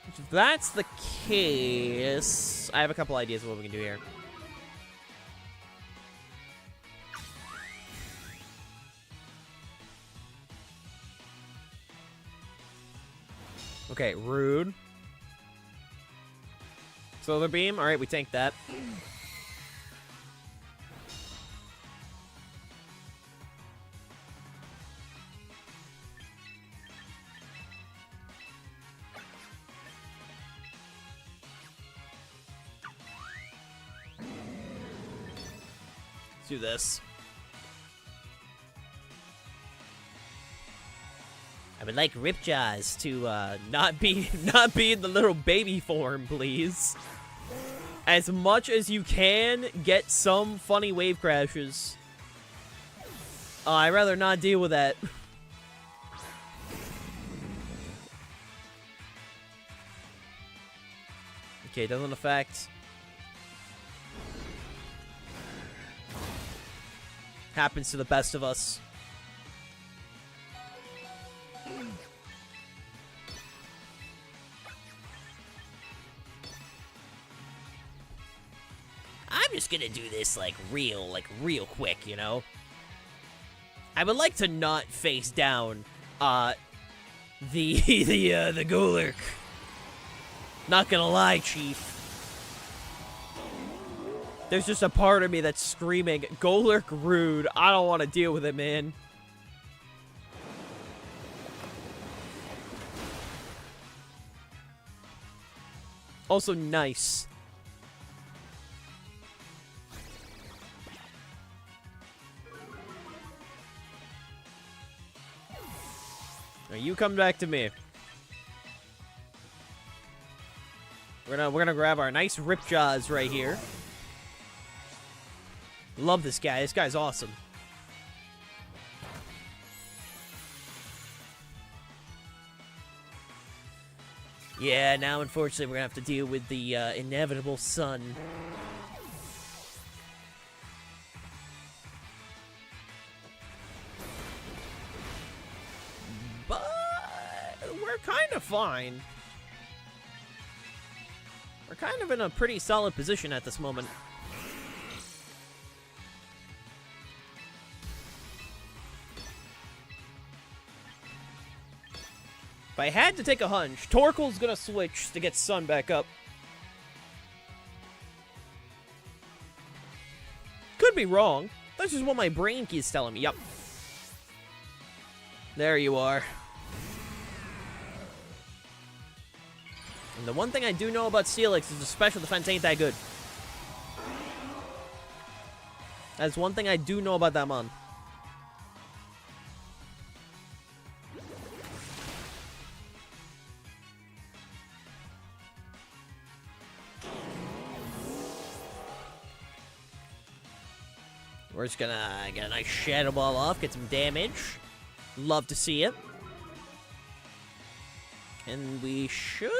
If that's the case, I have a couple ideas of what we can do here. Okay, rude. Solar beam. All right, we tanked that. Let's do this. I would like Ripjaws to not be in the little baby form, please. As much as you can, get some funny wave crashes. I'd rather not deal with that. Okay, doesn't affect. Happens to the best of us. I'm just gonna do this like real quick, you know? I would like to not face down the Golurk. Not gonna lie, Chief. There's just a part of me that's screaming, Golurk rude. I don't want to deal with it, man. Also nice. Now you come back to me. We're gonna grab our nice Ripjaws right here. Love this guy. This guy's awesome. Yeah, now unfortunately we're gonna have to deal with the inevitable sun. But we're kind of fine. We're kind of in a pretty solid position at this moment. If I had to take a hunch, Torkoal's gonna switch to get Sun back up. Could be wrong. That's just what my brain keeps telling me. Yup. There you are. And the one thing I do know about Steelix is the special defense ain't that good. That's one thing I do know about that mon. We're just gonna get a nice Shadow Ball off, get some damage. Love to see it. And we should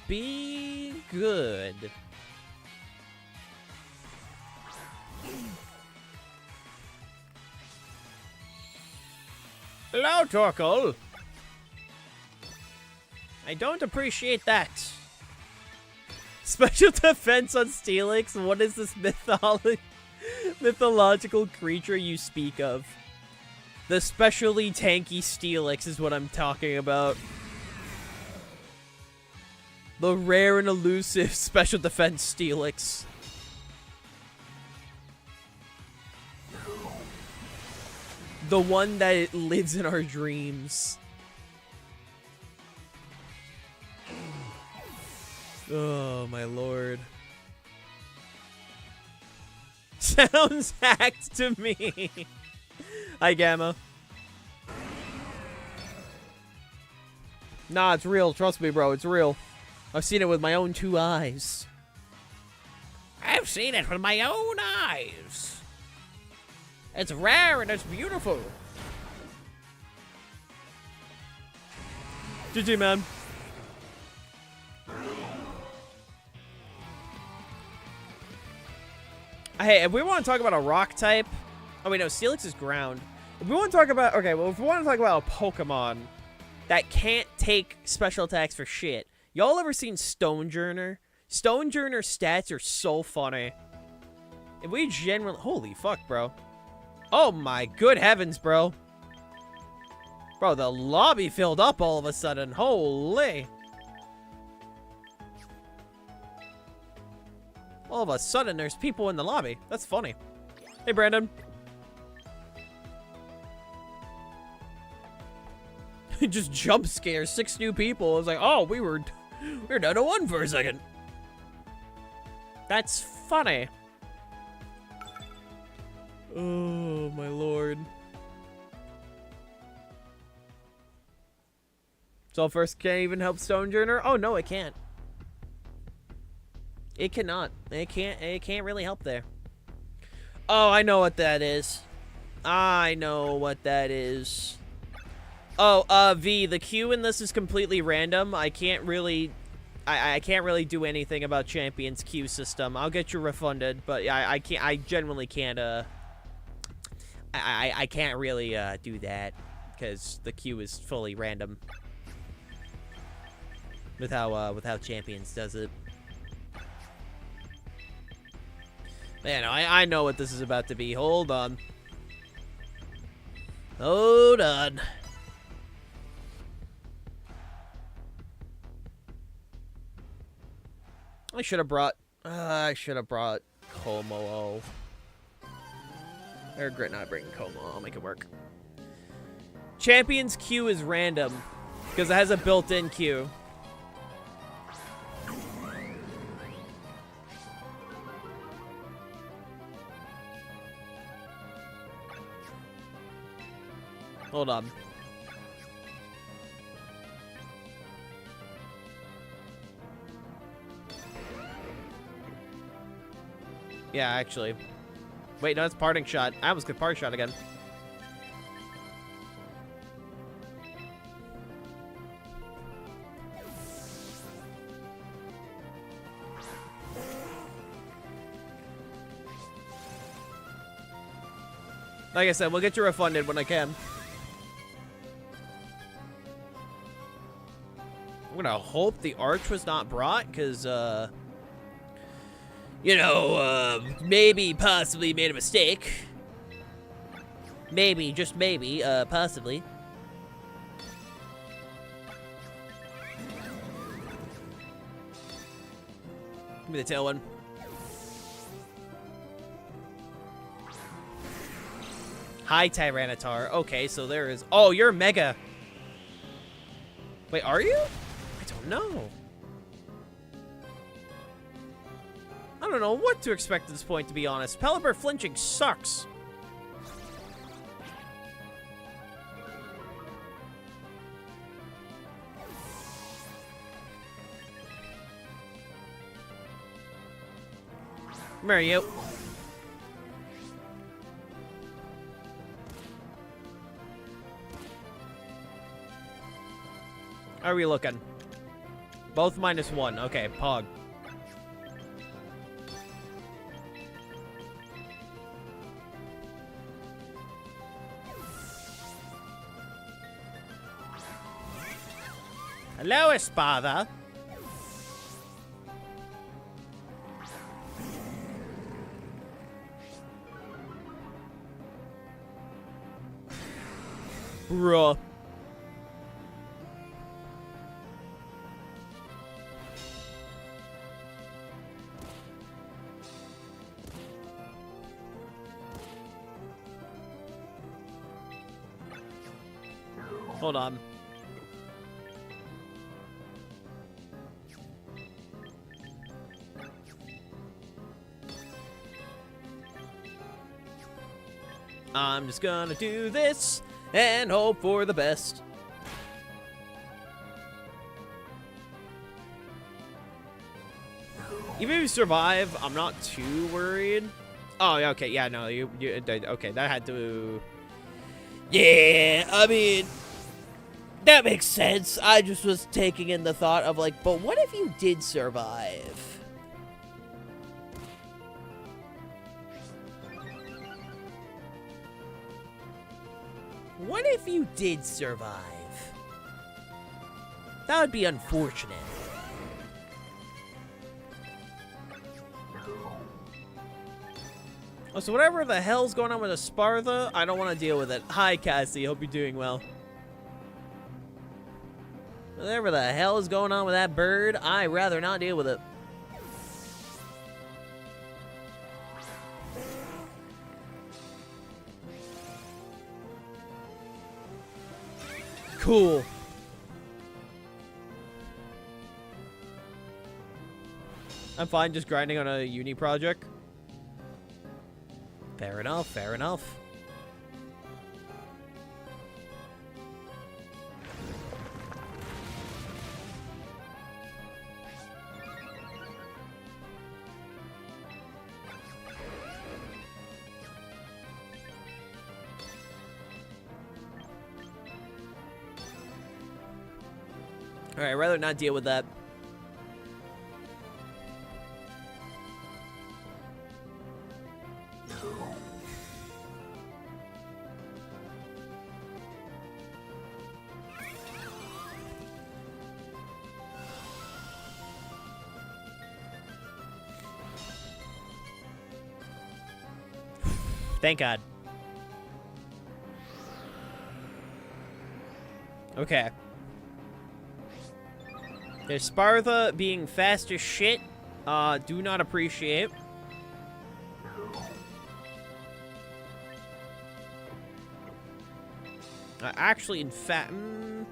be good. Hello, Torkoal. I don't appreciate that. Special defense on Steelix? What is this mythological creature you speak of? The specially tanky Steelix is what I'm talking about. The rare and elusive special defense Steelix. The one that lives in our dreams. Oh, my lord. Sounds hacked to me. Hi, Gamma. Nah, it's real. Trust me, bro. It's real. I've seen it with my own 2 eyes. I've seen it with my own eyes. It's rare and it's beautiful. GG, man. Hey, if we want to talk about a rock type... Oh, wait, no. Steelix is ground. If we want to talk about... Okay, well, if we want to talk about a Pokemon that can't take special attacks for shit... Y'all ever seen Stonejourner? Stonejourner stats are so funny. If we generally... Holy fuck, bro. Oh my good heavens, bro. Bro, the lobby filled up all of a sudden. Holy. All of a sudden, there's people in the lobby. That's funny. Hey, Brandon. Just jump scare 6 new people. I was like, oh, we were down to 1 for a second. That's funny. Oh, my lord. So first can't even help Stonejourner? Oh, no, it can't. It cannot. It can't really help there. Oh, I know what that is. I know what that is. Oh, V, the queue in this is completely random. I can't really... I can't really do anything about Champion's queue system. I'll get you refunded, but I can't... I generally can't, I can't really, do that. Because the queue is fully random. With how Champions does it. Man, I know what this is about to be. Hold on. Hold on. I should have brought Como. I regret not bringing Como. I'll make it work. Champion's queue is random because it has a built-in queue. Hold on. Yeah, actually. Wait, no, it's parting shot. I almost got parting shot again. Like I said, we'll get you refunded when I can. I'm gonna hope the arch was not brought, because, you know, maybe, possibly made a mistake. Maybe, just maybe, possibly. Give me the tail one. Hi, Tyranitar. Okay, so there is... Oh, you're Mega. Wait, are you? I don't know. I don't know what to expect at this point, to be honest. Pelipper flinching sucks. Come here, you. How are we looking? Both -1. Okay, Pog. Hello, Espada. Bruh. Hold on. I'm just gonna do this and hope for the best. Even if you survive, I'm not too worried. Oh, okay, yeah, no, you okay, that had to... Yeah, I mean, that makes sense. I just was taking in the thought of, like, but what if you did survive? What if you did survive? That would be unfortunate. Oh, so whatever the hell's going on with Esparza, I don't want to deal with it. Hi, Cassie. Hope you're doing well. Whatever the hell is going on with that bird, I'd rather not deal with it. cool. I'm fine just grinding on a uni project. Fair enough, fair enough. Alright, I'd rather not deal with that. Thank God. Okay. There's Spartha being fast as shit. Do not appreciate. Actually, in fact... no,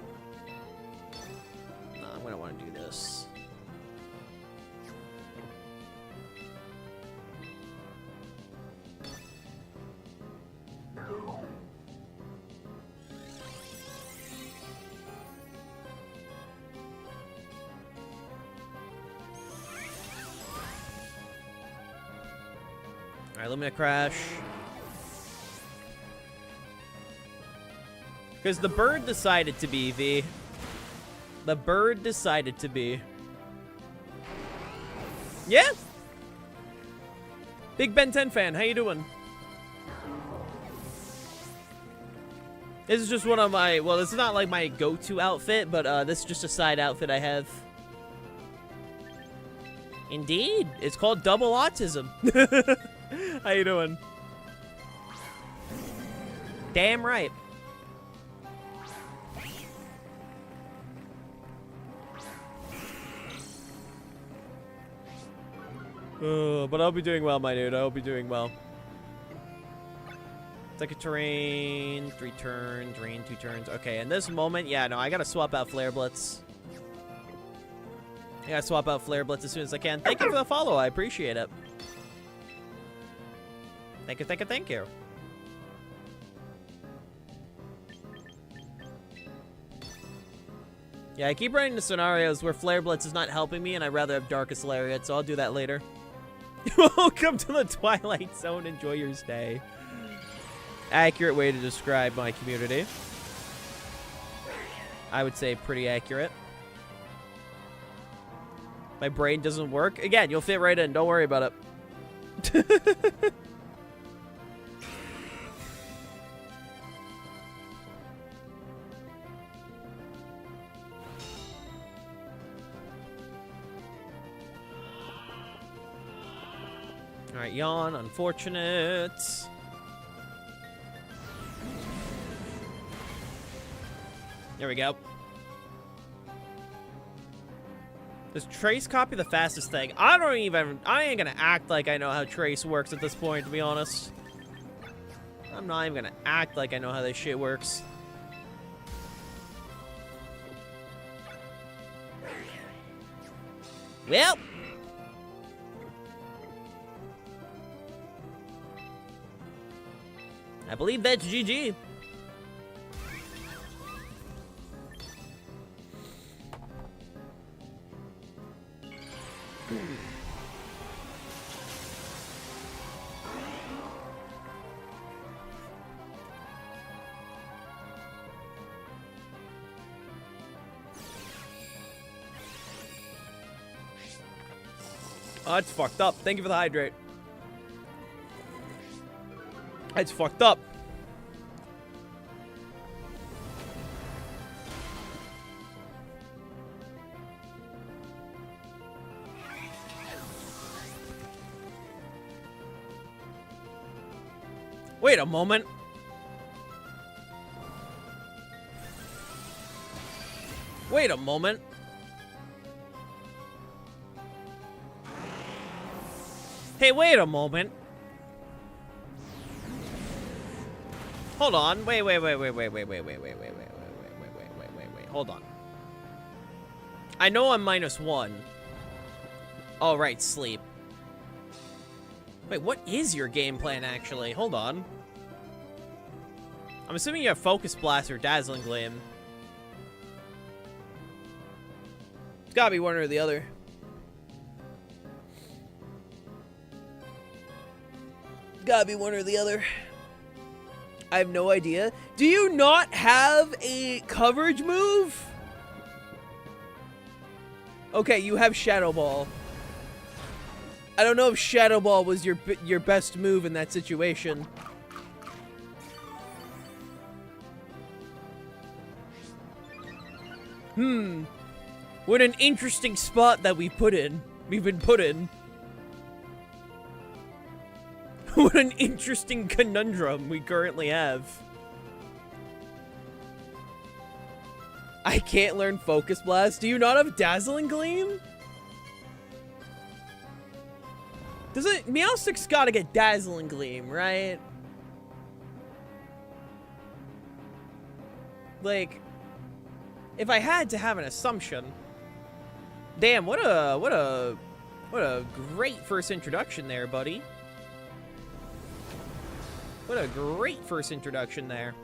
I'm gonna want to do this. Alright, let me crash. Because the bird decided to be, V. The bird decided to be. Yeah? Big Ben 10 fan, how you doing? This is just one of my, well, this is not like my go-to outfit, but this is just a side outfit I have. Indeed, it's called double autism. How you doing? Damn right. But I'll be doing well, my dude. I'll be doing well. Second terrain, 3 turns, rain 2 turns. Okay, in this moment, yeah, no, I gotta swap out Flare Blitz. I gotta swap out Flare Blitz as soon as I can. Thank you for the follow. I appreciate it. Thank you, thank you, thank you. Yeah, I keep running into scenarios where Flare Blitz is not helping me and I'd rather have Darkest Lariat, so I'll do that later. Welcome to the Twilight Zone. Enjoy your stay. Accurate way to describe my community. I would say pretty accurate. My brain doesn't work. Again, you'll fit right in. Don't worry about it. All right, yawn. Unfortunate. There we go. Does Trace copy the fastest thing? I ain't gonna act like I know how Trace works at this point, to be honest. I'm not even gonna act like I know how this shit works. Well. I believe that's GG. Oh, it's fucked up. Thank you for the hydrate. It's fucked up. Wait a moment. Wait a moment. Hey, wait a moment. Hold on. Wait. Hold on. I know I'm -1. All right, sleep. Wait, what is your game plan, actually? Hold on. I'm assuming you have Focus Blast or Dazzling Gleam. It's gotta be one or the other. Gotta be one or the other. I have no idea. Do you not have a coverage move? Okay, you have Shadow Ball. I don't know if Shadow Ball was your best move in that situation. What an interesting spot that we've been put in. What an interesting conundrum we currently have. I can't learn Focus Blast. Do you not have Dazzling Gleam? Meowstic's gotta get Dazzling Gleam, right? Like, if I had to have an assumption. Damn, what a great first introduction there, buddy. What a great first introduction there.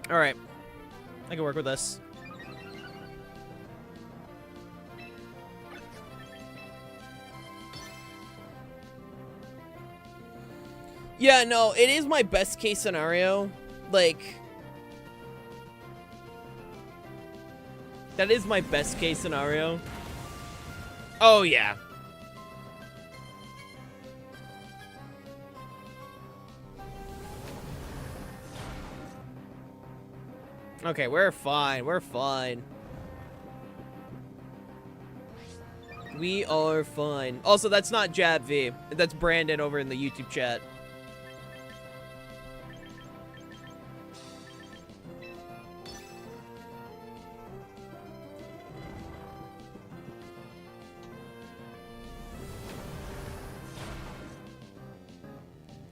All right, I can work with this. Yeah, no, it is my best case scenario. Like, that is my best case scenario. Oh, yeah. Okay, we're fine. We're fine. We are fine. Also, that's not Jab V. That's Brandon over in the YouTube chat.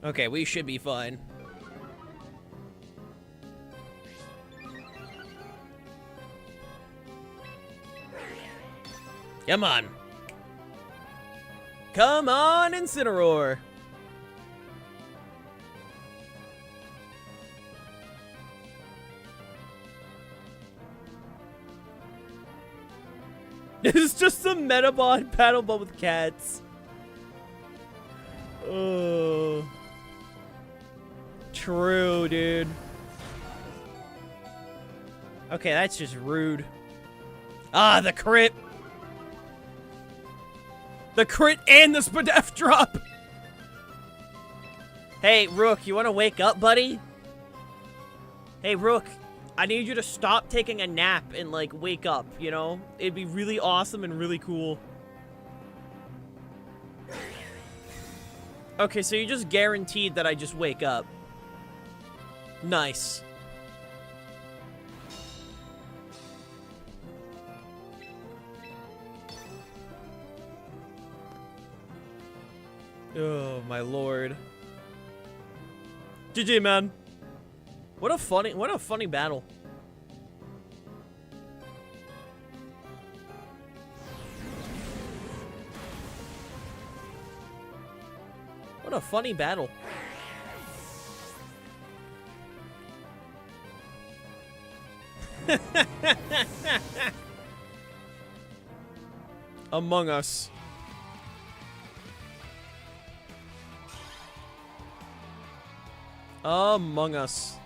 Okay, we should be fine. Come on. Come on, Incineroar. This is just a Metabot battle, but with cats. Oh. True, dude. Okay, that's just rude. Ah, the crit. The crit and the Spadef drop. Hey, Rook, you want to wake up, buddy? Hey, Rook, I need you to stop taking a nap and, like, wake up, you know? It'd be really awesome and really cool. Okay, so you just guaranteed that I just wake up. Nice. Oh, my lord. GG, man. What a funny battle. What a funny battle. Among Us. Among Us.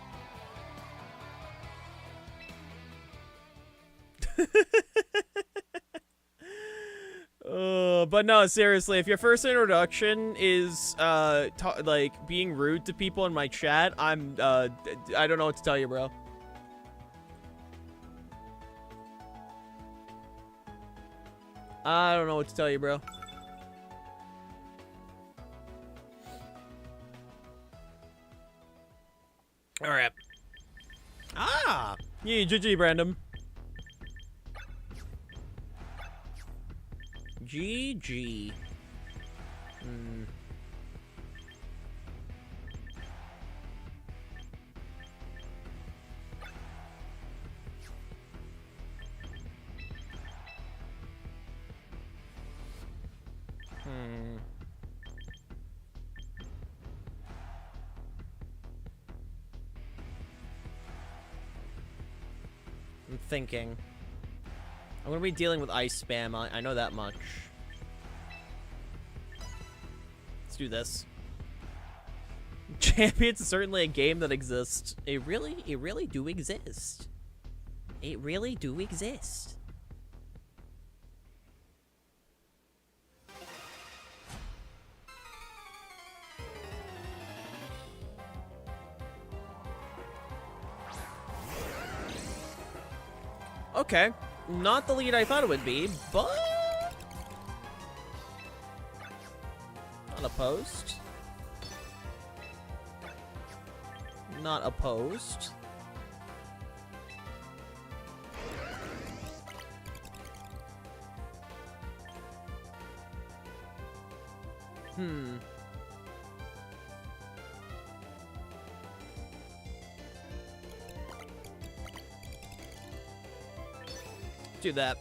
But no, seriously, if your first introduction is like being rude to people in my chat, I don't know what to tell you, bro. I don't know what to tell you, bro. All right. Ah! Yeah, GG, Brandon. GG. Hmm. I'm thinking. I'm gonna be dealing with ice spam. I know that much. Let's do this. Champions is certainly a game that exists. It really do exist. It really do exist. Okay, not the lead I thought it would be, but not opposed. Not opposed. Do that.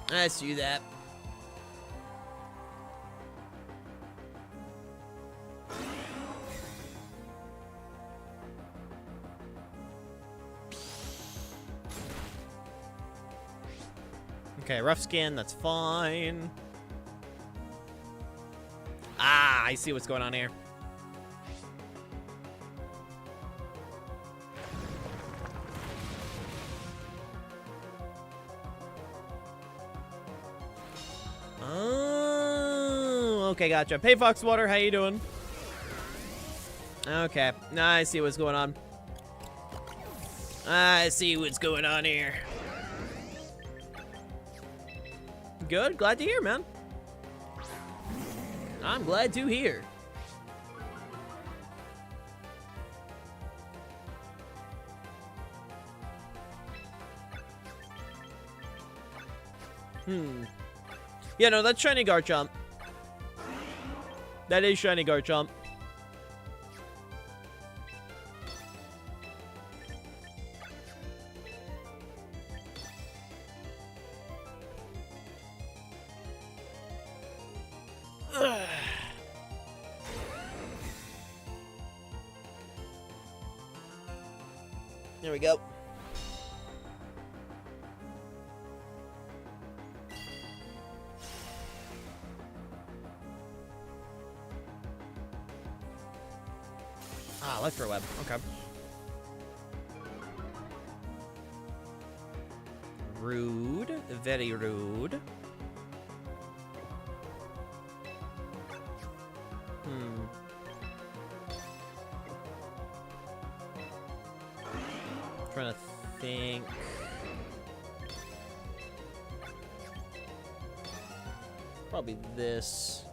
Let's do that. Okay, rough skin, that's fine. Ah, I see what's going on here. Oh, okay, gotcha. Hey, Foxwater, how you doing? Okay, now I see what's going on. I see what's going on here. Good, glad to hear, man. I'm glad to hear. Yeah, no, that's shiny Garchomp. That is shiny Garchomp. There we go. Ah, Electro Web. Okay. Rude. Very rude. Trying to think. Probably this.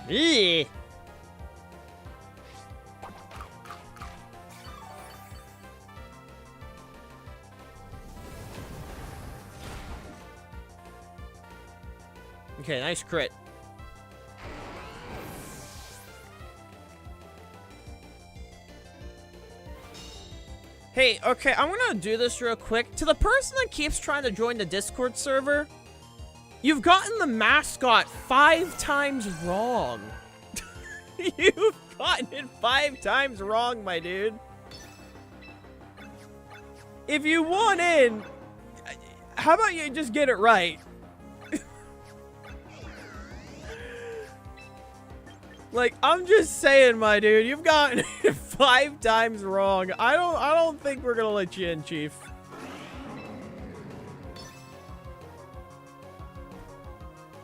Eee. Okay, nice crit. Hey, okay, I'm gonna do this real quick. To the person that keeps trying to join the Discord server, you've gotten the mascot 5 times wrong. You've gotten it 5 times wrong, my dude. If you want in, how about you just get it right? Like, I'm just saying, my dude, you've gotten it 5 times wrong. I don't think we're gonna let you in, Chief.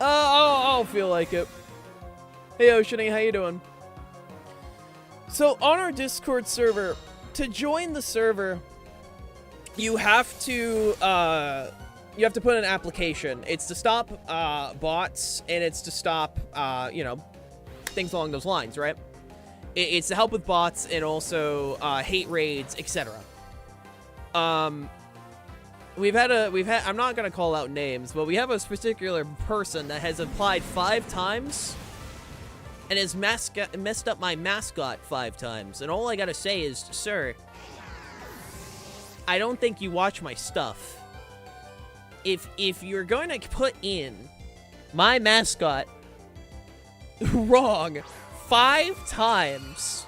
I'll feel like it. Hey, Oceany, how you doing? So, on our Discord server, to join the server, you have to put in an application. It's to stop bots, and it's to stop, you know, things along those lines, right? It's to help with bots and also hate raids, etc. I'm not gonna call out names, but we have a particular person that has applied 5 times and has messed up my mascot 5 times. And all I gotta say is, sir, I don't think you watch my stuff. If you're going to put in my mascot wrong 5 times,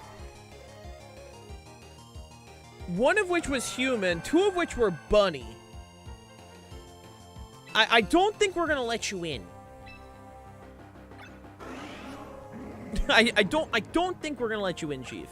one of which was human, 2 of which were bunny, I don't think we're gonna let you in. I don't think we're gonna let you in, Chief.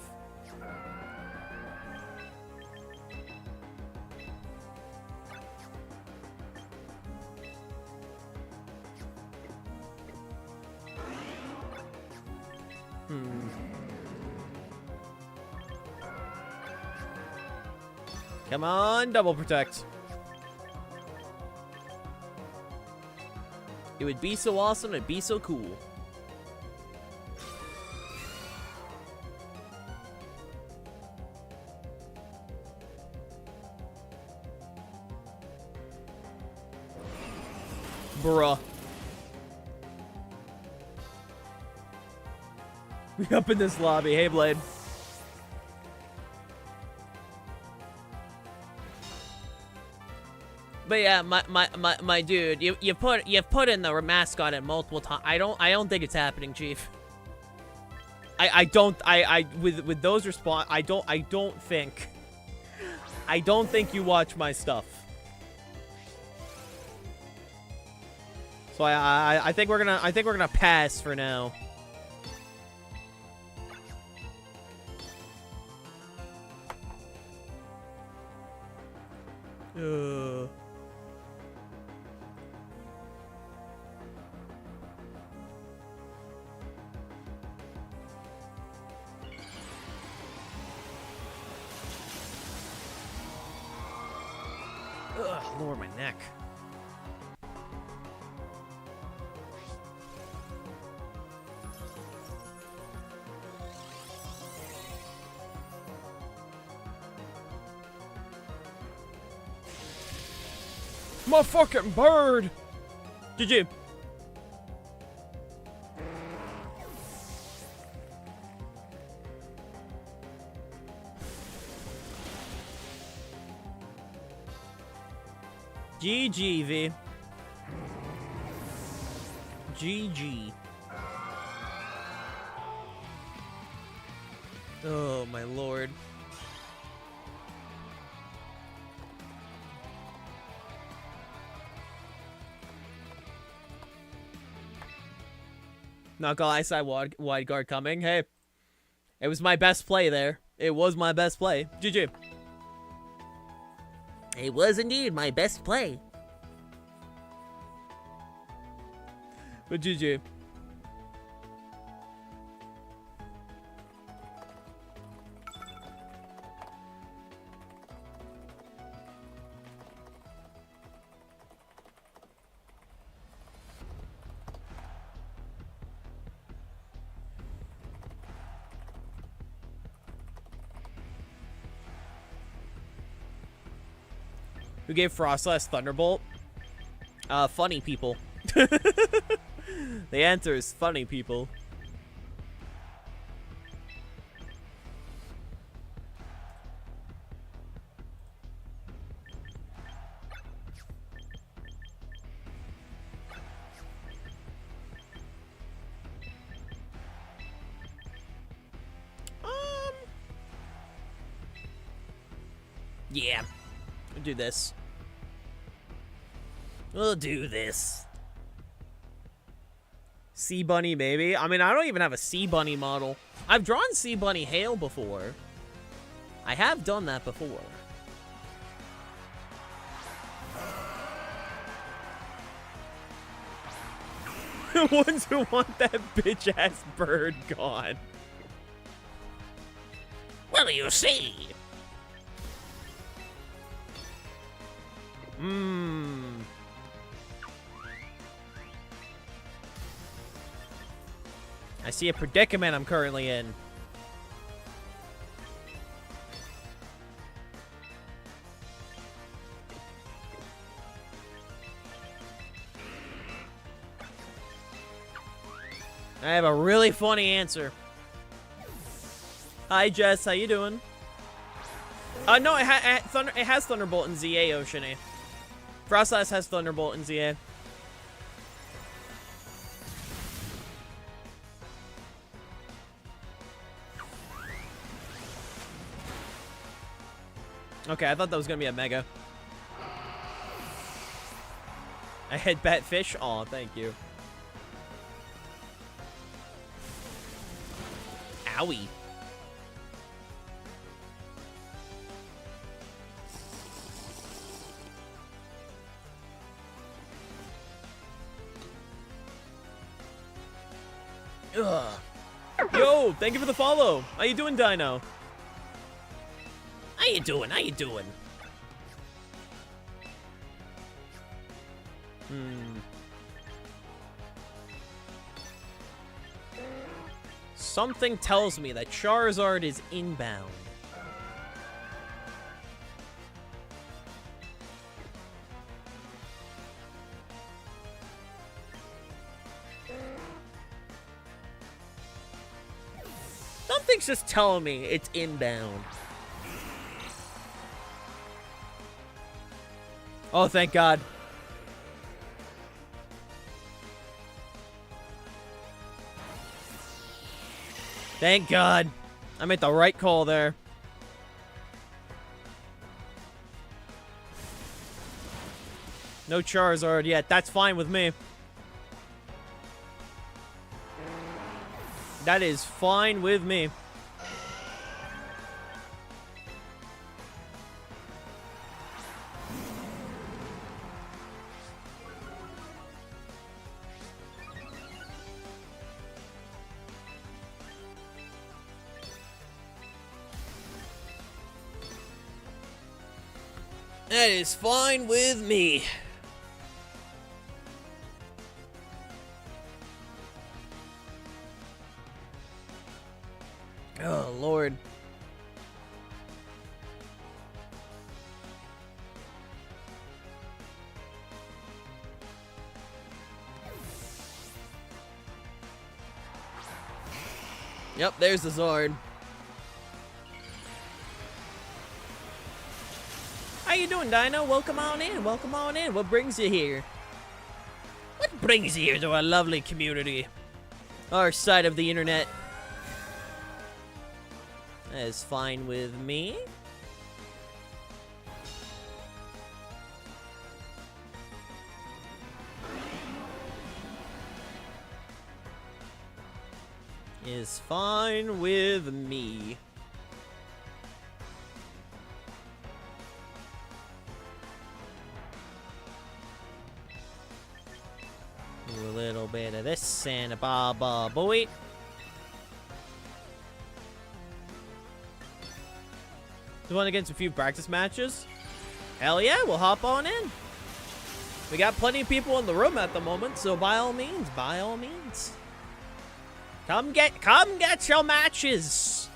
Come on, double protect. It would be so awesome, it'd be so cool. Bruh. We up in this lobby. Hey, Blade. But yeah, my dude, you put in the mascot in multiple times. I don't think it's happening, Chief. With those response, I don't think you watch my stuff. So I think we're gonna pass for now. Lower my neck. My fucking bird! GG. GG, V. GG. Oh, my lord. Not gonna lie, side wide guard coming. Hey, it was my best play there. It was my best play. GG. It was indeed my best play. But GG. Who gave Frostless Thunderbolt? Funny people. The answer is funny people. Yeah. We'll do this. We'll do this. Sea Bunny, maybe? I mean, I don't even have a Sea Bunny model. I've drawn Sea Bunny Hail before. I have done that before. the ones who want that bitch-ass bird gone. Well, you see. I see a predicament I'm currently in. I have a really funny answer. Hi, Jess. How you doing? No, it has Thunderbolt and ZA, Oceany. Frostlass has Thunderbolt and ZA. Okay, I thought that was gonna be a Mega. I hit Batfish. Aw, thank you. Owie. Ugh. Yo, thank you for the follow. How you doing, Dino? How you doing? How you doing? Something tells me that Charizard is inbound. Something's just telling me it's inbound. Oh, thank God. Thank God. I made the right call there. No Charizard yet. That's fine with me. That is fine with me. That is fine with me. Oh, Lord. Yep, there's the Zard. How you doing, Dino? Welcome on in. Welcome on in. What brings you here? What brings you here to our lovely community? Our side of the internet. That is fine with me. Is fine with me. Do a little bit of this and a baba boy. You want to get into a few practice matches? Hell yeah, we'll hop on in. We got plenty of people in the room at the moment, so by all means, come get your matches.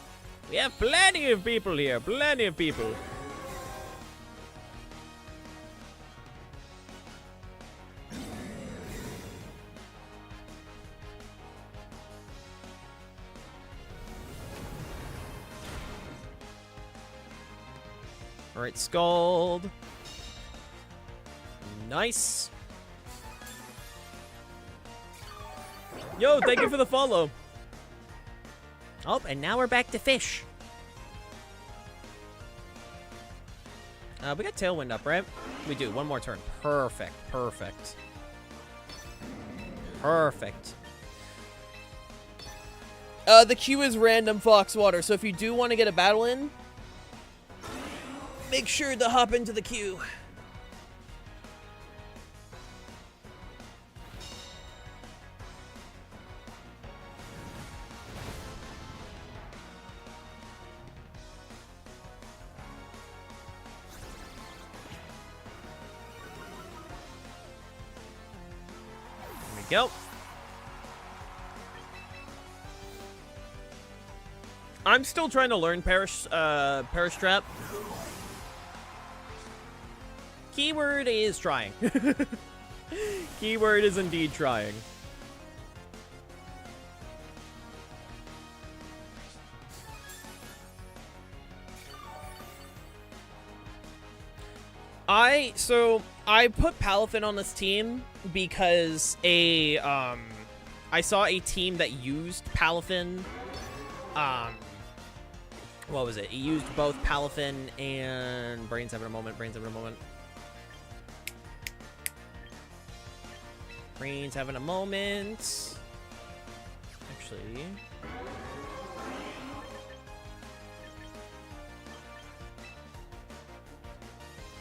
We have plenty of people here, plenty of people. Alright, Scald. Nice. Yo, thank you for the follow. Oh, and now we're back to fish. We got Tailwind up, right? We do. One more turn. Perfect. Perfect. Perfect. The queue is random Foxwater, so if you do want to get a battle in, make sure to hop into the queue. go. I'm still trying to learn Perish Trap. Keyword is trying. Keyword is indeed trying. I put Palafin on this team because I saw a team that used Palafin. What was it? It used both Palafin and Brains having a moment. Brains having a moment. Brains having a moment. Actually.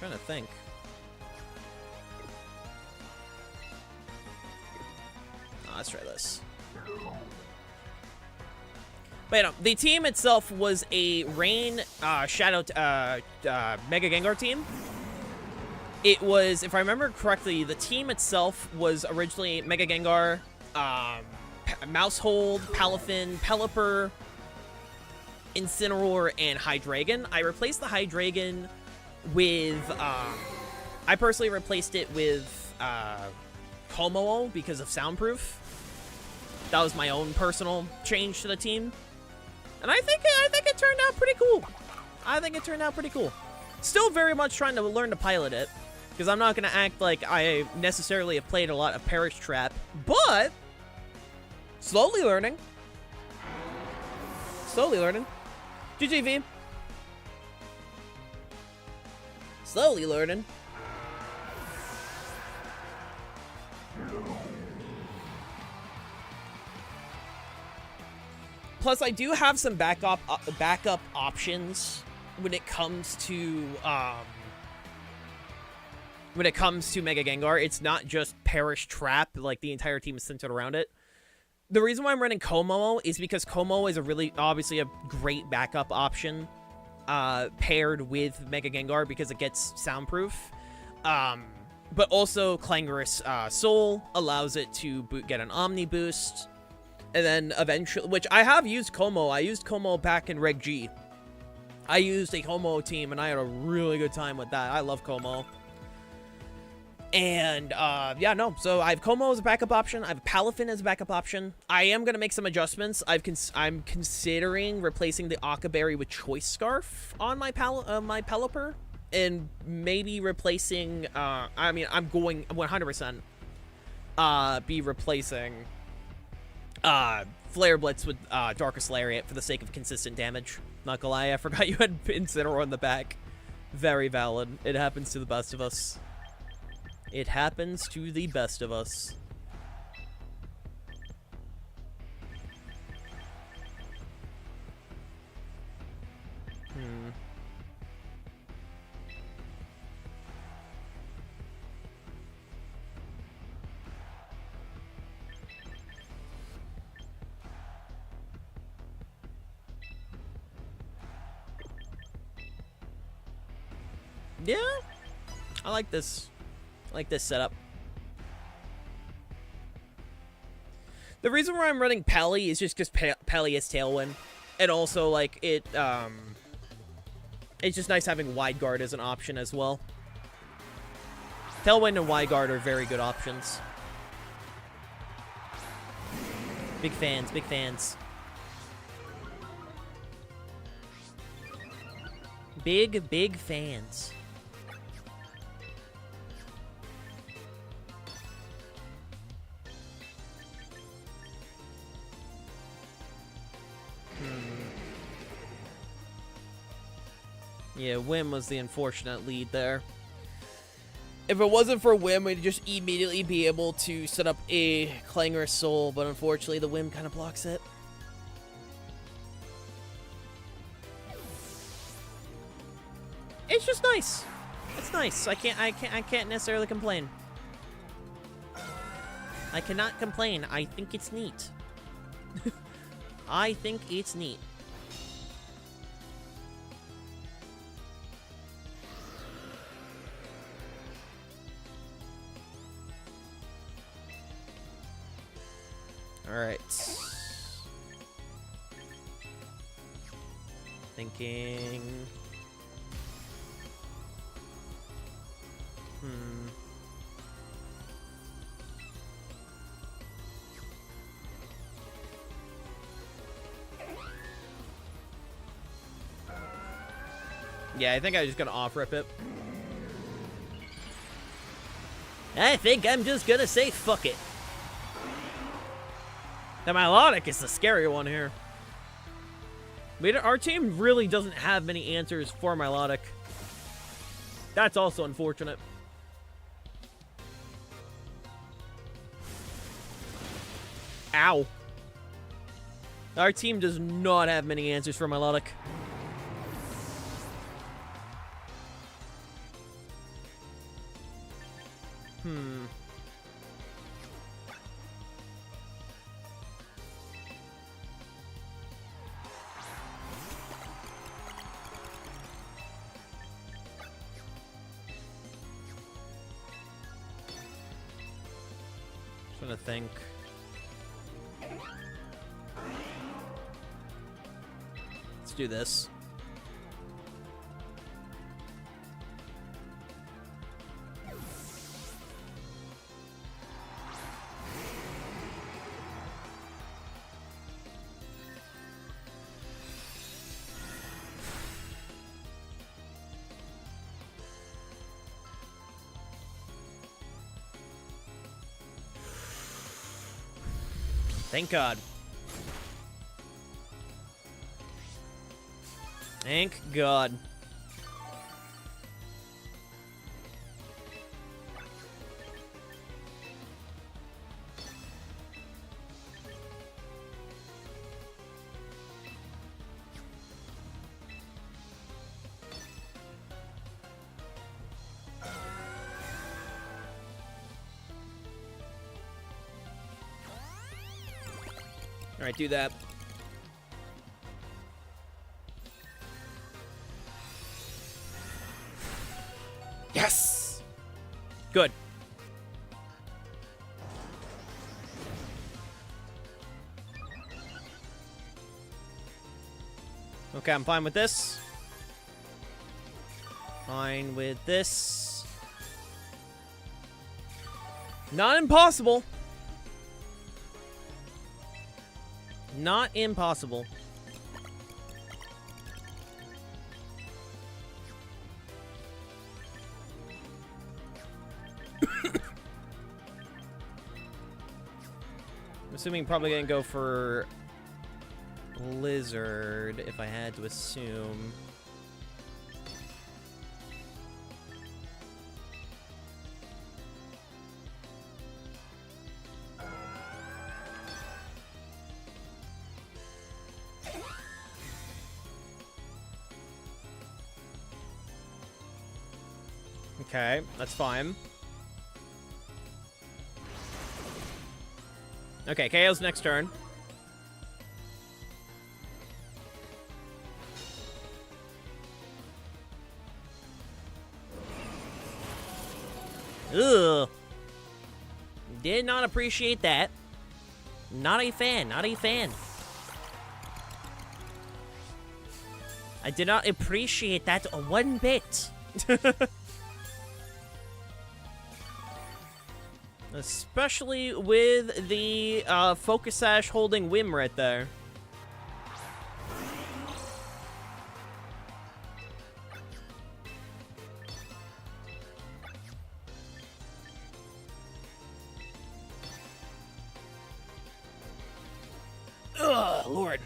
Trying to think. Oh, let's try this. But you know, the team itself was a Rain Shadow Mega Gengar team. It was, if I remember correctly, the team itself was originally Mega Gengar, Mousehold, Palafin, Pelipper, Incineroar, and Hydreigon. I replaced the Hydreigon with, I personally replaced it with Komo because of soundproof. That was my own personal change to the team. And I think it turned out pretty cool. I think it turned out pretty cool. Still very much trying to learn to pilot it, because I'm not going to act like I necessarily have played a lot of Perish Trap, but slowly learning. Slowly learning. GGV. Slowly learning. Plus, I do have some backup options when it comes to Mega Gengar. It's not just Perish Trap, like the entire team is centered around it. The reason why I'm running Komo is because Komo is obviously a great backup option paired with Mega Gengar because it gets soundproof. But also Clangorous Soul allows it to get an Omni boost. And then eventually, which I have used Komo. I used Komo back in Reg G. I used a Komo team and I had a really good time with that. I love Komo. And, yeah, no. So I have Komo as a backup option. I have Palafin as a backup option. I am going to make some adjustments. I'm considering replacing the Akaberry with Choice Scarf on my my Pelipper. And maybe replacing, I mean, I'm going 100% be replacing Flare Blitz with Darkest Lariat for the sake of consistent damage. Not gonna lie, I forgot you had Incineroar on the back. Very valid. It happens to the best of us. It happens to the best of us. Yeah, I like this. I like this setup. The reason why I'm running Pally is just because Pally is Tailwind, and also like it's just nice having Wide Guard as an option as well. Tailwind and Wide Guard are very good options. Big fans, big fans. Big fans. Yeah, Whim was the unfortunate lead there. If it wasn't for Whim, we'd just immediately be able to set up a Clangorous Soul, but unfortunately the Whim kind of blocks it. It's just nice. It's nice. I can't necessarily complain. I cannot complain. I think it's neat. I think it's neat. Alright. Thinking... Yeah, I think I'm just gonna off-rip it. I think I'm just gonna say fuck it. The melodic is the scary one here. Our team really doesn't have many answers for melodic. That's also unfortunate. Ow. Our team does not have many answers for melodic. Trying to think. Let's do this. Thank God. Thank God. All right, do that. Yes! Good. Okay, I'm fine with this. Fine with this. Not impossible. Not impossible. I'm assuming probably gonna go for Lizard if I had to assume. Okay, that's fine. Okay, KO's next turn. Ugh. Did not appreciate that. Not a fan, not a fan. I did not appreciate that one bit. Especially with the Focus Sash holding Whim right there. Ugh, Lord.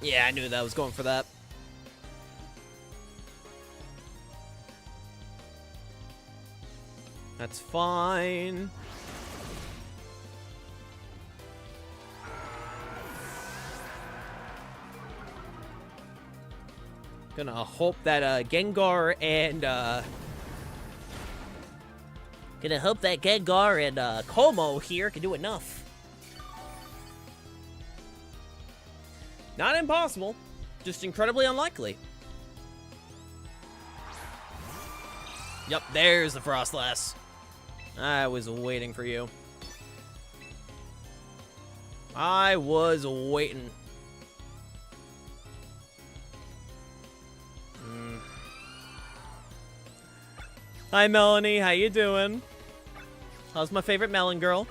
Yeah, I knew that I was going for that. That's fine. Gonna hope that Gengar and Como here can do enough. Not impossible, just incredibly unlikely. Yep, there's the Frostlass. I was waiting for you. I was waiting. Hi, Melanie. How you doing? How's my favorite melon girl?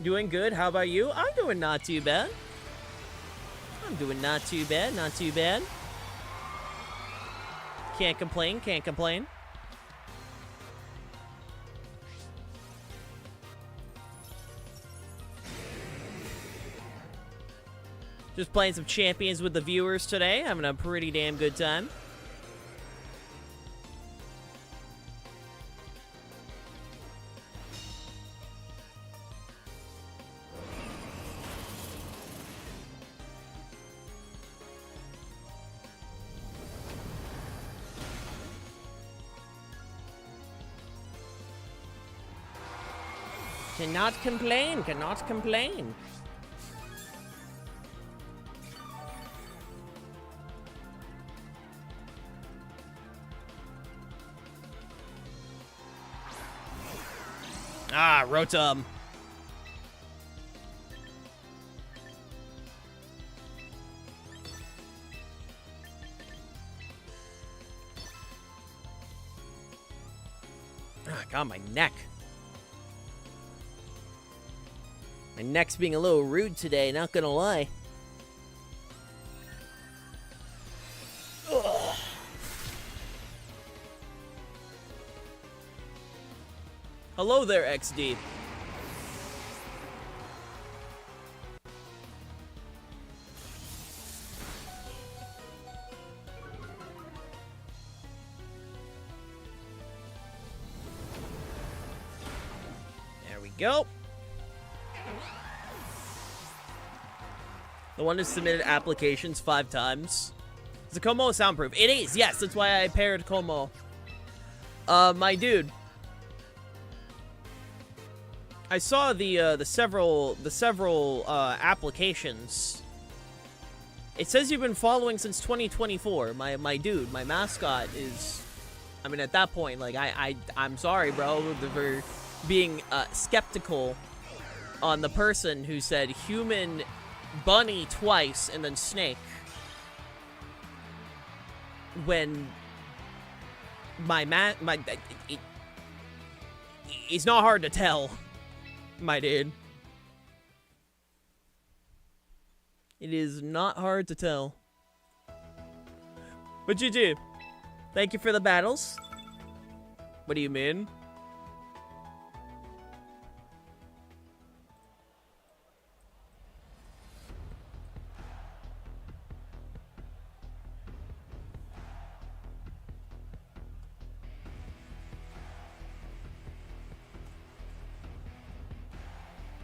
Doing good. How about you? I'm doing not too bad. I'm doing not too bad. Not too bad. Can't complain. Can't complain. Just playing some champions with the viewers today. Having a pretty damn good time. Cannot complain, cannot complain. Ah, Rotom. Ah, God, my neck. My neck's being a little rude today, not gonna lie. Ugh. Hello there, XD. There we go. The one who submitted applications 5 times. Is the Como soundproof? It is, yes. That's why I paired Como. My dude. I saw the several applications. It says you've been following since 2024. My dude, my mascot is. I mean, at that point, like I'm sorry, bro, for being skeptical on the person who said human. Bunny twice and then snake when it's not hard to tell, my dude. It is not hard to tell. But you do. Thank you for the battles. What do you mean?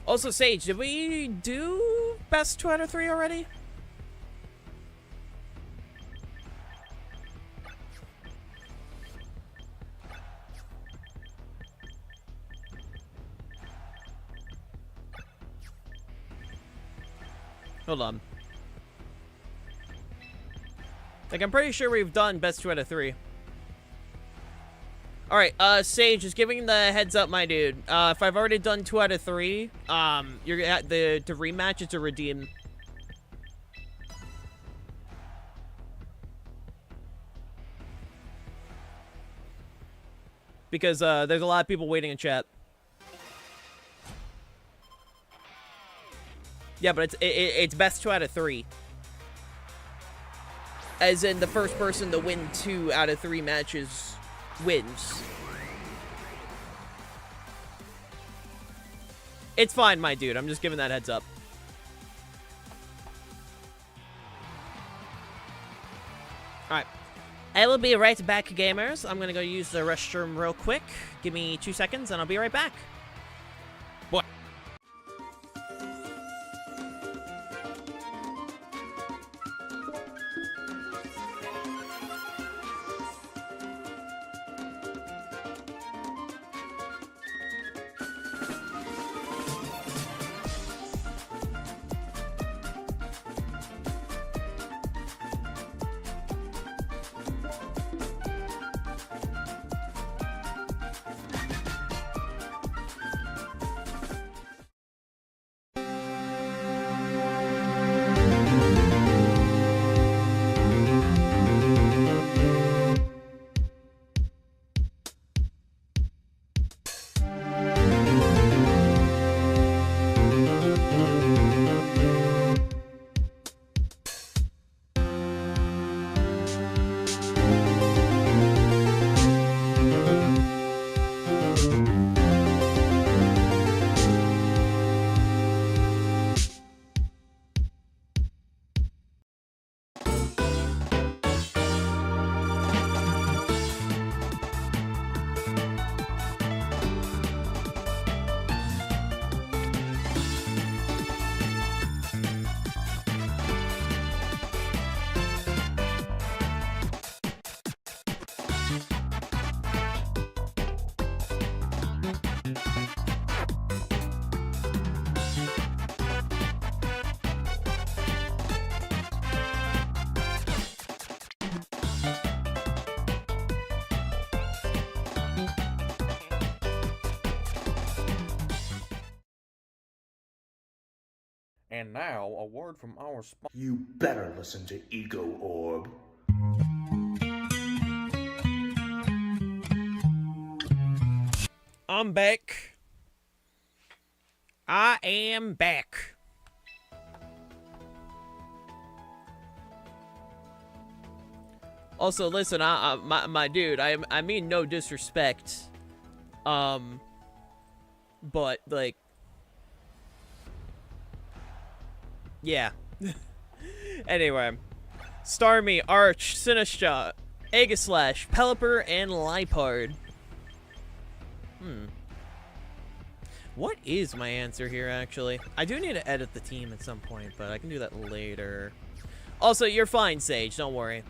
Also, Sage, did we do best 2 out of 3 already? Hold on. Like, I'm pretty sure we've done best 2 out of 3. Alright, Sage, just giving the heads up, my dude. If I've already done 2 out of 3, you're at the rematch is to redeem. Because, there's a lot of people waiting in chat. Yeah, but it's best 2 out of 3. As in, the first person to win 2 out of 3 matches wins. It's fine, my dude. I'm just giving that heads up. Alright. I will be right back, gamers. I'm gonna go use the restroom real quick. Give me 2 seconds, and I'll be right back. Boy. And now, a word from our sponsor. You better listen to Ego Orb. I'm back. I am back. Also, listen, my dude, I mean no disrespect. But, like, yeah. Anyway. Starmie, Arch, Sinistra, Aegislash, Pelipper, and Lipard. What is my answer here, actually? I do need to edit the team at some point, but I can do that later. Also, you're fine, Sage. Don't worry.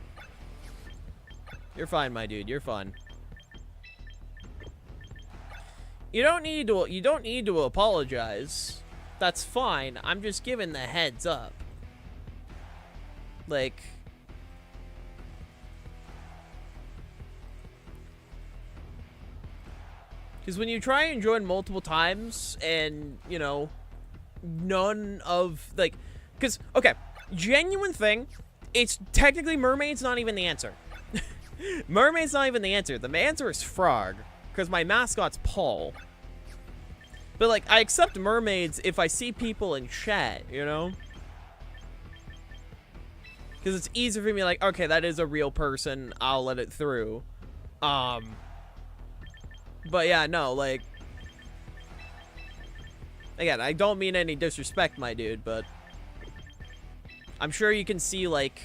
You're fine, my dude. You're fine. You don't need to apologize. That's fine. I'm just giving the heads up. Like, because when you try and join multiple times and, you know, none of, like, because, okay, genuine thing, it's technically Mermaid's not even the answer. Mermaid's not even the answer. The answer is Frog, because my mascot's Paul. But, like, I accept mermaids if I see people in chat, you know? Because it's easy for me, like, okay, that is a real person, I'll let it through. But yeah, no, like, again, I don't mean any disrespect, my dude, but I'm sure you can see, like,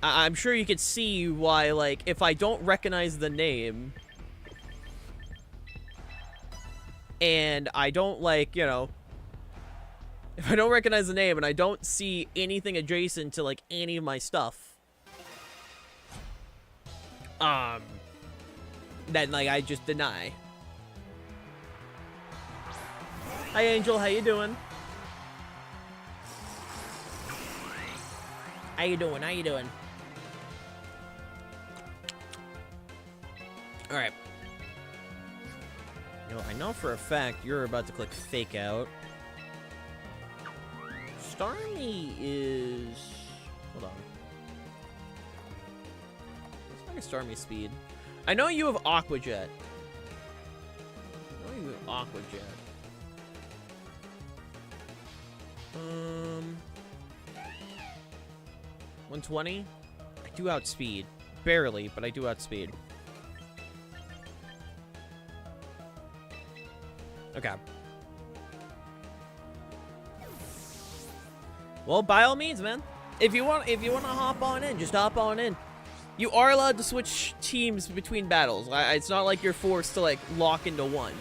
I'm sure you could see why, like, if I don't recognize the name, and I don't, like, you know, if I don't recognize the name and I don't see anything adjacent to, like, any of my stuff, then, like, I just deny. Hi, Angel. How you doing? How you doing? How you doing? Alright. You know, I know for a fact you're about to click fake out. Starmie is... Hold on. Let's make a Starmie speed. I know you have Aqua Jet. I know you have Aqua Jet. 120? I do outspeed. Barely, but I do outspeed. Okay. Well, by all means, man. If you want to hop on in, just hop on in. You are allowed to switch teams between battles. It's not like you're forced to, like, lock into one.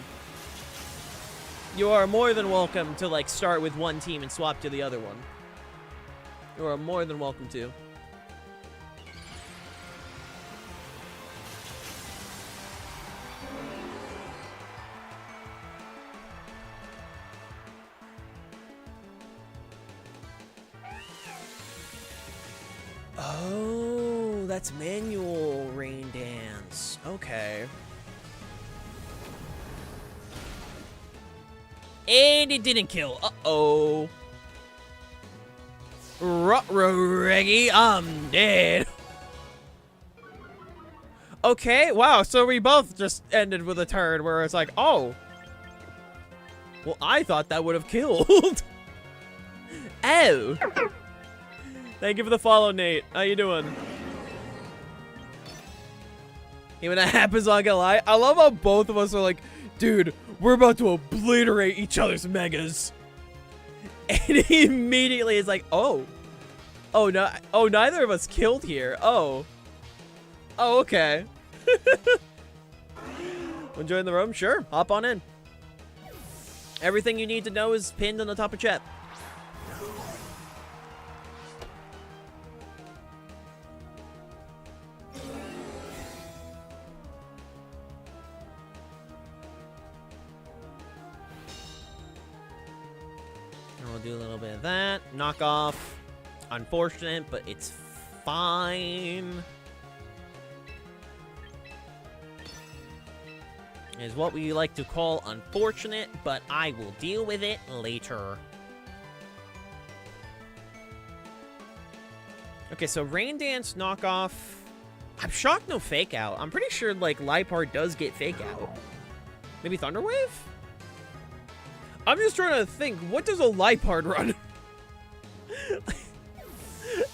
You are more than welcome to, like, start with one team and swap to the other one. You are more than welcome to. Oh, that's manual rain dance. Okay. And it didn't kill. Uh-oh. Ruh-roh, Reggie, I'm dead. Okay, wow, so we both just ended with a turn where it's like, oh. Well, I thought that would have killed. Oh. Thank you for the follow, Nate. How you doing? Even that happens, I'm not gonna lie. I love how both of us are like, dude, we're about to obliterate each other's megas. And he immediately is like, oh. Oh, no. Oh, neither of us killed here. Oh. Oh, okay. Enjoying the room? Sure. Hop on in. Everything you need to know is pinned on the top of chat. We'll do a little bit of that. Knock off. Unfortunate, but it's fine. Is what we like to call unfortunate, but I will deal with it later. Okay, so Rain Dance knockoff. I'm shocked no fake out. I'm pretty sure like Lipard does get fake out. Maybe Thunderwave? I'm just trying to think, what does a Lipard run?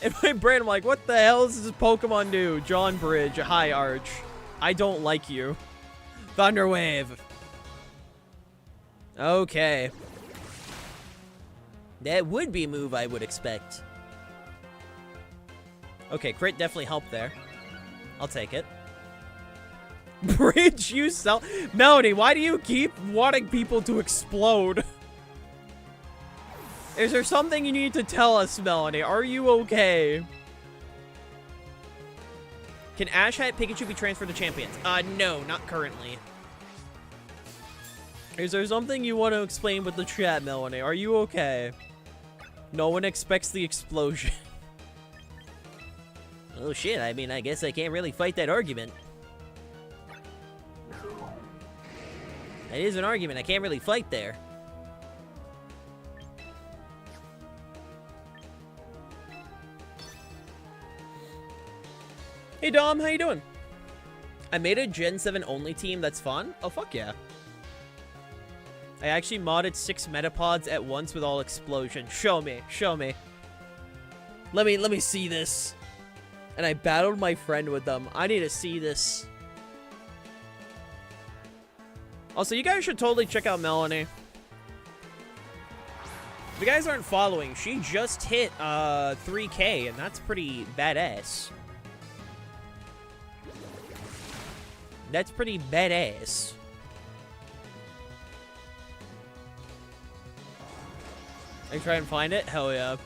In my brain, I'm like, what the hell does this Pokemon do? John Bridge, hi Arch. I don't like you. Thunderwave. Okay. That would be a move I would expect. Okay, crit definitely helped there. I'll take it. Bridge, you sell. Melody, why do you keep wanting people to explode? Is there something you need to tell us, Melody? Are you okay? Can Ash Hat Pikachu be transferred to Champions? No, not currently. Is there something you want to explain with the chat, Melanie? Are you okay? No one expects the explosion. Oh shit, I mean, I guess I can't really fight that argument. That is an argument, I can't really fight there. Hey Dom, how you doing? I made a Gen 7 only team that's fun? Oh fuck yeah. I actually modded 6 Metapods at once with all explosion. Show me, show me. Let me see this. And I battled my friend with them. I need to see this. Also, you guys should totally check out Melanie. If you guys aren't following, she just hit 3K, and that's pretty badass. That's pretty badass. I try and find it? Hell yeah.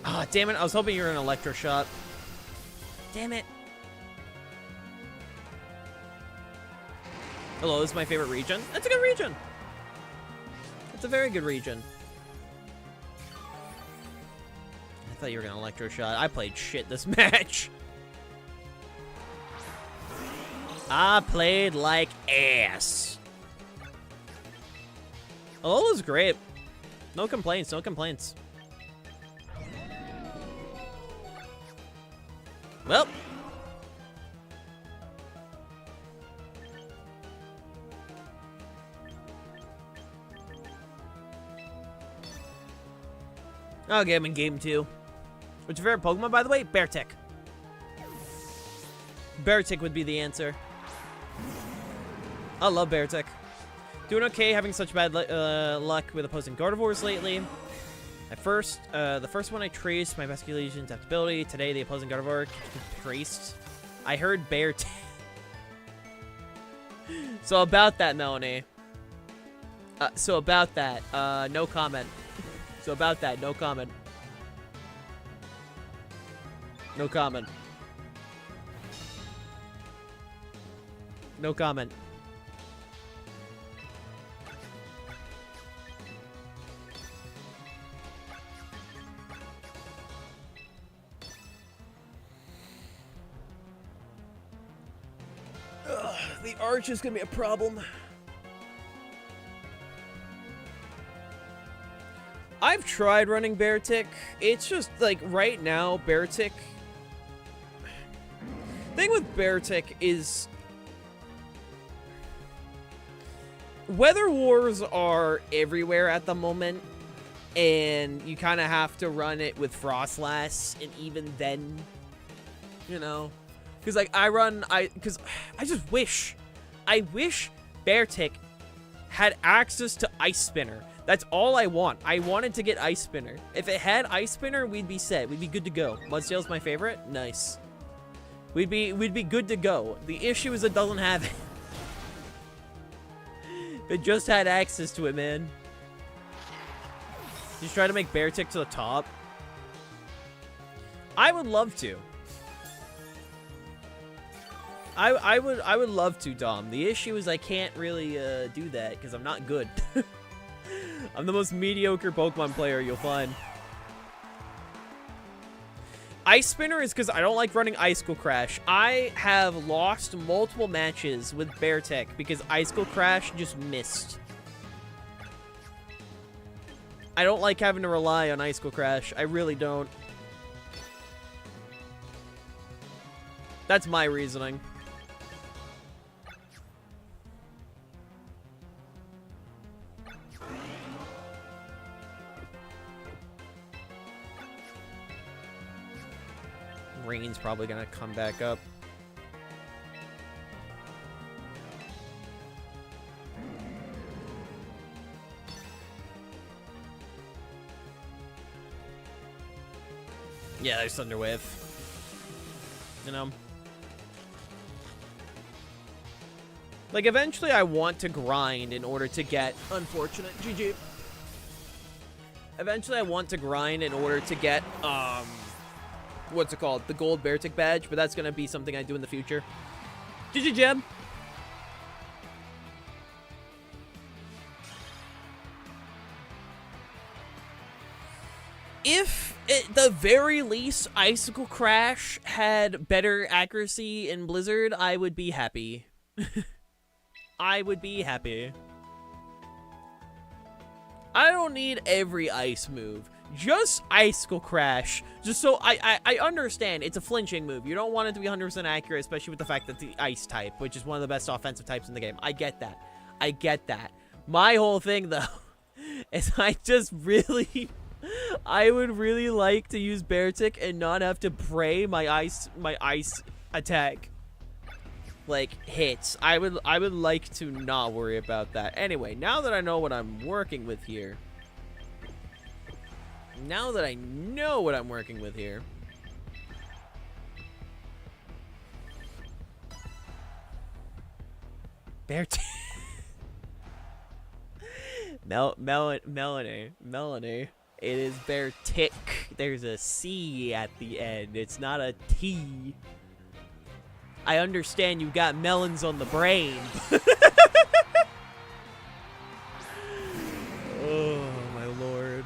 Ah, damn it. I was hoping you were an Electroshot. Damn it. Hello, this is my favorite region. That's a good region. That's a very good region. I thought you were gonna Electroshot. I played shit this match. I played like ass. Alola's great. No complaints, no complaints. Well. I'll get him in game 2. What's your favorite Pokemon, by the way? Beartick. Beartick would be the answer. I love Beartick. Doing okay, having such bad luck with opposing Gardevoirs lately. At first, the first one I traced my Vasculation adaptability. Today, the opposing Gardevoir traced. I heard Beartick. So about that, Melanie. So about that, no comment. So about that, no comment. No comment. No comment. Ugh, the arch is gonna be a problem. I've tried running Beartick. It's just like right now, Beartick. Thing with Beartick is weather wars are everywhere at the moment, and you kind of have to run it with Frostlass, and even then, you know, because like I wish Beartick had access to Ice Spinner. That's all I want. I wanted to get Ice Spinner. If it had Ice Spinner, we'd be set. We'd be good to go. Mudsdale's my favorite. Nice. We'd be good to go. The issue is it doesn't have it. It just had access to it, man. Just try to make Beartick to the top. I would love to. I would love to, Dom. The issue is I can't really do that because I'm not good. I'm the most mediocre Pokemon player you'll find. Ice Spinner is because I don't like running Icicle Crash. I have lost multiple matches with Beartick because Icicle Crash just missed. I don't like having to rely on Icicle Crash. I really don't. That's my reasoning. Rain's probably gonna come back up. Yeah, there's Thunderwave. You know? Like, eventually I want to grind in order to get... Unfortunate. GG. Eventually I want to grind in order to get, what's it called? The gold Beartic badge, but that's gonna be something I do in the future. GG, Jeb. If, at the very least, Icicle Crash had better accuracy in Blizzard, I would be happy. I would be happy. I don't need every ice move. Just Icicle Crash. Just so I understand it's a flinching move. You don't want it to be 100% accurate, especially with the fact that the ice type, which is one of the best offensive types in the game. I get that. I get that. My whole thing, though, is I just really... I would really like to use Beartic and not have to pray my ice attack like hits. I would like to not worry about that. Anyway, now that I know what I'm working with here. Now that I know what I'm working with here. Beartic. Melanie. It is Beartic. There's a C at the end. It's not a T. I understand you got melons on the brain. Oh, my lord.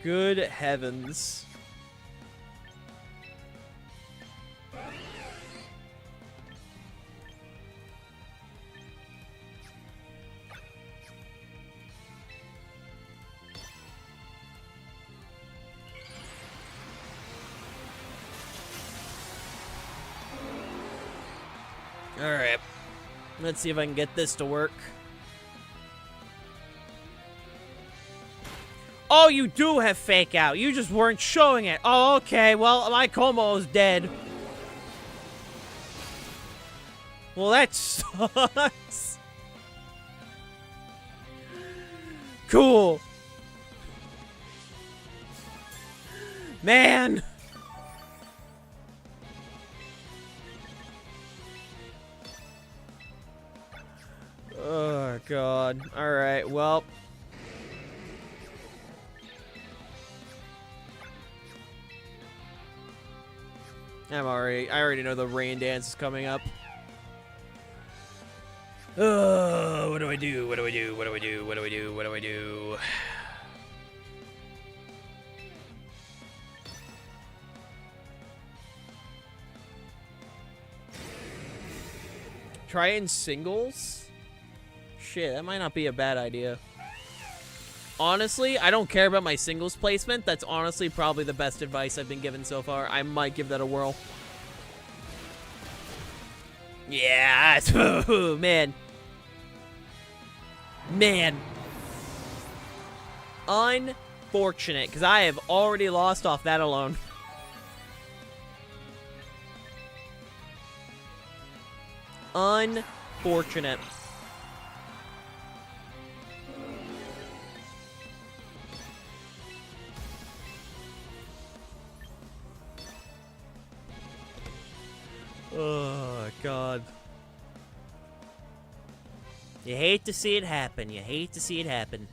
Good heavens. Alright. Let's see if I can get this to work. Oh, you do have fake out. You just weren't showing it. Oh, okay. Well, my Como is dead. Well, that sucks. Cool. Man. Oh, God. Alright, well. I already know the rain dance is coming up. Oh, what do I do? What do I do? What do I do? What do I do? What do I do? Try in singles? Shit, that might not be a bad idea. Honestly, I don't care about my singles placement. That's honestly probably the best advice I've been given so far. I might give that a whirl. Yeah, man. Man. Unfortunate, because I have already lost off that alone. Unfortunate. Oh, God. You hate to see it happen. You hate to see it happen.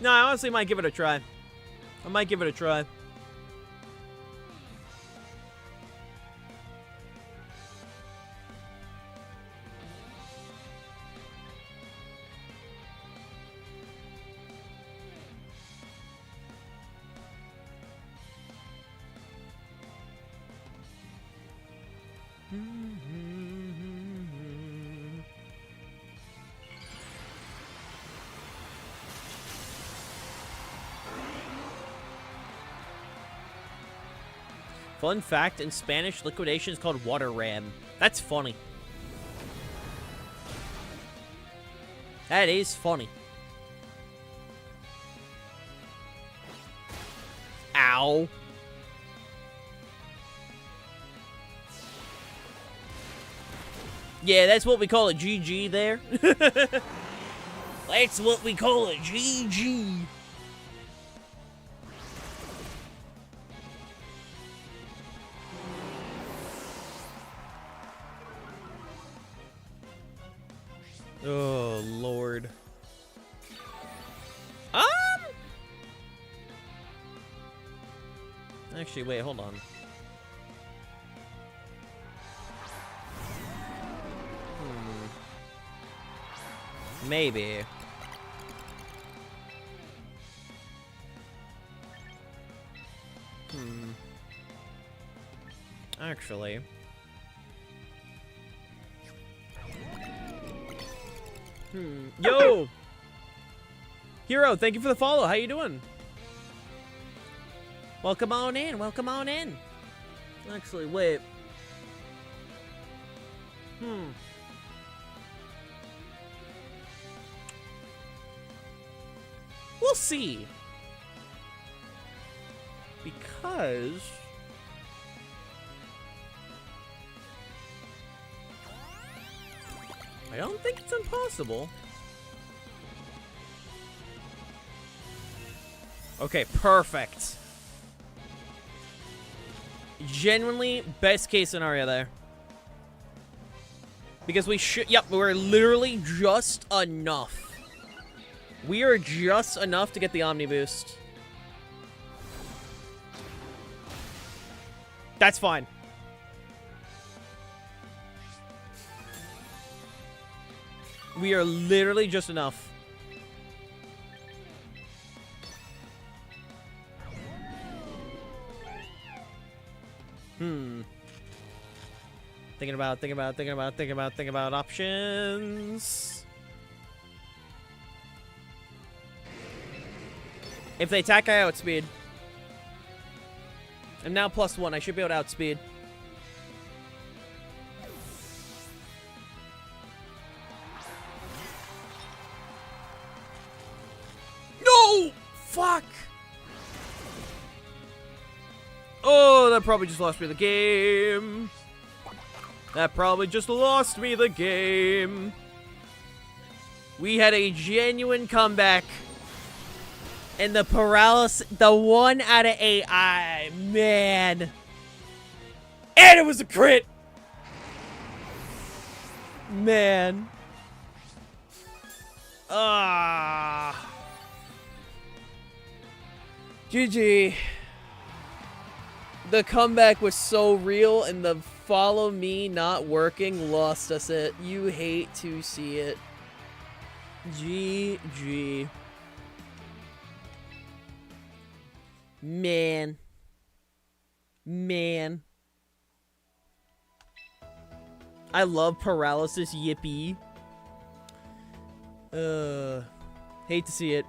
No, I honestly might give it a try. I might give it a try. Fun fact, in Spanish, liquidation is called water ram. That's funny. That is funny. Ow. Yeah, that's what we call a GG there. That's what we call a GG. Oh, Lord. Actually, wait, hold on. Maybe. Actually. Yo! Hero, thank you for the follow. How you doing? Welcome on in. Welcome on in. Actually, wait. We'll see. Because... I don't think it's impossible. Okay, perfect. Genuinely, best case scenario there. Because we should... Yep, we're literally just enough. We are just enough to get the Omni Boost. That's fine. We are literally just enough. Thinking about options. If they attack, I outspeed. I'm now +1. I should be able to outspeed. No! Fuck! Oh, that probably just lost me the game. That probably just lost me the game. We had a genuine comeback. And the paralysis, the 1 out of 8, man. And it was a crit. Man. GG. The comeback was so real, and the follow me not working lost us it. You hate to see it. GG. Man. I love paralysis, yippee. Hate to see it.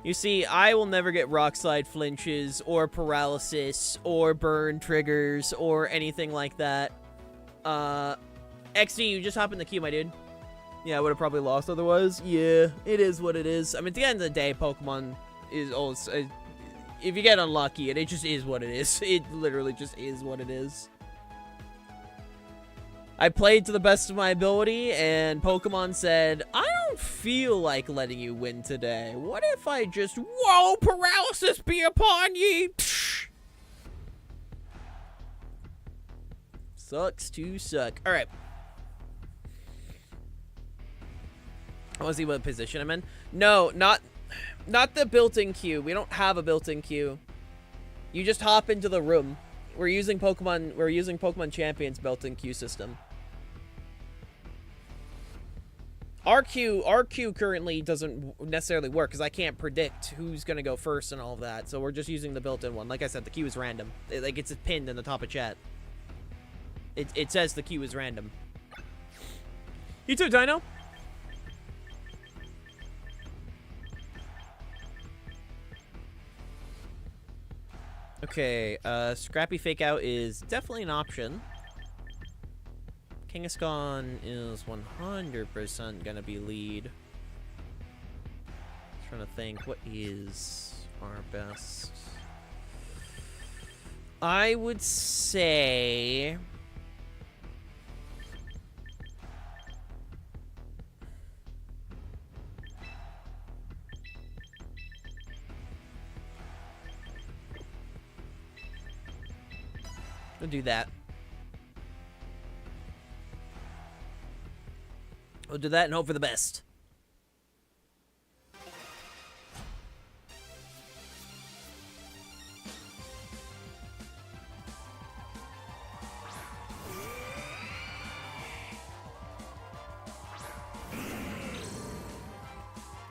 You see, I will never get rock slide flinches, or paralysis, or burn triggers, or anything like that. XD, you just hop in the queue, my dude. Yeah, I would have probably lost otherwise. Yeah, it is what it is. I mean, at the end of the day, Pokemon is always... if you get unlucky, it just is what it is. It literally just is what it is. I played to the best of my ability, and Pokemon said, I don't feel like letting you win today. What if I just... Whoa, paralysis be upon ye! Psh. Sucks to suck. Alright. I want to see what position I'm in. No, not the built-in queue. We don't have a built-in queue. You just hop into the room. We're using Pokemon Champions built-in queue system. RQ currently doesn't necessarily work because I can't predict who's gonna go first and all of that. So we're just using the built-in one. Like I said, the queue is random. It's pinned in the top of chat. It says the queue is random. You too, Dino. Okay, Scrappy Fake Out is definitely an option. Kangaskhan is 100% gonna be lead. Trying to think, what is our best? I would say... We'll do that. We'll do that and hope for the best.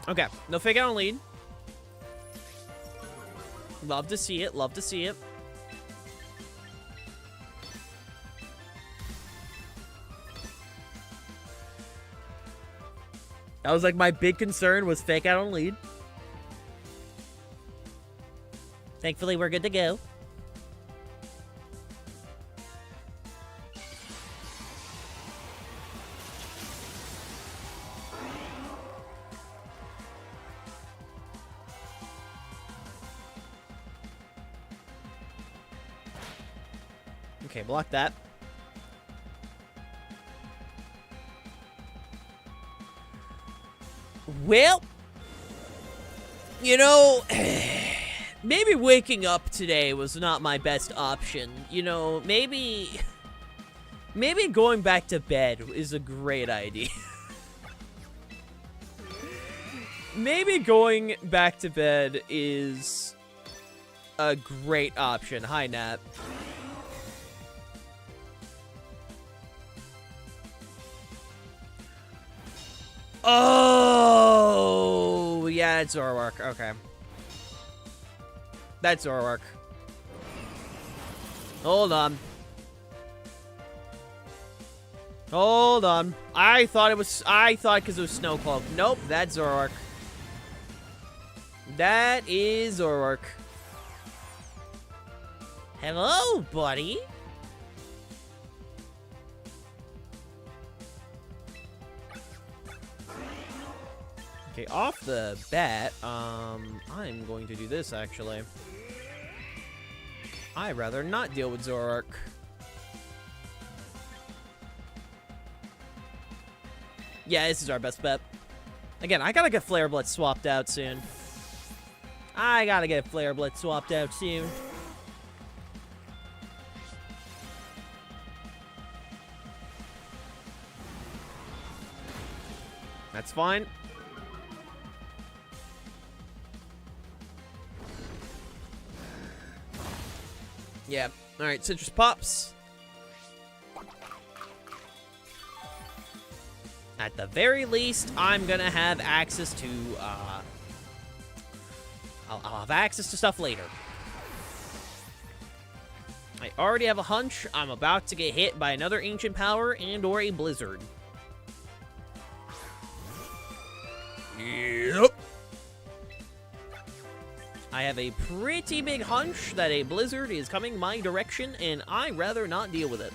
Okay, no fake out on lead. Love to see it, love to see it. That was like my big concern was fake out on lead. Thankfully, we're good to go. Okay, block that. Well, you know, maybe waking up today was not my best option. You know, maybe going back to bed is a great idea. Maybe going back to bed is a great option. Hi, Nat. Oh, yeah, it's Zoroark. Okay. That's Zoroark. Hold on. Hold on. I thought because it was Snow Cloak. Nope, that's Zoroark. That is Zoroark. Hello, buddy. Okay, off the bat, I'm going to do this, actually. I'd rather not deal with Zoroark. Yeah, this is our best bet. Again, I gotta get Flare Blitz swapped out soon. That's fine. Yeah. Alright, Citrus Pops. At the very least, I'm gonna have access to, I'll have access to stuff later. I already have a hunch I'm about to get hit by another Ancient Power and or a Blizzard. Yep. I have a pretty big hunch that a Blizzard is coming my direction, and I'd rather not deal with it.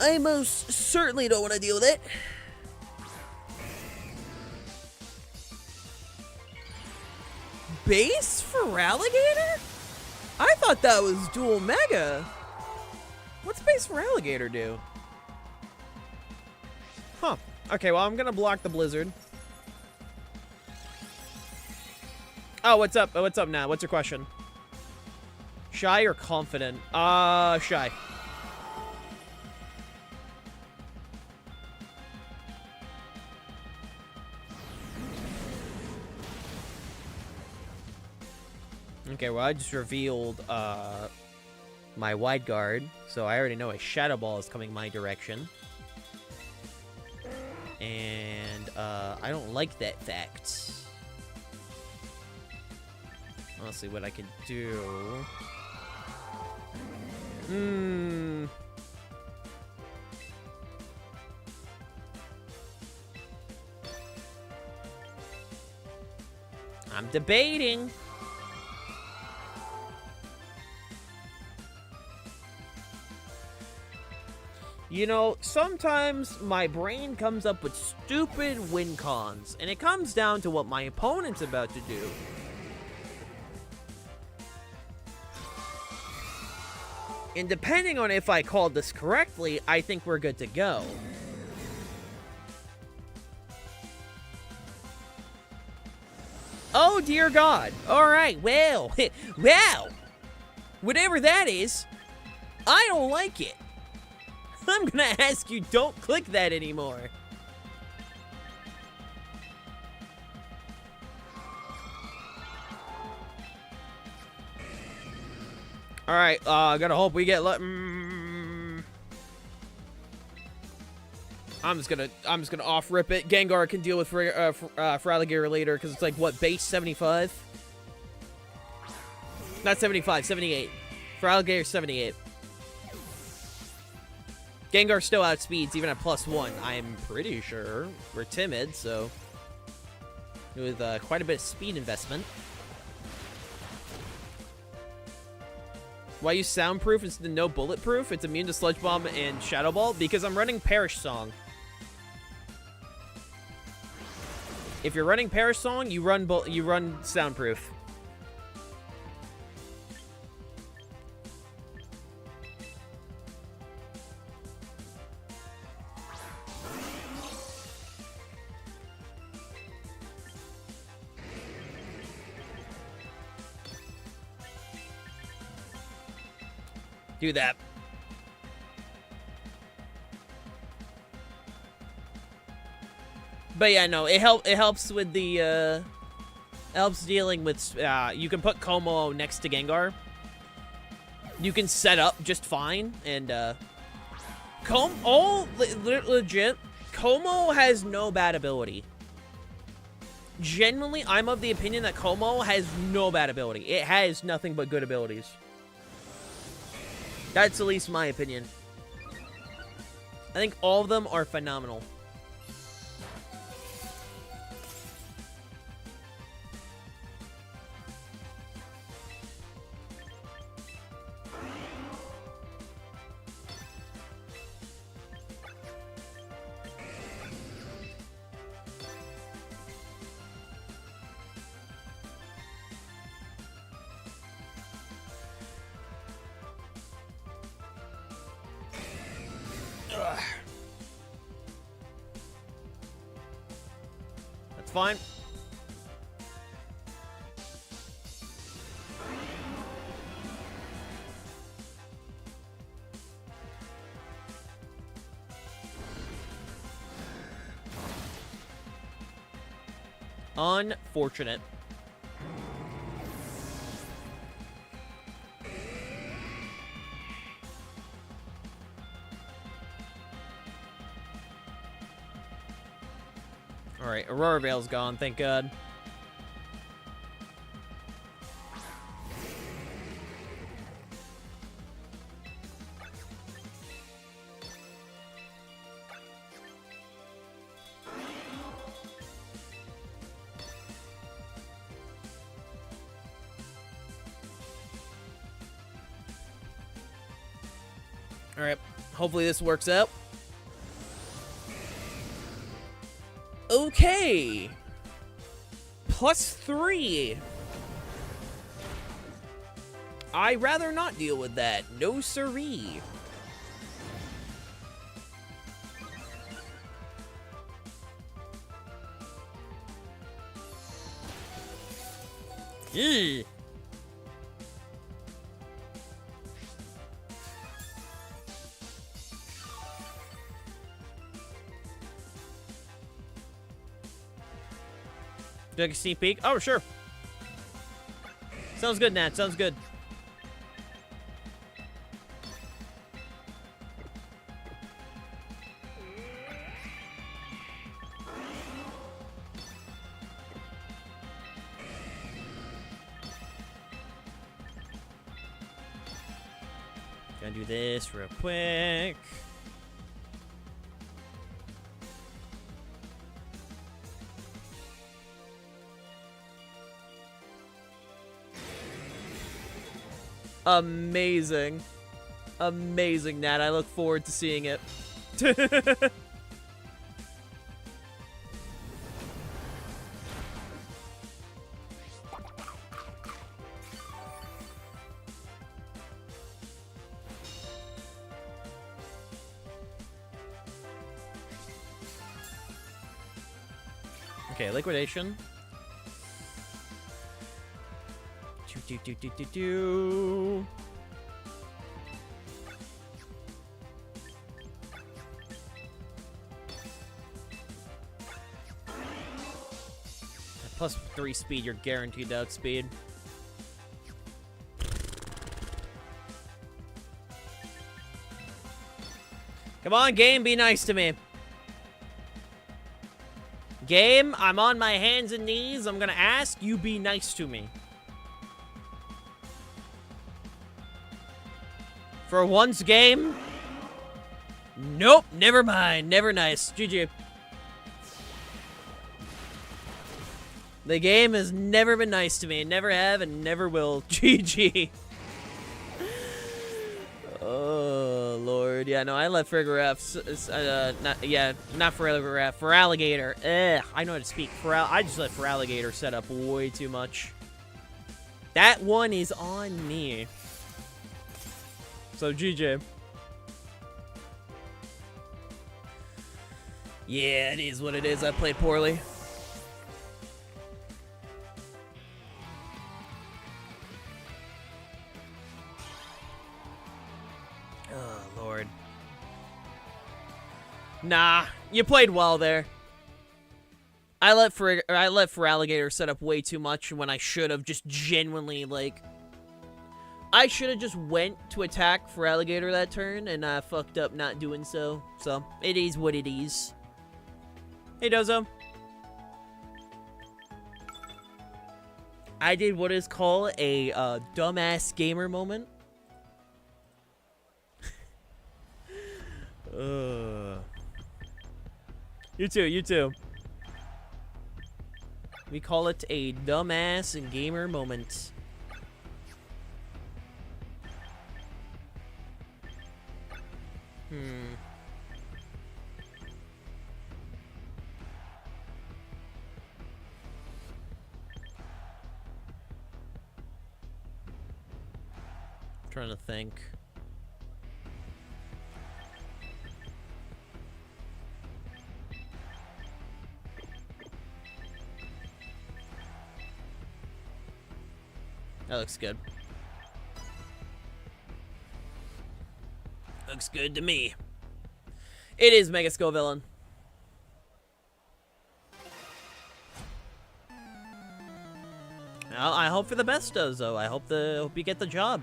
I most certainly don't want to deal with it. Base for Alligator? I thought that was dual mega. What's base for Alligator do? Huh. Okay, well, I'm gonna block the Blizzard. Oh, what's up? What's up now? What's your question? Shy or confident? Shy. Okay, well, I just revealed, my wide guard, so I already know a Shadow Ball is coming my direction. And, I don't like that fact. Let's see what I can do. I'm debating. You know, sometimes my brain comes up with stupid win cons, and it comes down to what my opponent's about to do. And depending on if I called this correctly, I think we're good to go. Oh, dear God. All right, well, wow. Whatever that is, I don't like it. I'm gonna ask you, don't click that anymore. All right, gotta hope we get I'm just gonna off rip it. Gengar can deal with Fraligator later because it's like what, base 75? Not 75, 78. Fraligator 78. Gengar still outspeeds even at +1. I'm pretty sure. We're timid, so with quite a bit of speed investment. Why use soundproof instead of no bulletproof? It's immune to Sludge Bomb and Shadow Ball because I'm running Perish Song. If you're running Perish Song, you run soundproof. Do that. But yeah, no, it helps with the helps dealing with you can put Como next to Gengar. You can set up just fine, and legit, Como has no bad ability. Genuinely, I'm of the opinion that Como has no bad ability. It has nothing but good abilities. That's at least my opinion. I think all of them are phenomenal. That's fine. Unfortunate. Alright, Aurora Veil's gone, thank God. Alright, hopefully this works out. Okay. +3. I'd rather not deal with that. No siree. Ew. Do I get a sneak peek? Oh, sure. Sounds good, Nat. Sounds good. Gonna do this real quick. Amazing. Amazing, Nat. I look forward to seeing it. Okay, liquidation. Do. Plus 3 speed, you're guaranteed to outspeed. Come on, game, be nice to me. Game, I'm on my hands and knees. I'm gonna ask you be nice to me. For once, game. Nope, never mind. Never nice. GG. The game has never been nice to me. Never have and never will. GG. Oh, Lord. Yeah, no, I let Frigoraph. Not for Frigoraph. For Alligator. I know how to speak. I just let for Alligator set up way too much. That one is on me. So, GG. Yeah, it is what it is. I played poorly. Oh, Lord. Nah, you played well there. I let for Alligator set up way too much when I should have just genuinely, like... I should have just went to attack for Alligator that turn, and I fucked up not doing so. So, it is what it is. Hey, Dozo. I did what is called a dumbass gamer moment. You too, you too. We call it a dumbass gamer moment. Trying to think. That looks good. Looks good to me. It is Mega Skull Villain. Well, I hope for the best, Dozo. I hope you get the job.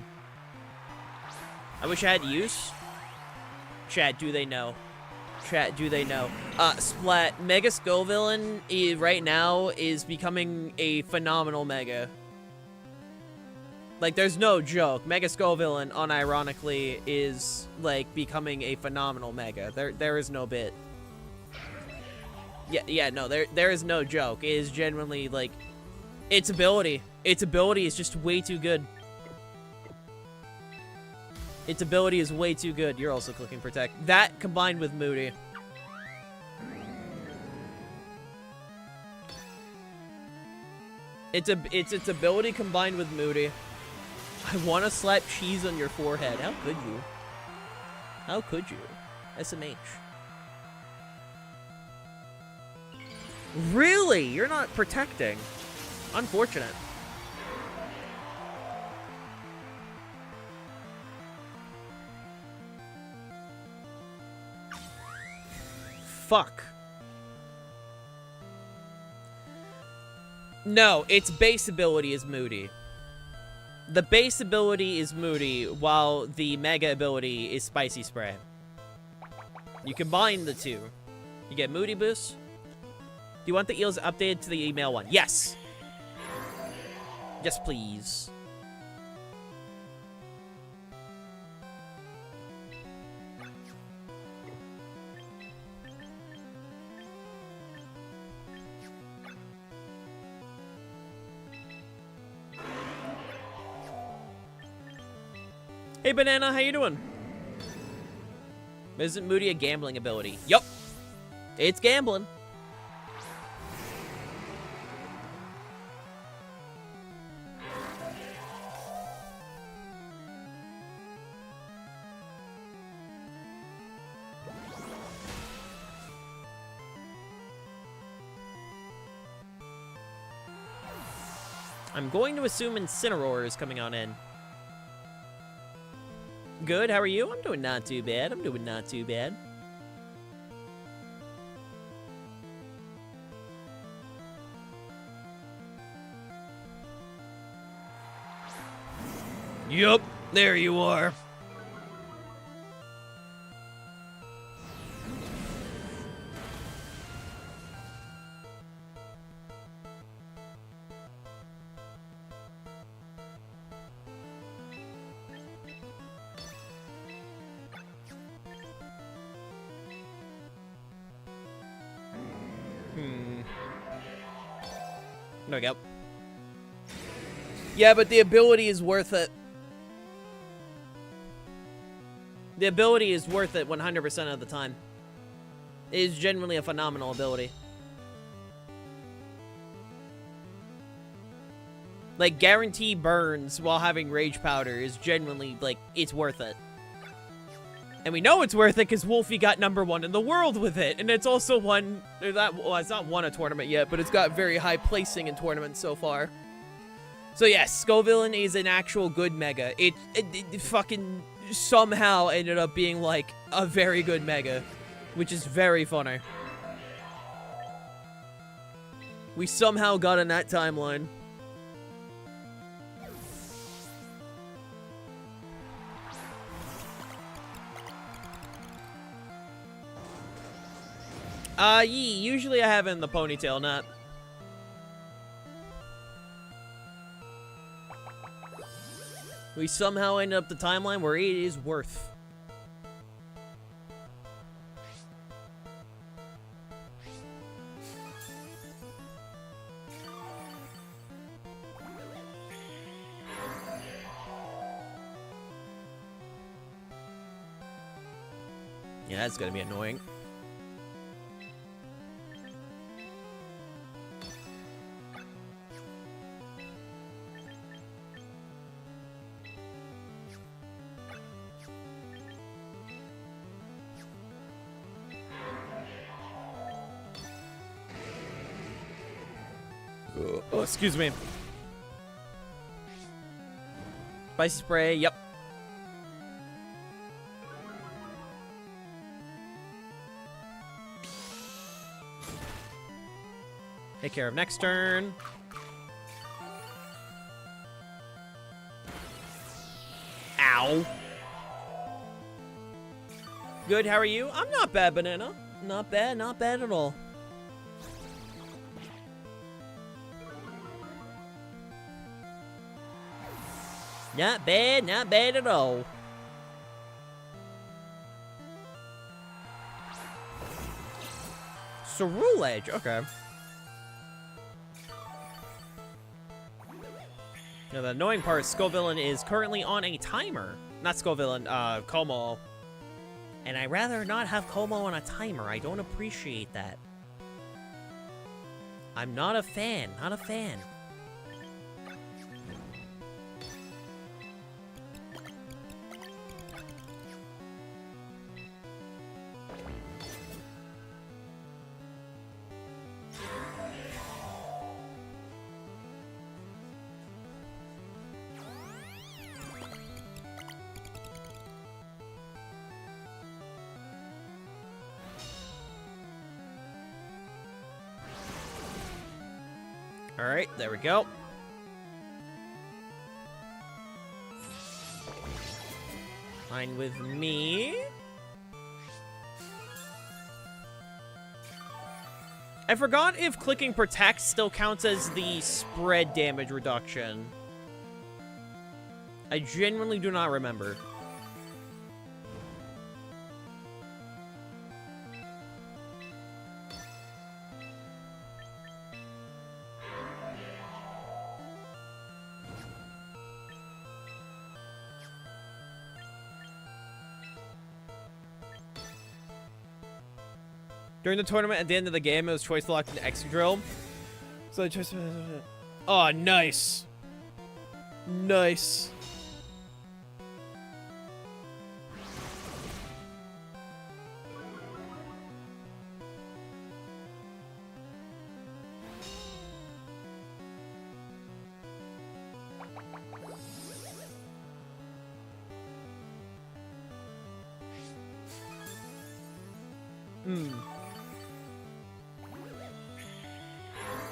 I wish I had use. Chat, do they know? Chat, do they know? Splat, Mega Skull Villain right now is becoming a phenomenal Mega. Like, there's no joke. Mega Skull Villain, unironically, is, like, becoming a phenomenal Mega. There is no bit. Yeah, no, there is no joke. It is genuinely, like, its ability is just way too good. Its ability is way too good. You're also clicking Protect. That combined with Moody. It's its ability combined with Moody. I want to slap cheese on your forehead. How could you? How could you? SMH. Really? You're not protecting. Unfortunate. Fuck. No, its base ability is Moody. The base ability is Moody, while the Mega ability is Spicy Spray. You combine the two. You get Moody Boost. Do you want the eels updated to the email one? Yes! Yes, please. Hey, Banana, how you doing? Isn't Moody a gambling ability? Yup. It's gambling. I'm going to assume Incineroar is coming on in. Good, how are you? I'm doing not too bad. I'm doing not too bad. Yup, there you are. There we go. Yeah, but the ability is worth it. The ability is worth it 100% of the time. It is genuinely a phenomenal ability. Like, guarantee burns while having Rage Powder is genuinely, like, it's worth it. And we know it's worth it because Wolfie got #1 in the world with it. And it's also won, well, it's not won a tournament yet, but it's got very high placing in tournaments so far. So yes, Scovillain is an actual good mega. It fucking somehow ended up being like a very good mega, which is very funny. We somehow got in that timeline. Usually I have it in the ponytail, not. We somehow ended up the timeline where it is worth. Yeah, that's gonna be annoying. Oh, excuse me. Spicy spray, yep. Take care of next turn. Ow. Good, how are you? I'm not bad, Banana. Not bad at all. Not bad at all. Cerule Edge, okay. Now, the annoying part is Scovillain is currently on a timer. Not Scovillain, Como. And I'd rather not have Como on a timer. I don't appreciate that. I'm not a fan, not a fan. Alright, there we go. Fine with me. I forgot if clicking Protect still counts as the spread damage reduction. I genuinely do not remember. During the tournament, at the end of the game, it was choice locked in X drill. So I choice. Oh, nice. Nice.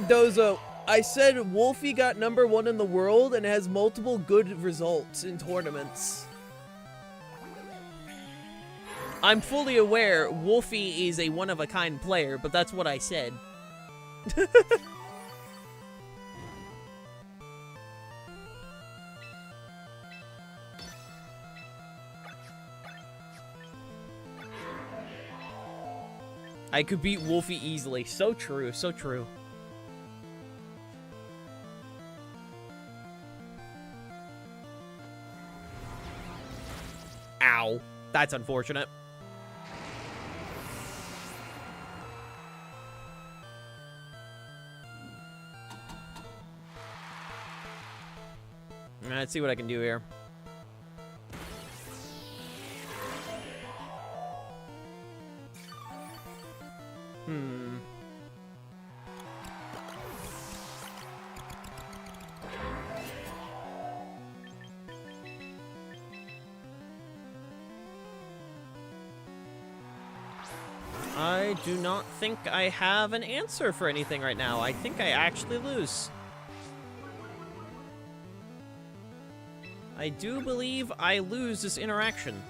Dozo, I said Wolfie got #1 in the world and has multiple good results in tournaments. I'm fully aware Wolfie is a one-of-a-kind player, but that's what I said. I could beat Wolfie easily. So true, so true. Ow. That's unfortunate. Let's see what I can do here. I do not think I have an answer for anything right now. I think I actually lose. I do believe I lose this interaction.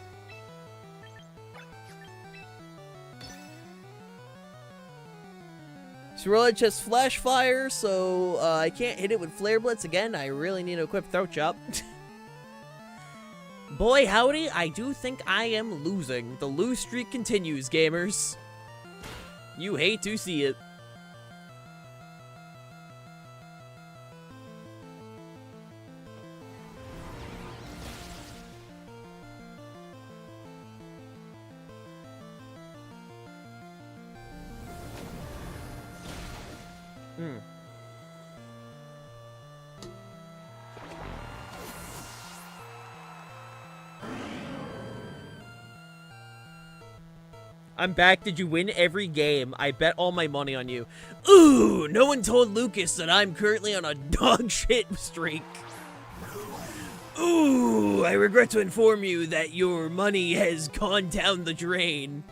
Swirlage has flash fire, so I can't hit it with flare blitz again. I really need to equip throat chop. Boy howdy, I do think I am losing. The lose streak continues, gamers. You hate to see it. I'm back. Did you win every game? I bet all my money on you. Ooh, no one told Lucas that I'm currently on a dog shit streak. Ooh, I regret to inform you that your money has gone down the drain.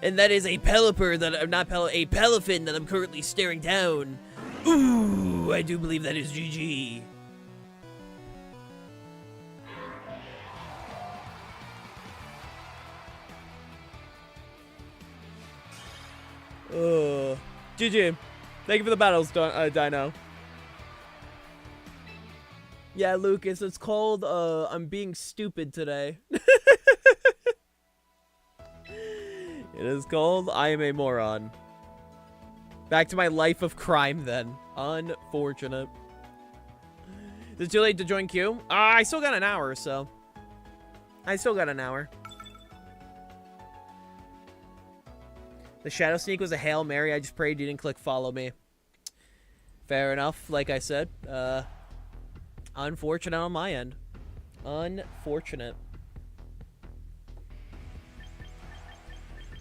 And that is a Pelipper that I'm not a Pelifin that I'm currently staring down. Ooh, I do believe that is GG. GG. Thank you for the battles, Dino. Yeah, Lucas, it's called, I'm being stupid today. It is called, I am a moron. Back to my life of crime, then. Unfortunate. Is it too late to join queue? I still got an hour, so. I still got an hour. The Shadow Sneak was a Hail Mary. I just prayed you didn't click follow me. Fair enough, like I said. Unfortunate on my end. Unfortunate.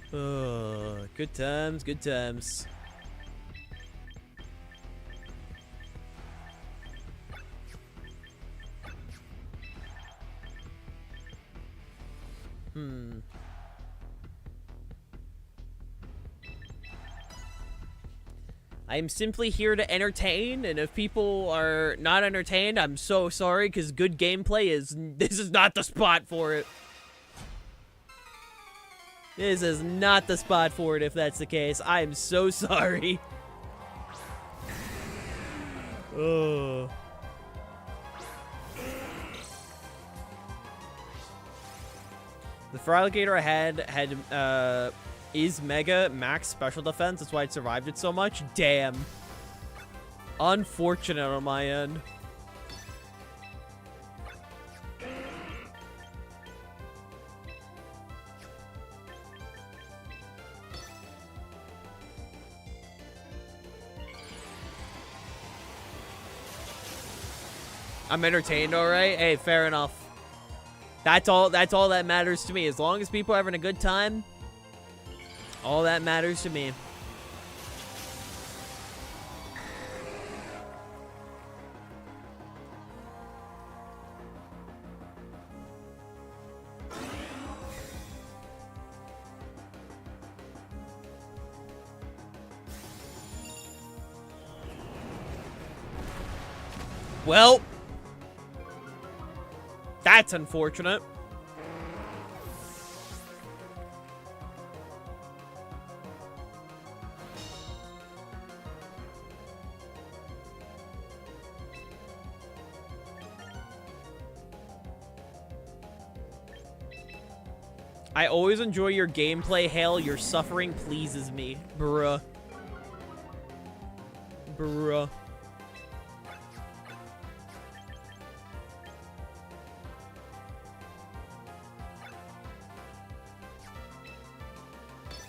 Good times, good times. I'm simply here to entertain, and if people are not entertained, I'm so sorry, because good gameplay this is not the spot for it. This is not the spot for it if that's the case. I am so sorry. Oh. The Feraligatr I had is Mega Max Special Defense. That's why it survived it so much. Damn. Unfortunate on my end. I'm entertained, all right? Hey, fair enough. That's all that matters to me. As long as people are having a good time, all that matters to me. Well, that's unfortunate. I always enjoy your gameplay, Hale. Your suffering pleases me. Bruh. Bruh.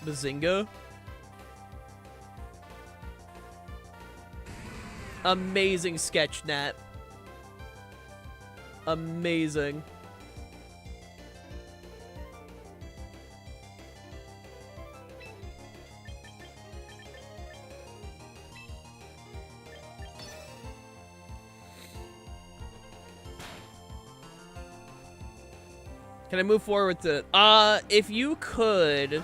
Bazinga. Amazing sketch, Nat. Amazing. Can I move forward with it? If you could,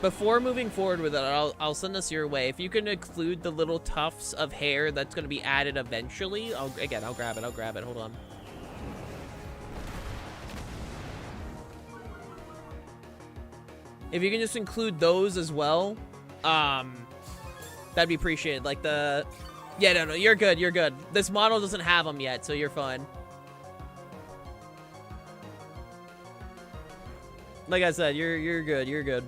before moving forward with it, I'll send this your way. If you can include the little tufts of hair that's going to be added eventually, I'll grab it. Hold on. If you can just include those as well, that'd be appreciated. Like the... Yeah, no, you're good, you're good. This model doesn't have them yet, so you're fine. Like I said, you're good, you're good.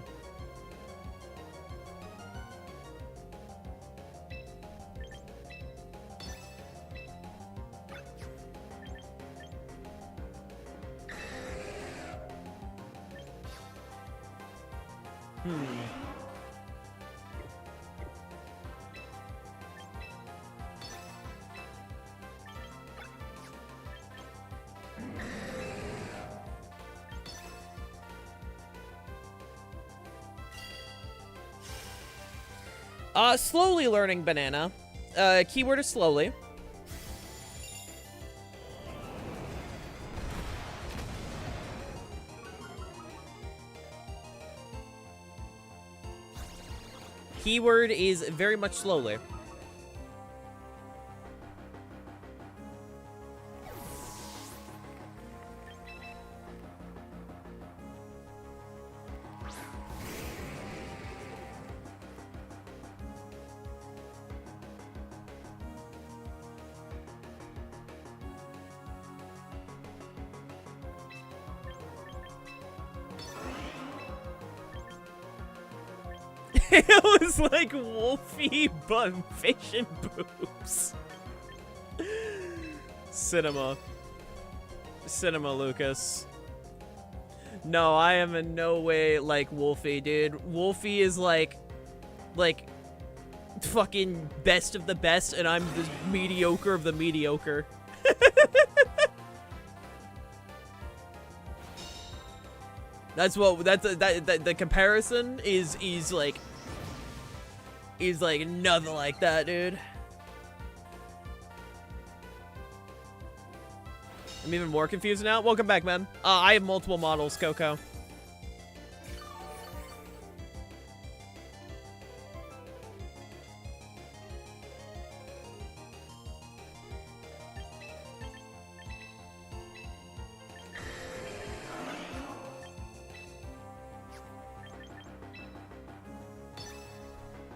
Slowly learning banana. Keyword is slowly. Keyword is very much slowly. It was like Wolfie, but fish and boobs. Cinema, Lucas. No, I am in no way like Wolfie, dude. Wolfie is like fucking best of the best, and I'm the mediocre of the mediocre. The comparison is nothing like that, dude. I'm even more confused now. Welcome back, man. I have multiple models, Coco.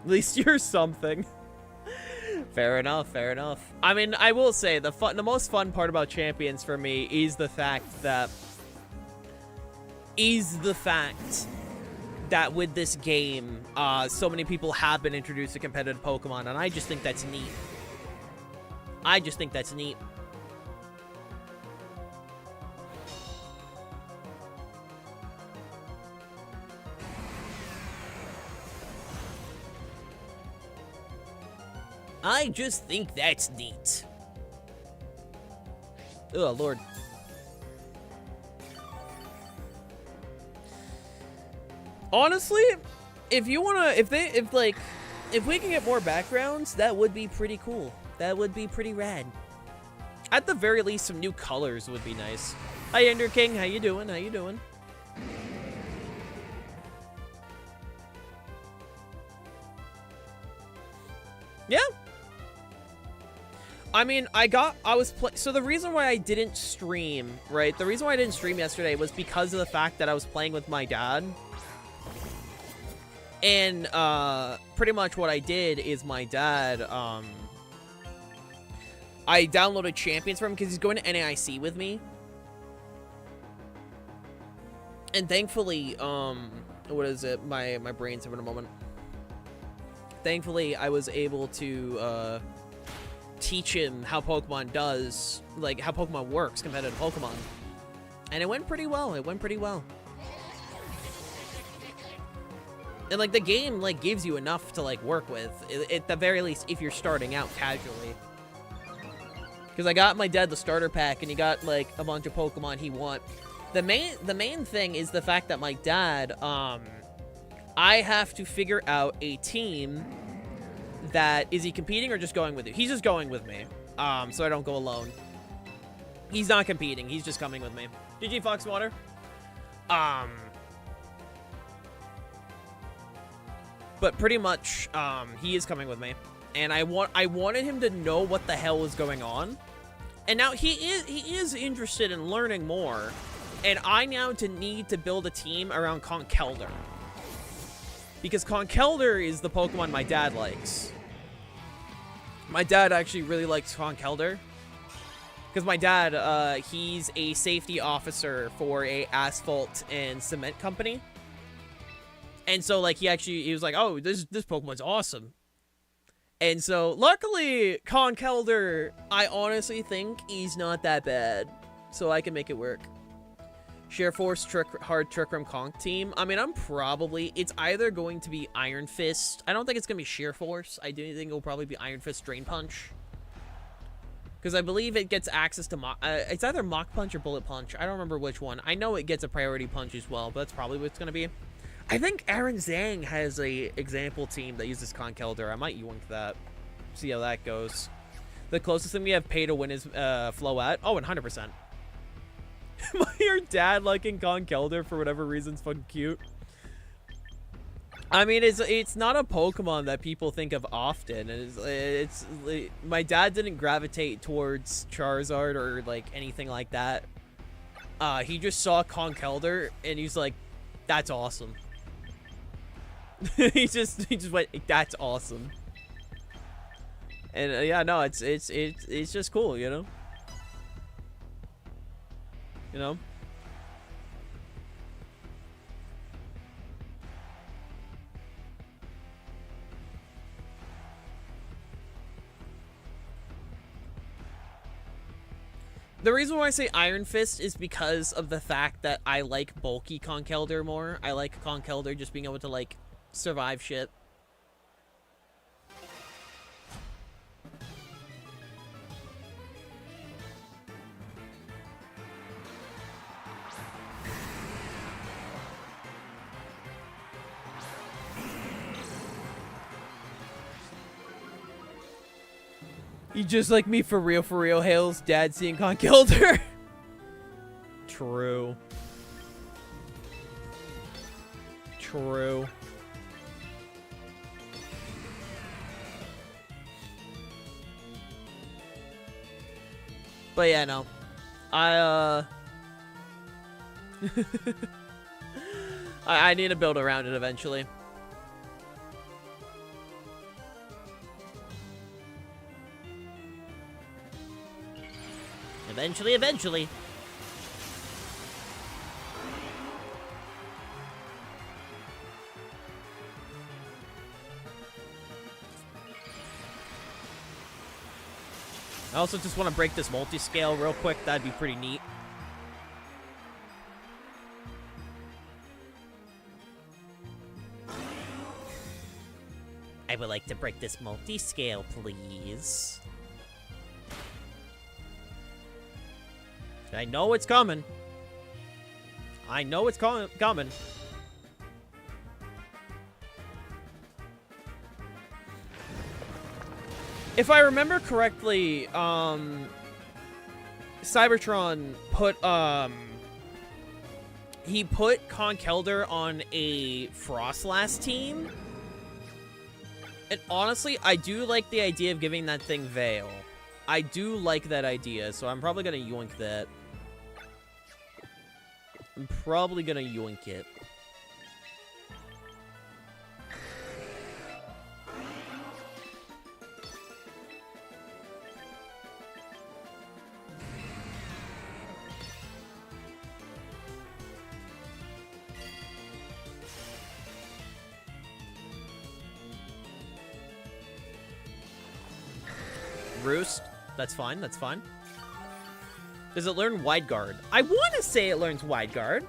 At least you're something. Fair enough, fair enough. I mean, I will say the most fun part about Champions for me is the fact that with this game, so many people have been introduced to competitive Pokemon, and I just think that's neat. I just think that's neat. Oh, Lord. Honestly, if you wanna, if we can get more backgrounds, that would be pretty cool. That would be pretty rad. At the very least, some new colors would be nice. Hi, Ender King. How you doing? How you doing? Yeah. I mean, so the reason why I didn't stream, right? The reason why I didn't stream yesterday was because of the fact that I was playing with my dad. And, pretty much what I did is my dad, I downloaded Champions for him because he's going to NAIC with me. And thankfully, what is it? My brain's having a moment. Thankfully, I was able to, teach him how Pokemon does, like, how Pokemon works, competitive Pokemon. And it went pretty well. It went pretty well. And, like, the game, like, gives you enough to, like, work with. At the very least, if you're starting out casually. Because I got my dad the starter pack, and he got, like, a bunch of Pokemon he want. The main thing is the fact that my dad, I have to figure out a team that, is he competing or just going with you? He's just going with me, so I don't go alone. He's not competing, he's just coming with me. GG Foxwater. But pretty much, he is coming with me. And I wanted him to know what the hell was going on. And now he is interested in learning more. And I now need to build a team around Conkeldurr. Because Conkeldurr is the Pokemon my dad likes. My dad actually really likes Conkeldurr. Because my dad, he's a safety officer for a asphalt and cement company. And so, like, he was like, oh, this Pokemon's awesome. And so, luckily, Conkeldurr, I honestly think he's not that bad. So I can make it work. Sheer Force, Hard Trick Room Conk team. I mean, it's either going to be Iron Fist. I don't think it's going to be Sheer Force. I do think it'll probably be Iron Fist, Drain Punch. Because I believe it gets access to it's either Mach Punch or Bullet Punch. I don't remember which one. I know it gets a Priority Punch as well, but that's probably what it's going to be. I think Aaron Zhang has a example team that uses Conkeldurr. I might yoink that. See how that goes. The closest thing we have pay to win is Float. Oh, 100%. Your dad liking Conkeldurr for whatever reason's fucking cute. I mean, it's not a Pokemon that people think of often. It's my dad didn't gravitate towards Charizard or like anything like that. He just saw Conkeldurr and he's like, "That's awesome." he just went, "That's awesome." And yeah, no, it's just cool, you know. You know? The reason why I say Iron Fist is because of the fact that I like bulky Conkeldurr more. I like Conkeldurr just being able to, like, survive shit. You just like me for real, Hales. Dad seeing Conkeldurr. True. True. But yeah, no. I need to build around it eventually. Eventually. I also just want to break this multi-scale real quick. That'd be pretty neat. I would like to break this multi-scale, please. I know it's coming. I know it's coming. If I remember correctly, Cybertron put, he put Conkelder on a Frostlass team. And honestly, I do like the idea of giving that thing Veil. I do like that idea, so I'm probably gonna yoink that. I'm probably gonna yoink it. Roost. That's fine, that's fine. Does it learn Wide Guard? I want to say it learns Wide Guard.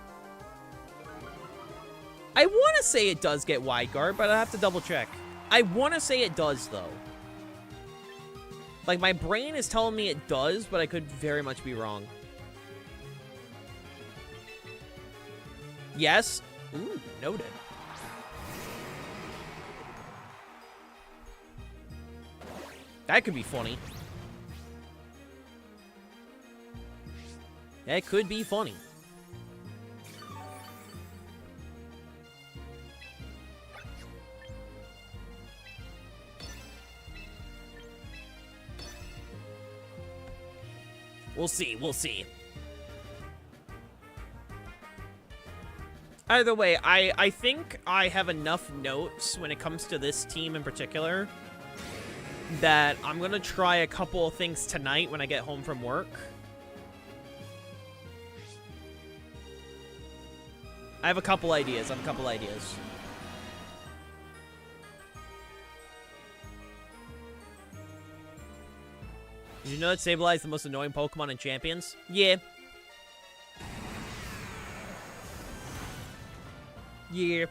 I want to say it does get Wide Guard, but I have to double check. I want to say it does, though. Like, my brain is telling me it does, but I could very much be wrong. Yes? Ooh, noted. That could be funny. That could be funny. We'll see, we'll see. Either way, I think I have enough notes when it comes to this team in particular that I'm gonna try a couple of things tonight when I get home from work. I have a couple ideas. Did you know that Sableye is the most annoying Pokemon in Champions? Yeah. Yeah.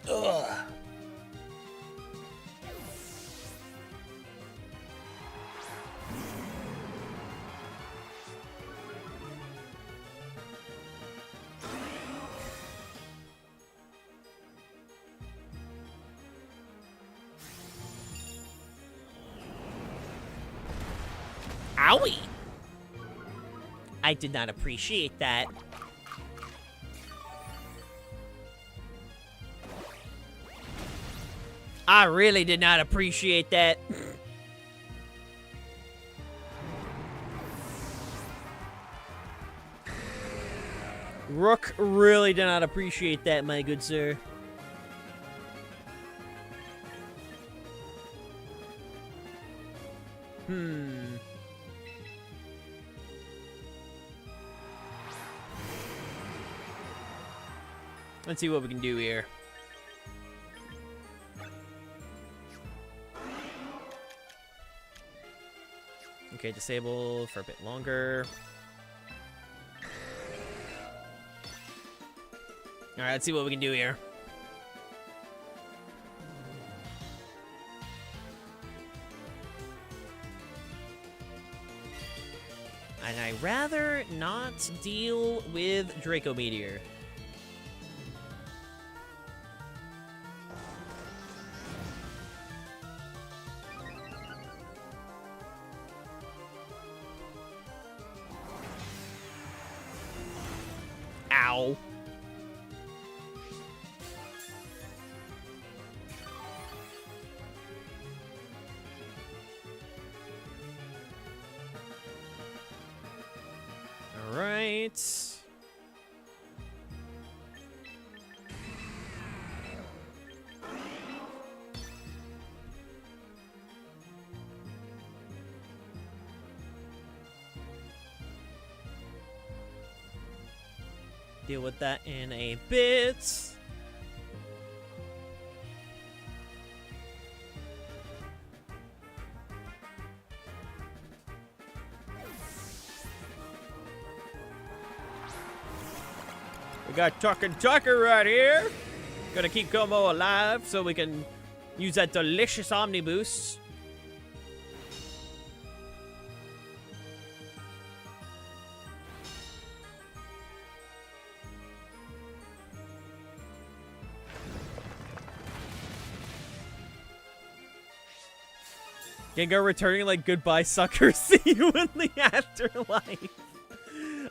Ugh. Owie! I did not appreciate that. I really did not appreciate that. Rook really did not appreciate that, my good sir. Let's see what we can do here. Okay, disable for a bit longer. Alright, let's see what we can do here. And I'd rather not deal with Draco Meteor. Ow. All right. Deal with that in a bit. We got Talking Tucker right here. Gonna keep Como alive so we can use that delicious Omni Boost. Gengar returning like, goodbye, sucker. See you in the afterlife.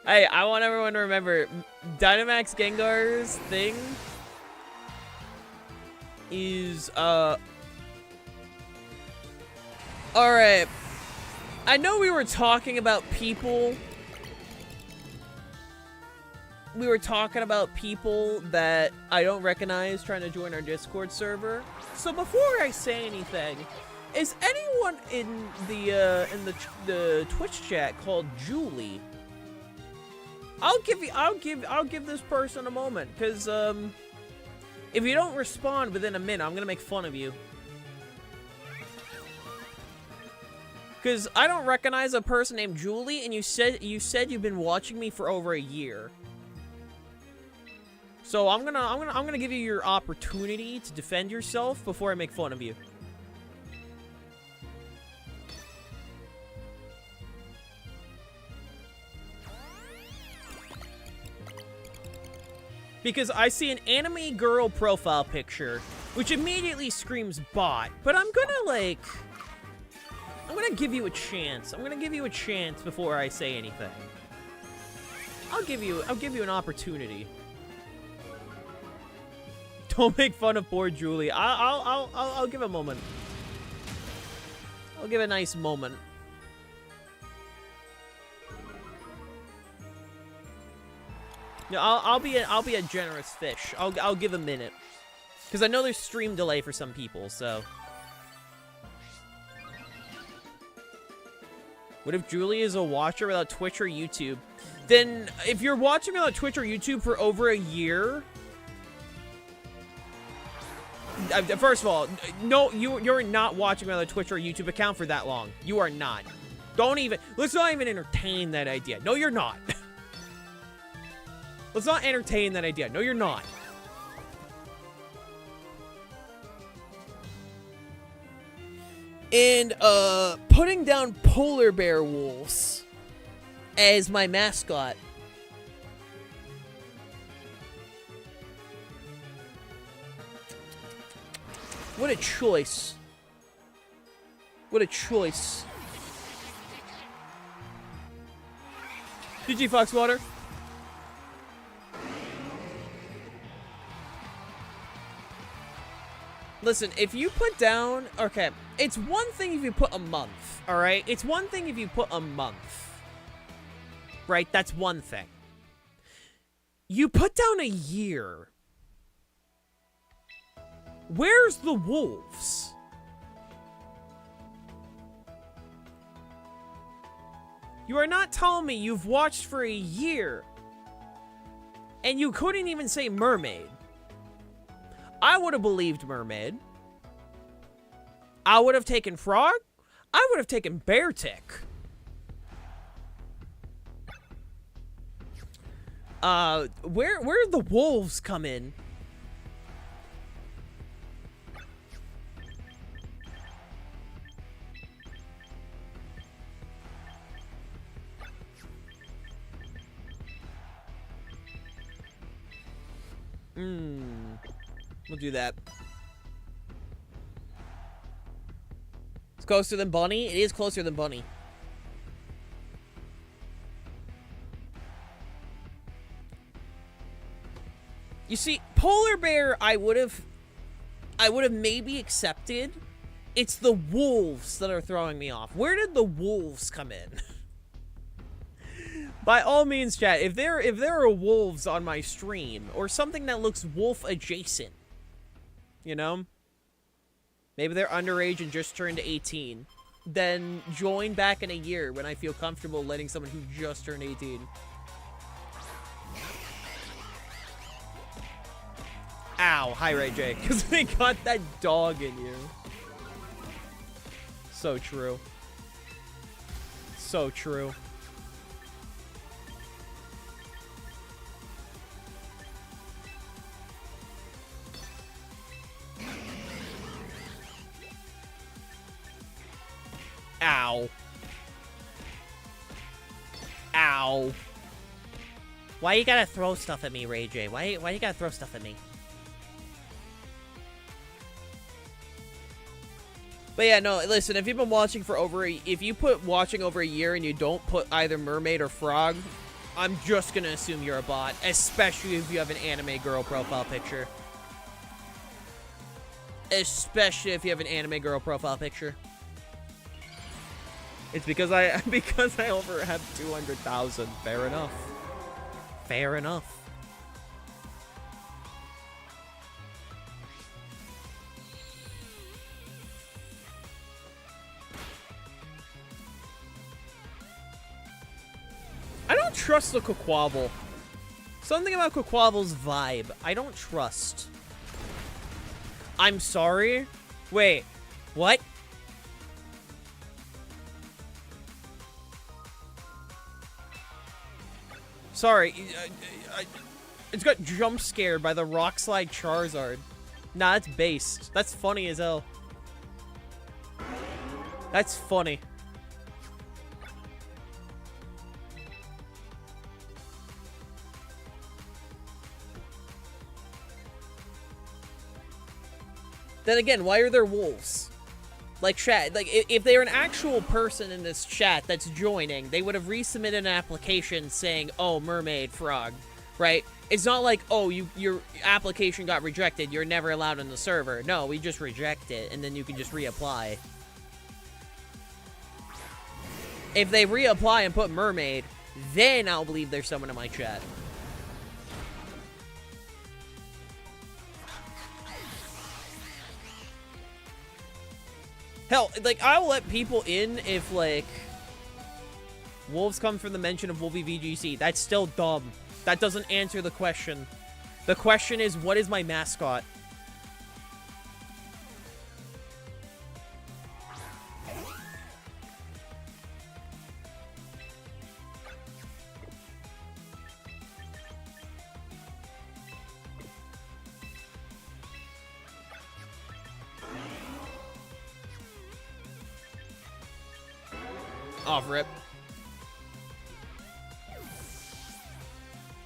Hey, I want everyone to remember, Dynamax Gengar's thing is, alright. I know we were talking about people. We were talking about people that I don't recognize trying to join our Discord server. So before I say anything, is anyone in the Twitch chat called Julie? I'll give this person a moment, because if you don't respond within a minute, I'm gonna make fun of you. Because I don't recognize a person named Julie, and you said you've been watching me for over a year. So I'm gonna give you your opportunity to defend yourself before I make fun of you. Because I see an anime girl profile picture, which immediately screams bot, but I'm gonna give you a chance. I'm gonna give you a chance before I say anything. I'll give you an opportunity. Don't make fun of poor Julie. I'll give a moment. I'll give a nice moment. No, I'll be a generous fish. I'll give a minute, because I know there's stream delay for some people. So, what if Julie is a watcher without Twitch or YouTube? Then, if you're watching without Twitch or YouTube for over a year, first of all, no, you're not watching without a Twitch or YouTube account for that long. You are not. Let's not even entertain that idea. No, you're not. Let's not entertain that idea. No, you're not. And, putting down polar bear wolves as my mascot. What a choice. What a choice. GG Foxwater. Listen, if you put down... Okay, it's one thing if you put a month, alright? It's one thing if you put a month. Right? That's one thing. You put down a year. Where's the wolves? You are not telling me you've watched for a year. And you couldn't even say mermaid. I would have believed mermaid. I would have taken frog. I would have taken bear tick. Where the wolves come in? We'll do that. It's closer than Bunny. It is closer than Bunny. You see, polar bear, I would have maybe accepted. It's the wolves that are throwing me off. Where did the wolves come in? By all means, chat, if there are wolves on my stream, or something that looks wolf adjacent, you know? Maybe they're underage and just turned 18. Then join back in a year when I feel comfortable letting someone who just turned 18. Ow. Hi, Ray J. Because they got that dog in you. So true. So true. Ow. Ow. Why you gotta throw stuff at me, Ray J? Why you gotta throw stuff at me? But yeah, no, listen, if you've been watching for if you put watching over a year and you don't put either mermaid or frog, I'm just gonna assume you're a bot, especially if you have an anime girl profile picture. Especially if you have an anime girl profile picture. It's because I over have 200,000. Fair enough. Fair enough. I don't trust the Quaquaval. Something about Quaquaval's vibe, I don't trust. I'm sorry? Wait, what? Sorry, it's got jump scared by the rock slide Charizard. Nah, that's based. That's funny as hell. That's funny. Then again, why are there wolves? Like, chat, like, if they're an actual person in this chat that's joining, they would have resubmitted an application saying, oh, mermaid, frog, right? It's not like, oh, your application got rejected, you're never allowed on the server. No, we just reject it, and then you can just reapply. If they reapply and put mermaid, then I'll believe there's someone in my chat. Hell, like, I'll let people in if, like, wolves come from the mention of Wolvie VGC. That's still dumb. That doesn't answer the question. The question is, what is my mascot? Off rip.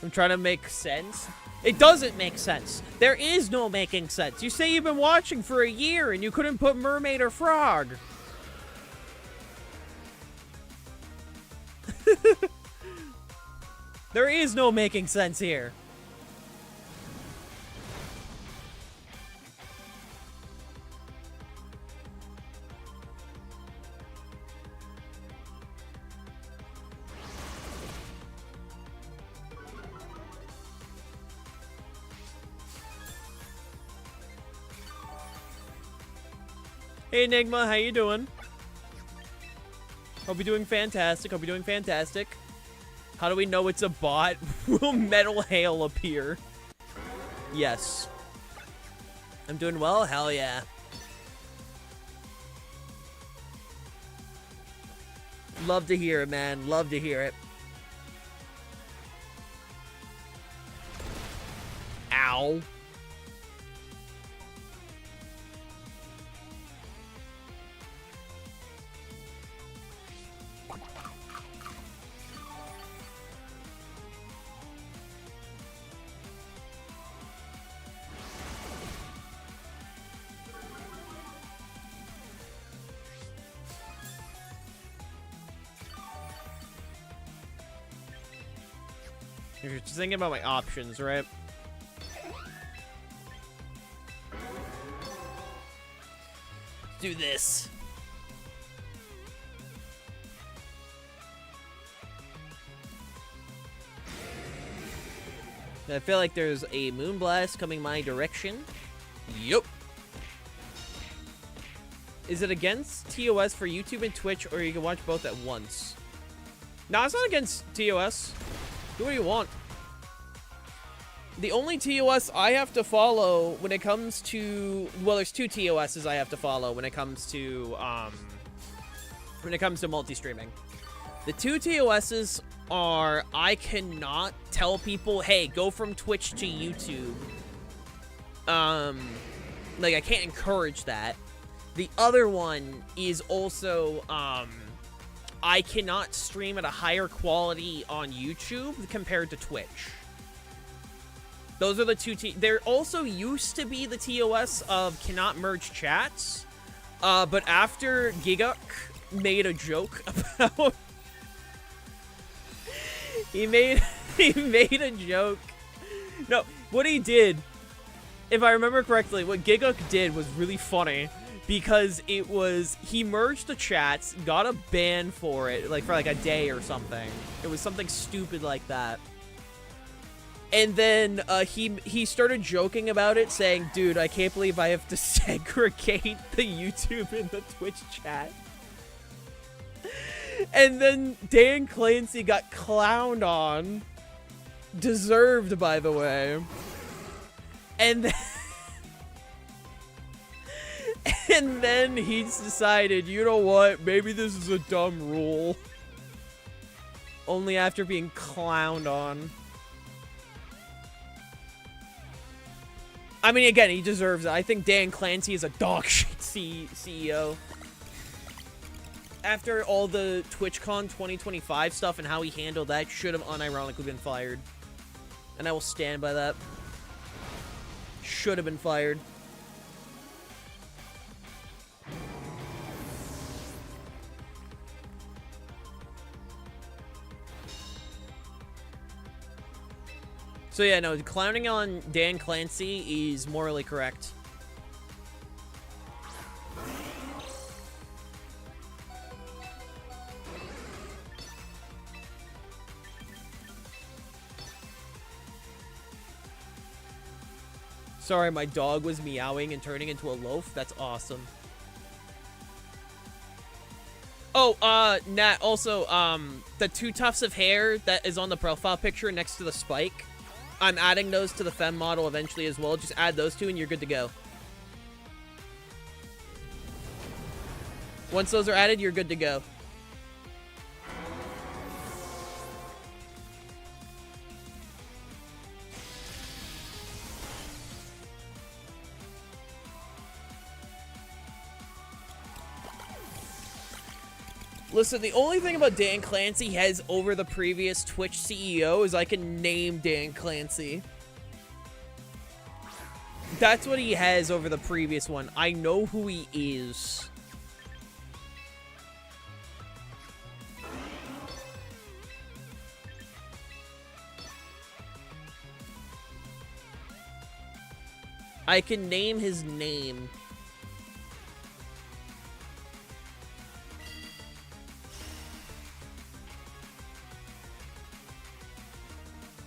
I'm trying to make sense. It doesn't make sense. There is no making sense. You say you've been watching for a year and you couldn't put mermaid or frog. There is no making sense here. Hey Enigma, how you doing? Hope you're doing fantastic. Hope you're doing fantastic. How do we know it's a bot? Will metal hail appear? Yes. I'm doing well? Hell yeah. Love to hear it, man. Love to hear it. Ow. You're just thinking about my options, right? Do this. I feel like there's a Moonblast coming my direction. Yup. Is it against TOS for YouTube and Twitch, or you can watch both at once? No, it's not against TOS. Do what you want. The only TOS I have to follow when it comes to, well, there's 2 TOSs I have to follow when it comes to multi-streaming. The 2 TOSs are I cannot tell people, hey, go from Twitch to YouTube. Like, I can't encourage that. The other one is also, I cannot stream at a higher quality on YouTube compared to Twitch. Those are the 2 There also used to be the TOS of cannot merge chats, but after Giguk made a joke about... he made a joke. No, what he did, if I remember correctly, what Giguk did was really funny because it was, he merged the chats, got a ban for it, like for like a day or something. It was something stupid like that. And then he started joking about it, saying, dude, I can't believe I have to segregate the YouTube and the Twitch chat. And then Dan Clancy got clowned on. Deserved, by the way. And then, and then he's decided, you know what, maybe this is a dumb rule. Only after being clowned on. I mean, again, he deserves it. I think Dan Clancy is a dog shit CEO. After all the TwitchCon 2025 stuff and how he handled that, should have unironically been fired. And I will stand by that. Should have been fired. So yeah, no, clowning on Dan Clancy is morally correct. Sorry, my dog was meowing and turning into a loaf. That's awesome. Oh, Nat, also, the 2 tufts of hair that is on the profile picture next to the spike, I'm adding those to the fem model eventually as well. Just add those 2 and you're good to go. Once those are added, you're good to go. Listen, the only thing about Dan Clancy has over the previous Twitch CEO is I can name Dan Clancy. That's what he has over the previous one. I know who he is. I can name his name.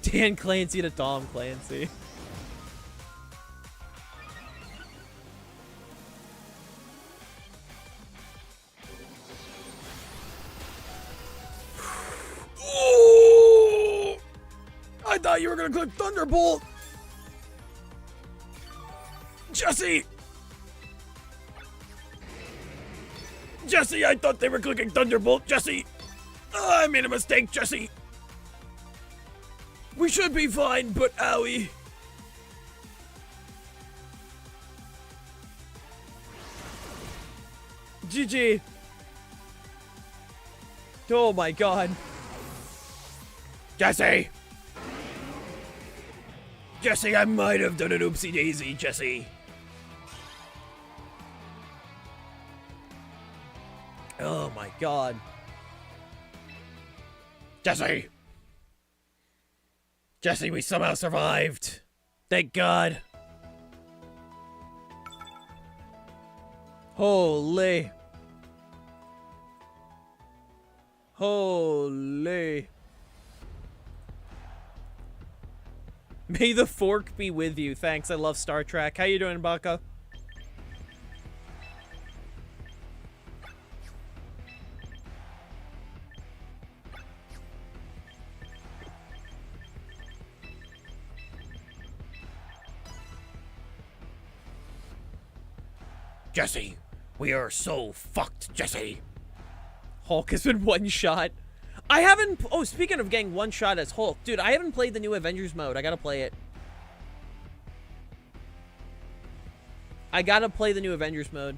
Dan Clancy to Tom Clancy. Oh! I thought you were gonna click Thunderbolt. Jesse! Jesse, I thought they were clicking Thunderbolt. Jesse! I made a mistake, Jesse. We should be fine, but owie. GG. Oh my god. Jesse! Jesse, I might have done an oopsie daisy, Jesse. Oh my god. Jesse! Jesse, we somehow survived. Thank God. Holy. Holy. May the fork be with you. Thanks, I love Star Trek. How you doing, Baka? Jesse, we are so fucked, Jesse. Hulk has been one shot. I haven't. Oh, speaking of getting one shot as Hulk, dude, I haven't played the new Avengers mode. I gotta play it. I gotta play the new Avengers mode.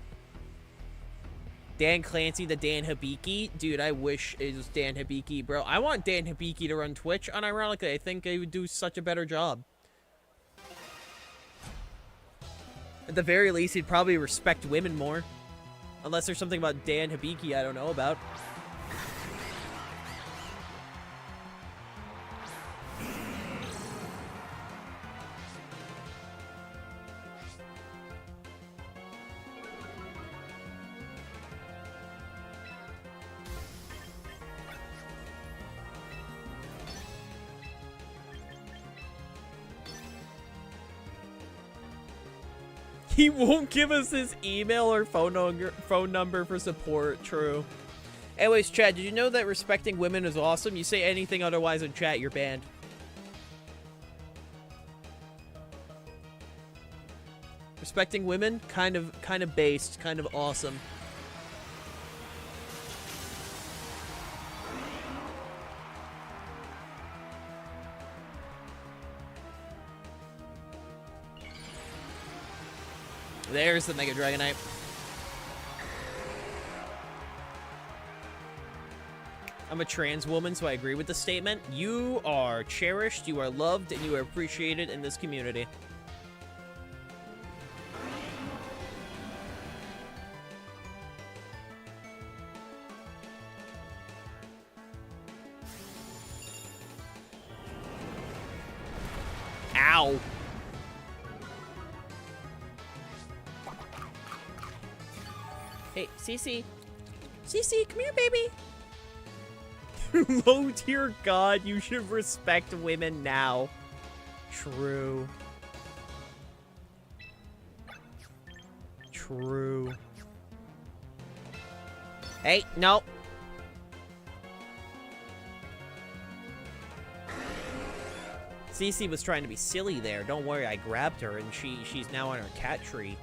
Dan Clancy, the Dan Hibiki. Dude, I wish it was Dan Hibiki, bro. I want Dan Hibiki to run Twitch. Unironically, I think he would do such a better job. At the very least, he'd probably respect women more. Unless there's something about Dan Hibiki I don't know about. He won't give us his email or phone number for support. True. Anyways, Chad, did you know that respecting women is awesome? You say anything otherwise in chat, you're banned. Respecting women, kind of based, kind of awesome. There's the Mega Dragonite. I'm a trans woman, so I agree with the statement. You are cherished, you are loved, and you are appreciated in this community. Ow. Hey, Cece. Cece, come here, baby. Low tier god, you should respect women now. True. True. Hey, no. Cece was trying to be silly there. Don't worry, I grabbed her and she's now on her cat tree.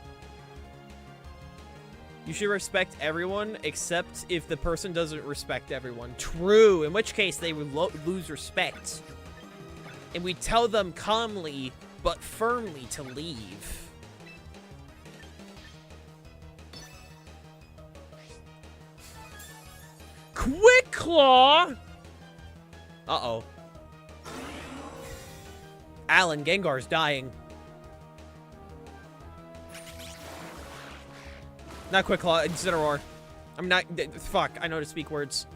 You should respect everyone, except if the person doesn't respect everyone. True, in which case they would lose respect. And we tell them calmly, but firmly to leave. Quick Claw! Uh-oh. Alan, Gengar's dying. Not Quick Claw, Incineroar. I'm not. Fuck, I know to speak words.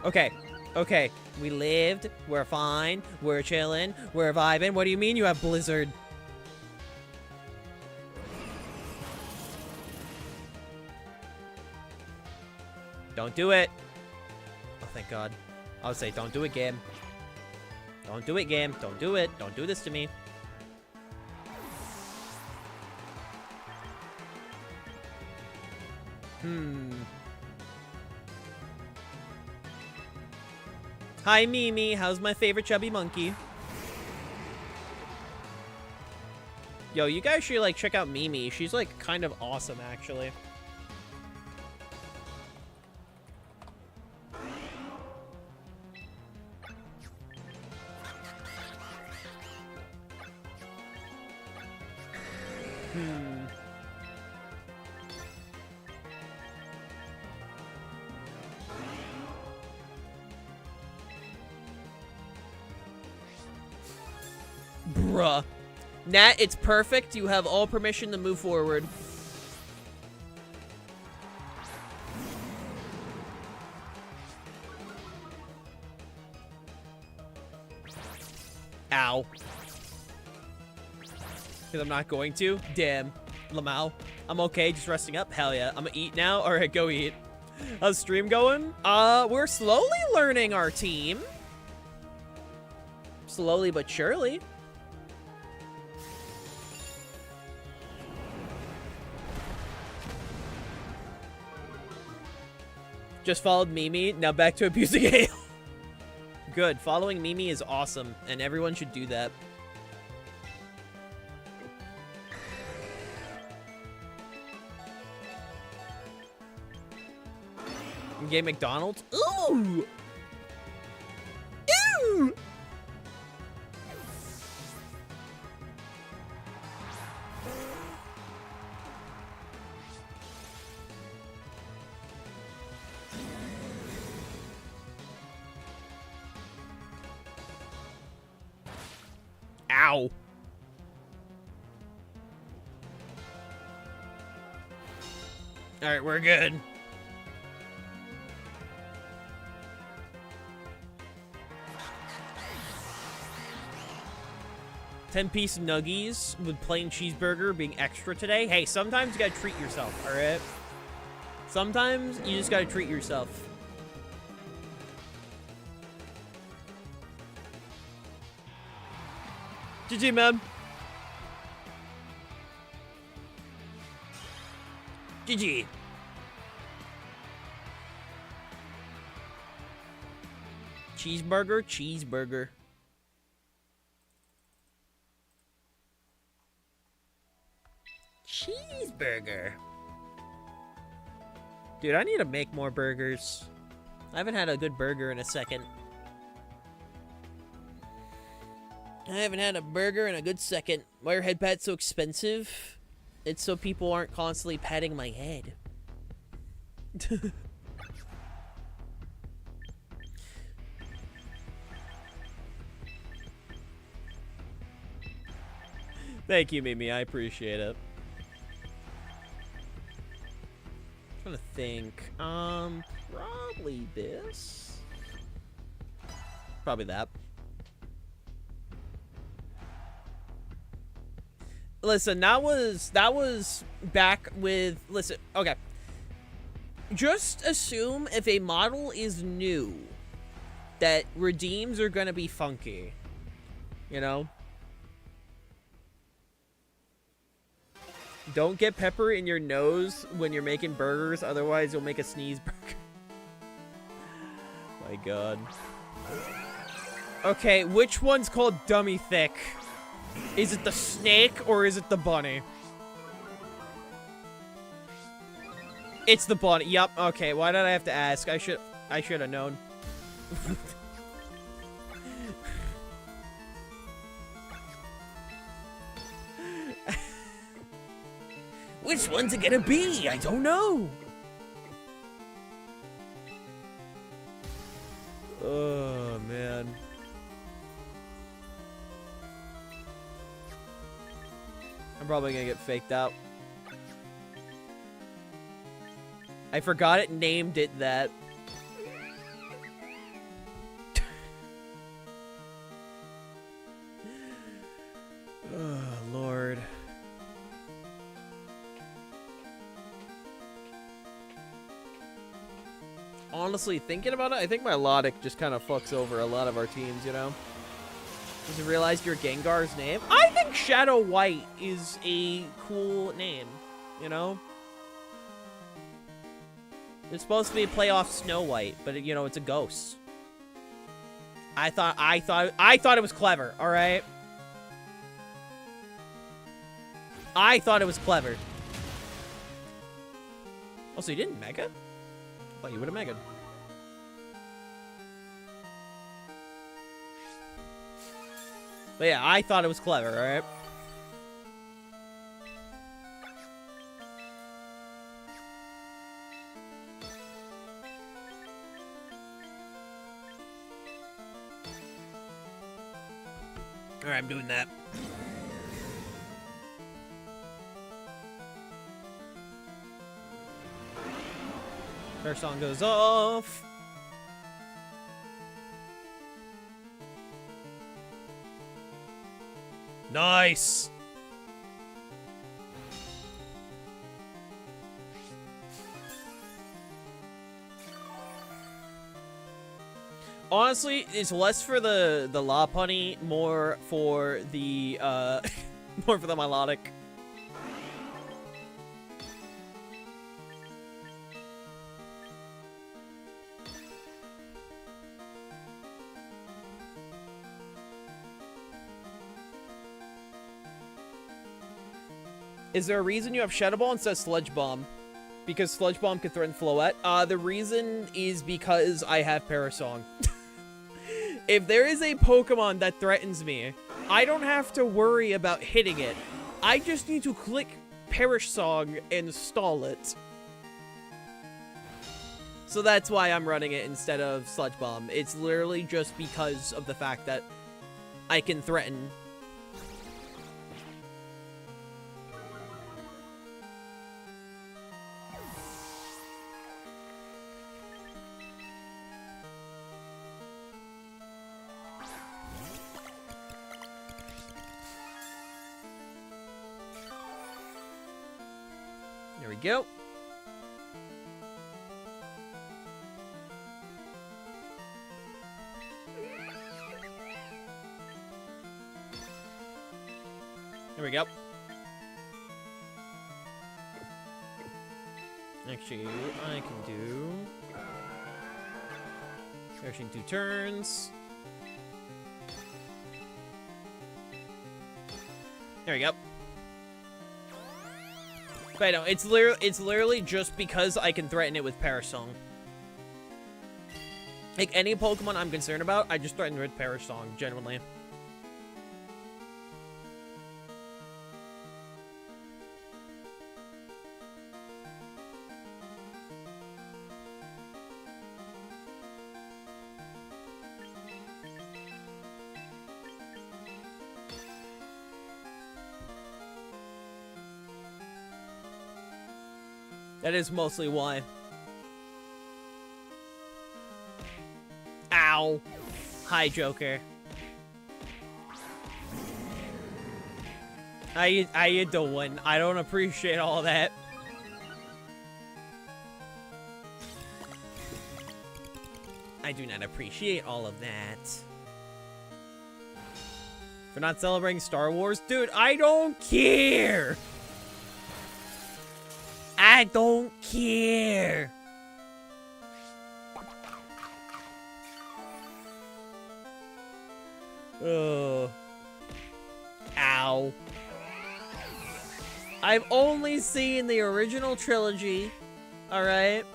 Okay, okay. We lived. We're fine. We're chilling. We're vibing. What do you mean you have Blizzard? Don't do it. Oh, thank God. I would say, don't do it, game. Don't do it, game. Don't do it. Don't do this to me. Hi, Mimi. How's my favorite chubby monkey? Yo, you guys should, like, check out Mimi. She's, like, kind of awesome, actually. Bruh. Nat, it's perfect. You have all permission to move forward. Ow. Because I'm not going to? Damn. Lamau. I'm okay, just resting up. Hell yeah. I'm gonna eat now. Alright, go eat. How's stream going? We're slowly learning our team. Slowly but surely. Just followed Mimi, now back to abusing Ale. Good, following Mimi is awesome, and everyone should do that. In-game McDonald's? Ooh! Ooh! Ow. Alright, we're good. $10-piece nuggies with plain cheeseburger being extra today. Hey, sometimes you gotta treat yourself, alright? Sometimes you just gotta treat yourself. GG, man. GG. Cheeseburger, cheeseburger. Cheeseburger. Dude, I need to make more burgers. I haven't had a good burger in a second. I haven't had a burger in a good second. Why are head pats so expensive? It's so people aren't constantly patting my head. Thank you, Mimi. I appreciate it. I'm trying to think. Probably this. Probably that. Listen, that was back with, listen, okay. Just assume if a model is new, that redeems are gonna be funky. You know? Don't get pepper in your nose when you're making burgers, otherwise you'll make a sneeze burger. My god. Okay, which one's called Dummy Thick? Is it the snake or is it the bunny? It's the bunny. Yup. Okay. Why did I have to ask? I should have known. Which one's it gonna be? I don't know. Oh man. I'm probably gonna get faked out. I forgot it named it that. Oh, Lord. Honestly, thinking about it, I think my Melodic just kind of fucks over a lot of our teams, you know? Just realized your Gengar's name? I think Shadow White is a cool name, you know? It's supposed to be playoff Snow White, but you know, it's a ghost. I thought it was clever, alright? I thought it was clever. Oh, so you didn't Mega? I thought you would have Mega'd. But yeah, I thought it was clever, alright? Alright, I'm doing that. First song goes off. Nice. Honestly, it's less for the Lopunny, more for the more for the Melodic. Is there a reason you have Shadow Ball instead of Sludge Bomb? Because Sludge Bomb can threaten Floette. The reason is because I have Parasong. If there is a Pokemon that threatens me, I don't have to worry about hitting it. I just need to click Perish Song and stall it. So that's why I'm running it instead of Sludge Bomb. It's literally just because of the fact that I can threaten. There we go. There we go. Actually, I can do Perishing 2 turns. There we go. But no, it's literally just because I can threaten it with Parasong. Like, any Pokemon I'm concerned about, I just threaten with Parasong, genuinely. That is mostly why. Ow. Hi, Joker. How you doing? I don't appreciate all that. I do not appreciate all of that. For not celebrating Star Wars? Dude, I don't care! I don't care. Ugh. Ow. I've only seen the original trilogy. Alright?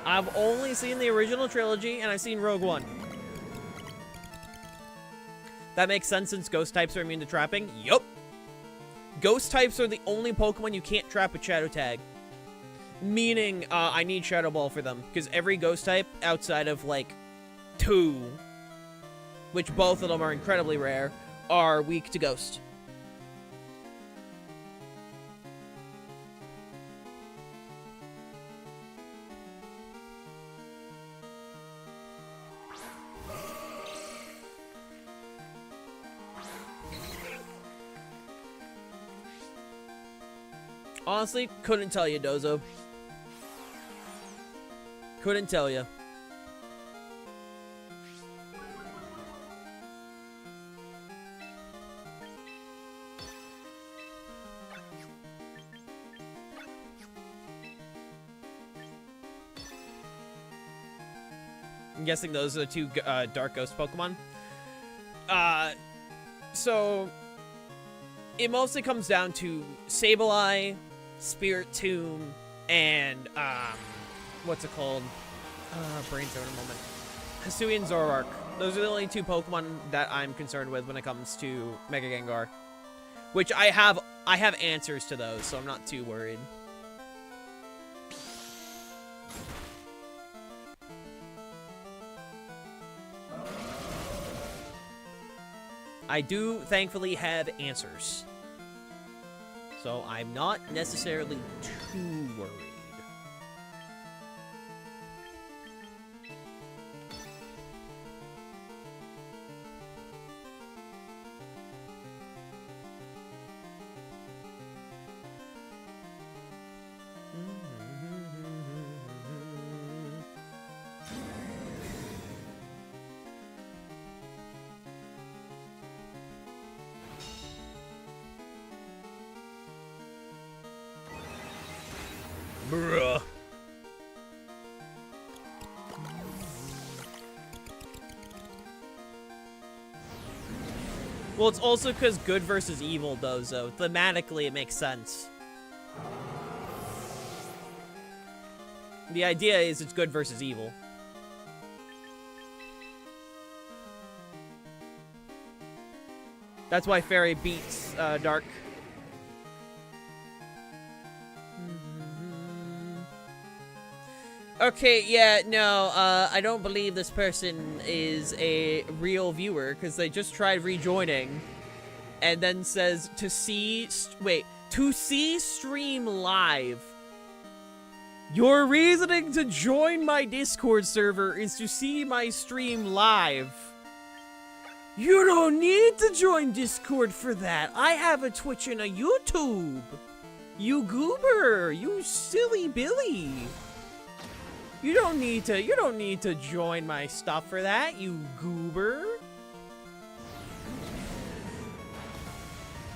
I've only seen the original trilogy, and I've seen Rogue One. That makes sense since ghost types are immune to trapping? Yup. Ghost types are the only Pokemon you can't trap with Shadow Tag. Meaning, I need Shadow Ball for them. Because every ghost type, outside of, like, 2, which both of them are incredibly rare, are weak to Ghost. Honestly, couldn't tell you, Dozo. Couldn't tell you. I'm guessing those are the two Dark Ghost Pokemon. So it mostly comes down to Sableye, Spirit Tomb, and what's it called? Brains out in a moment. Hisuian Zoroark. Those are the only two Pokemon that I'm concerned with when it comes to Mega Gengar. Which I have answers to those, so I'm not too worried. I do thankfully have answers. So I'm not necessarily too worried. Bruh. Well, it's also because good versus evil, though, so thematically it makes sense. The idea is it's good versus evil. That's why Fairy beats Dark. Okay, yeah, no, I don't believe this person is a real viewer, because they just tried rejoining, and then says, to see stream live. Your reasoning to join my Discord server is to see my stream live. You don't need to join Discord for that. I have a Twitch and a YouTube. You goober, you silly Billy. You don't need to join my stuff for that, you goober.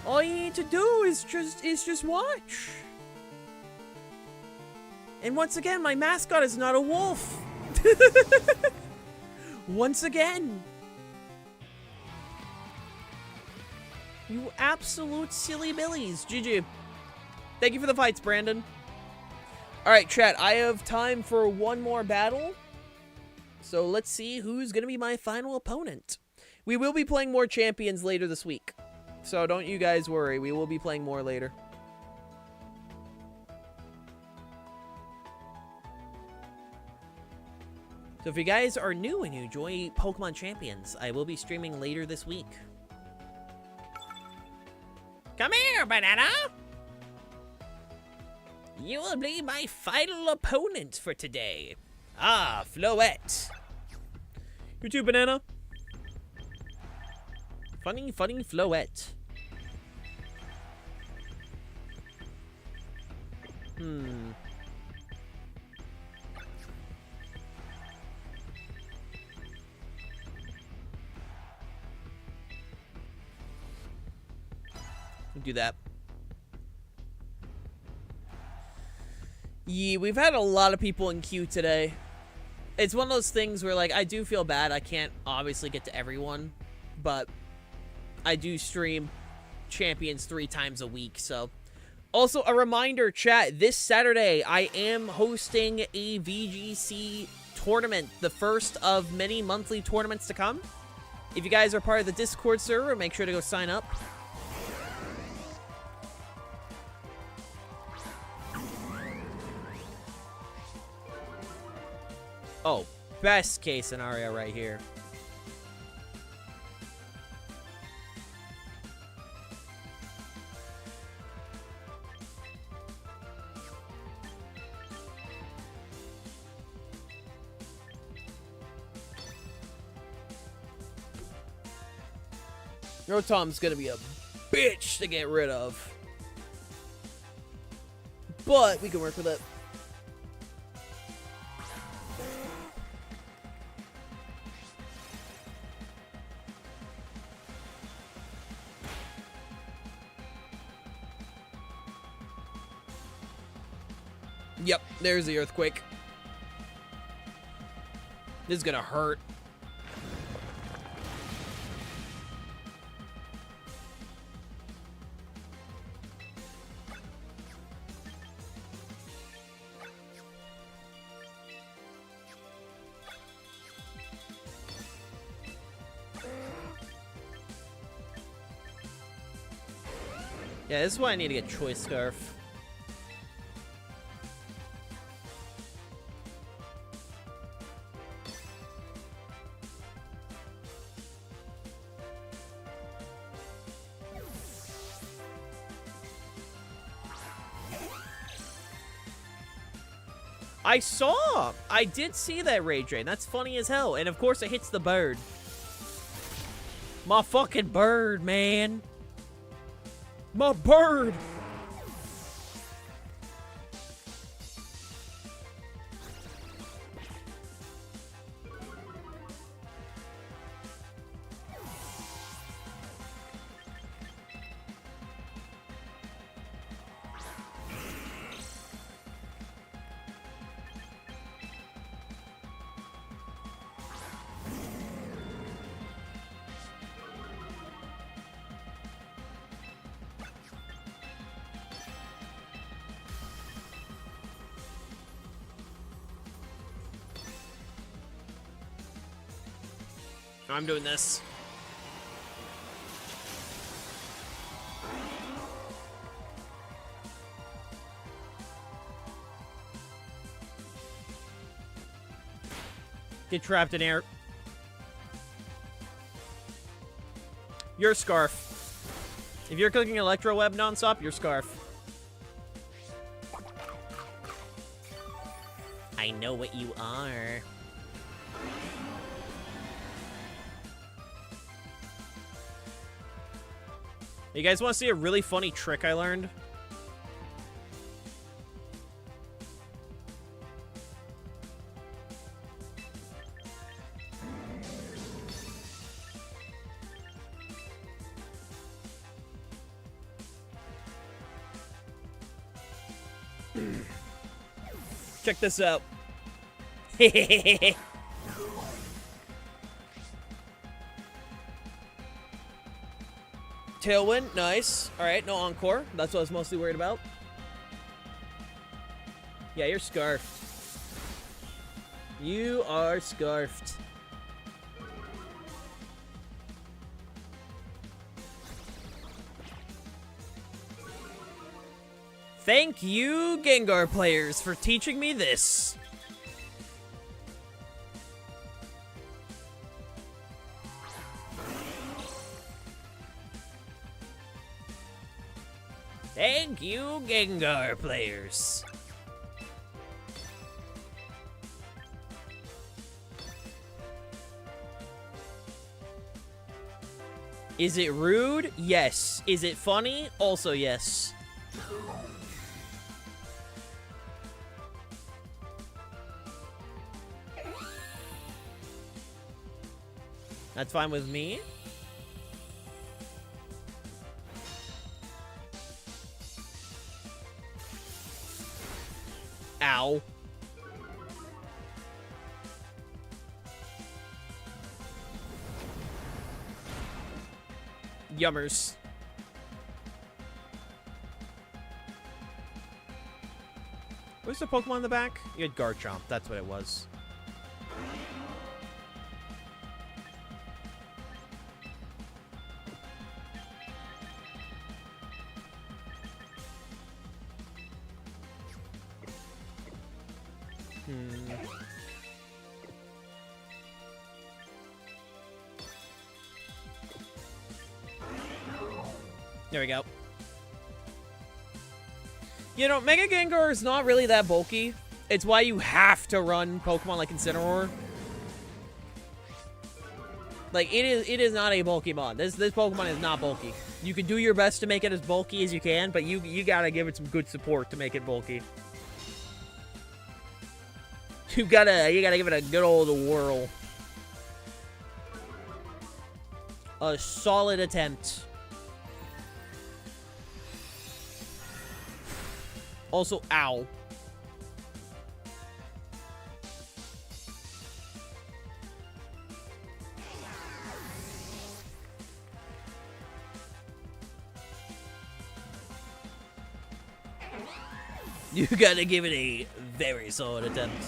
All you need to do is just watch. And once again, my mascot is not a wolf. Once again. You absolute silly billies. GG. Thank you for the fights, Brandon. Alright, chat, I have time for one more battle. So let's see who's going to be my final opponent. We will be playing more champions later this week. So don't you guys worry, we will be playing more later. So if you guys are new and you enjoy Pokemon Champions, I will be streaming later this week. Come here, Banana! You will be my final opponent for today. Ah, Floette. You too, Banana. Funny Floette. Do that. Yeah, we've had a lot of people in queue today. It's one of those things where, like, I do feel bad. I can't obviously get to everyone, but I do stream champions 3 times a week, so. Also, a reminder, chat, this Saturday, I am hosting a VGC tournament, the first of many monthly tournaments to come. If you guys are part of the Discord server, make sure to go sign up. Oh, best case scenario right here. Rotom's gonna be a bitch to get rid of. But we can work with it. Yep, there's the earthquake. This is gonna hurt. Yeah, this is why I need to get Choice Scarf. I did see that Rage Drain. That's funny as hell. And of course it hits the bird. My fucking bird, man. My bird. I'm doing this. Get trapped in air. Your Scarf. If you're cooking Electro Web nonstop, your Scarf. I know what you are. You guys want to see a really funny trick I learned? Check this out. Tailwind, nice. Alright, no encore. That's what I was mostly worried about. Yeah, you're scarfed. You are scarfed. Thank you, Gengar players, for teaching me this. Thank you, Gengar players. Is it rude? Yes. Is it funny? Also yes. That's fine with me. Ow. Yummers. What's the Pokemon in the back? You had Garchomp. That's what it was. There we go. You know, Mega Gengar is not really that bulky. It's why you have to run Pokemon like Incineroar. Like, it is not a bulky mod. This Pokemon is not bulky. You can do your best to make it as bulky as you can, but you gotta give it some good support to make it bulky. You gotta give it a good old whirl. A solid attempt. Also, ow. You gotta give it a very solid attempt.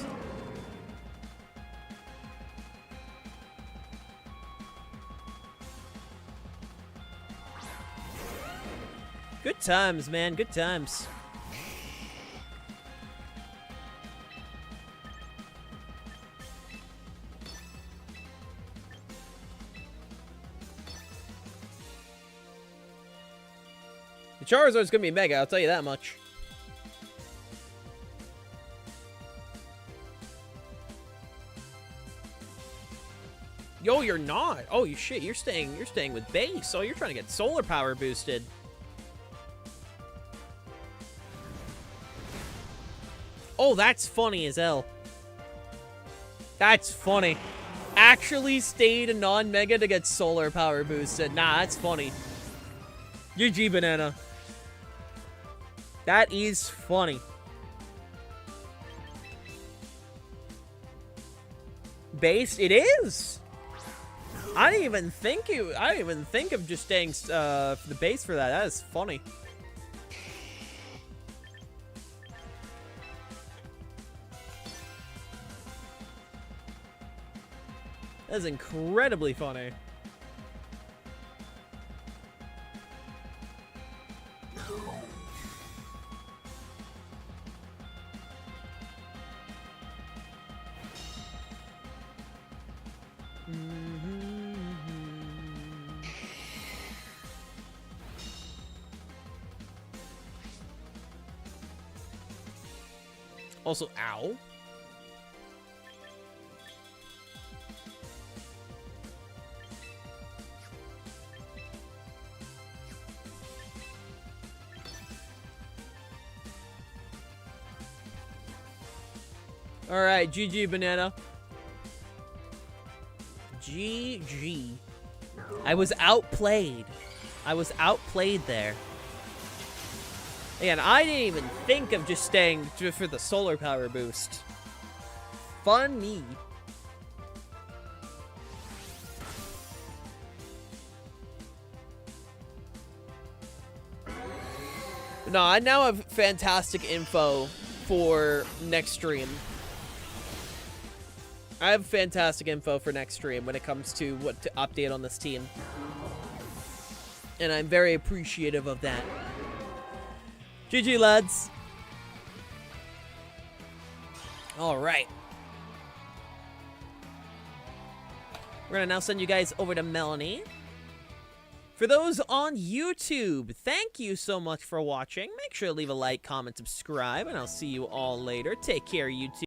Good times, man. Good times. The Charizard's gonna be mega, I'll tell you that much. Yo, you're not. Oh, you shit. You're staying with base. Oh, you're trying to get solar power boosted. Oh, that's funny as hell. That's funny. Actually stayed a non-mega to get solar power boosted. Nah, that's funny. GG, Banana. That is funny. Base? It is. I didn't even think of just staying for the base for that. That is funny. That is incredibly funny. Also, ow. All right, GG, banana. GG. I was outplayed. I was outplayed there. Again, I didn't even think of just staying for the solar power boost. Fun me. No, I now have fantastic info for next stream. I have fantastic info for next stream when it comes to what to update on this team. And I'm very appreciative of that. GG, lads. All right. We're going to now send you guys over to Melanie. For those on YouTube, thank you so much for watching. Make sure to leave a like, comment, subscribe, and I'll see you all later. Take care, YouTube.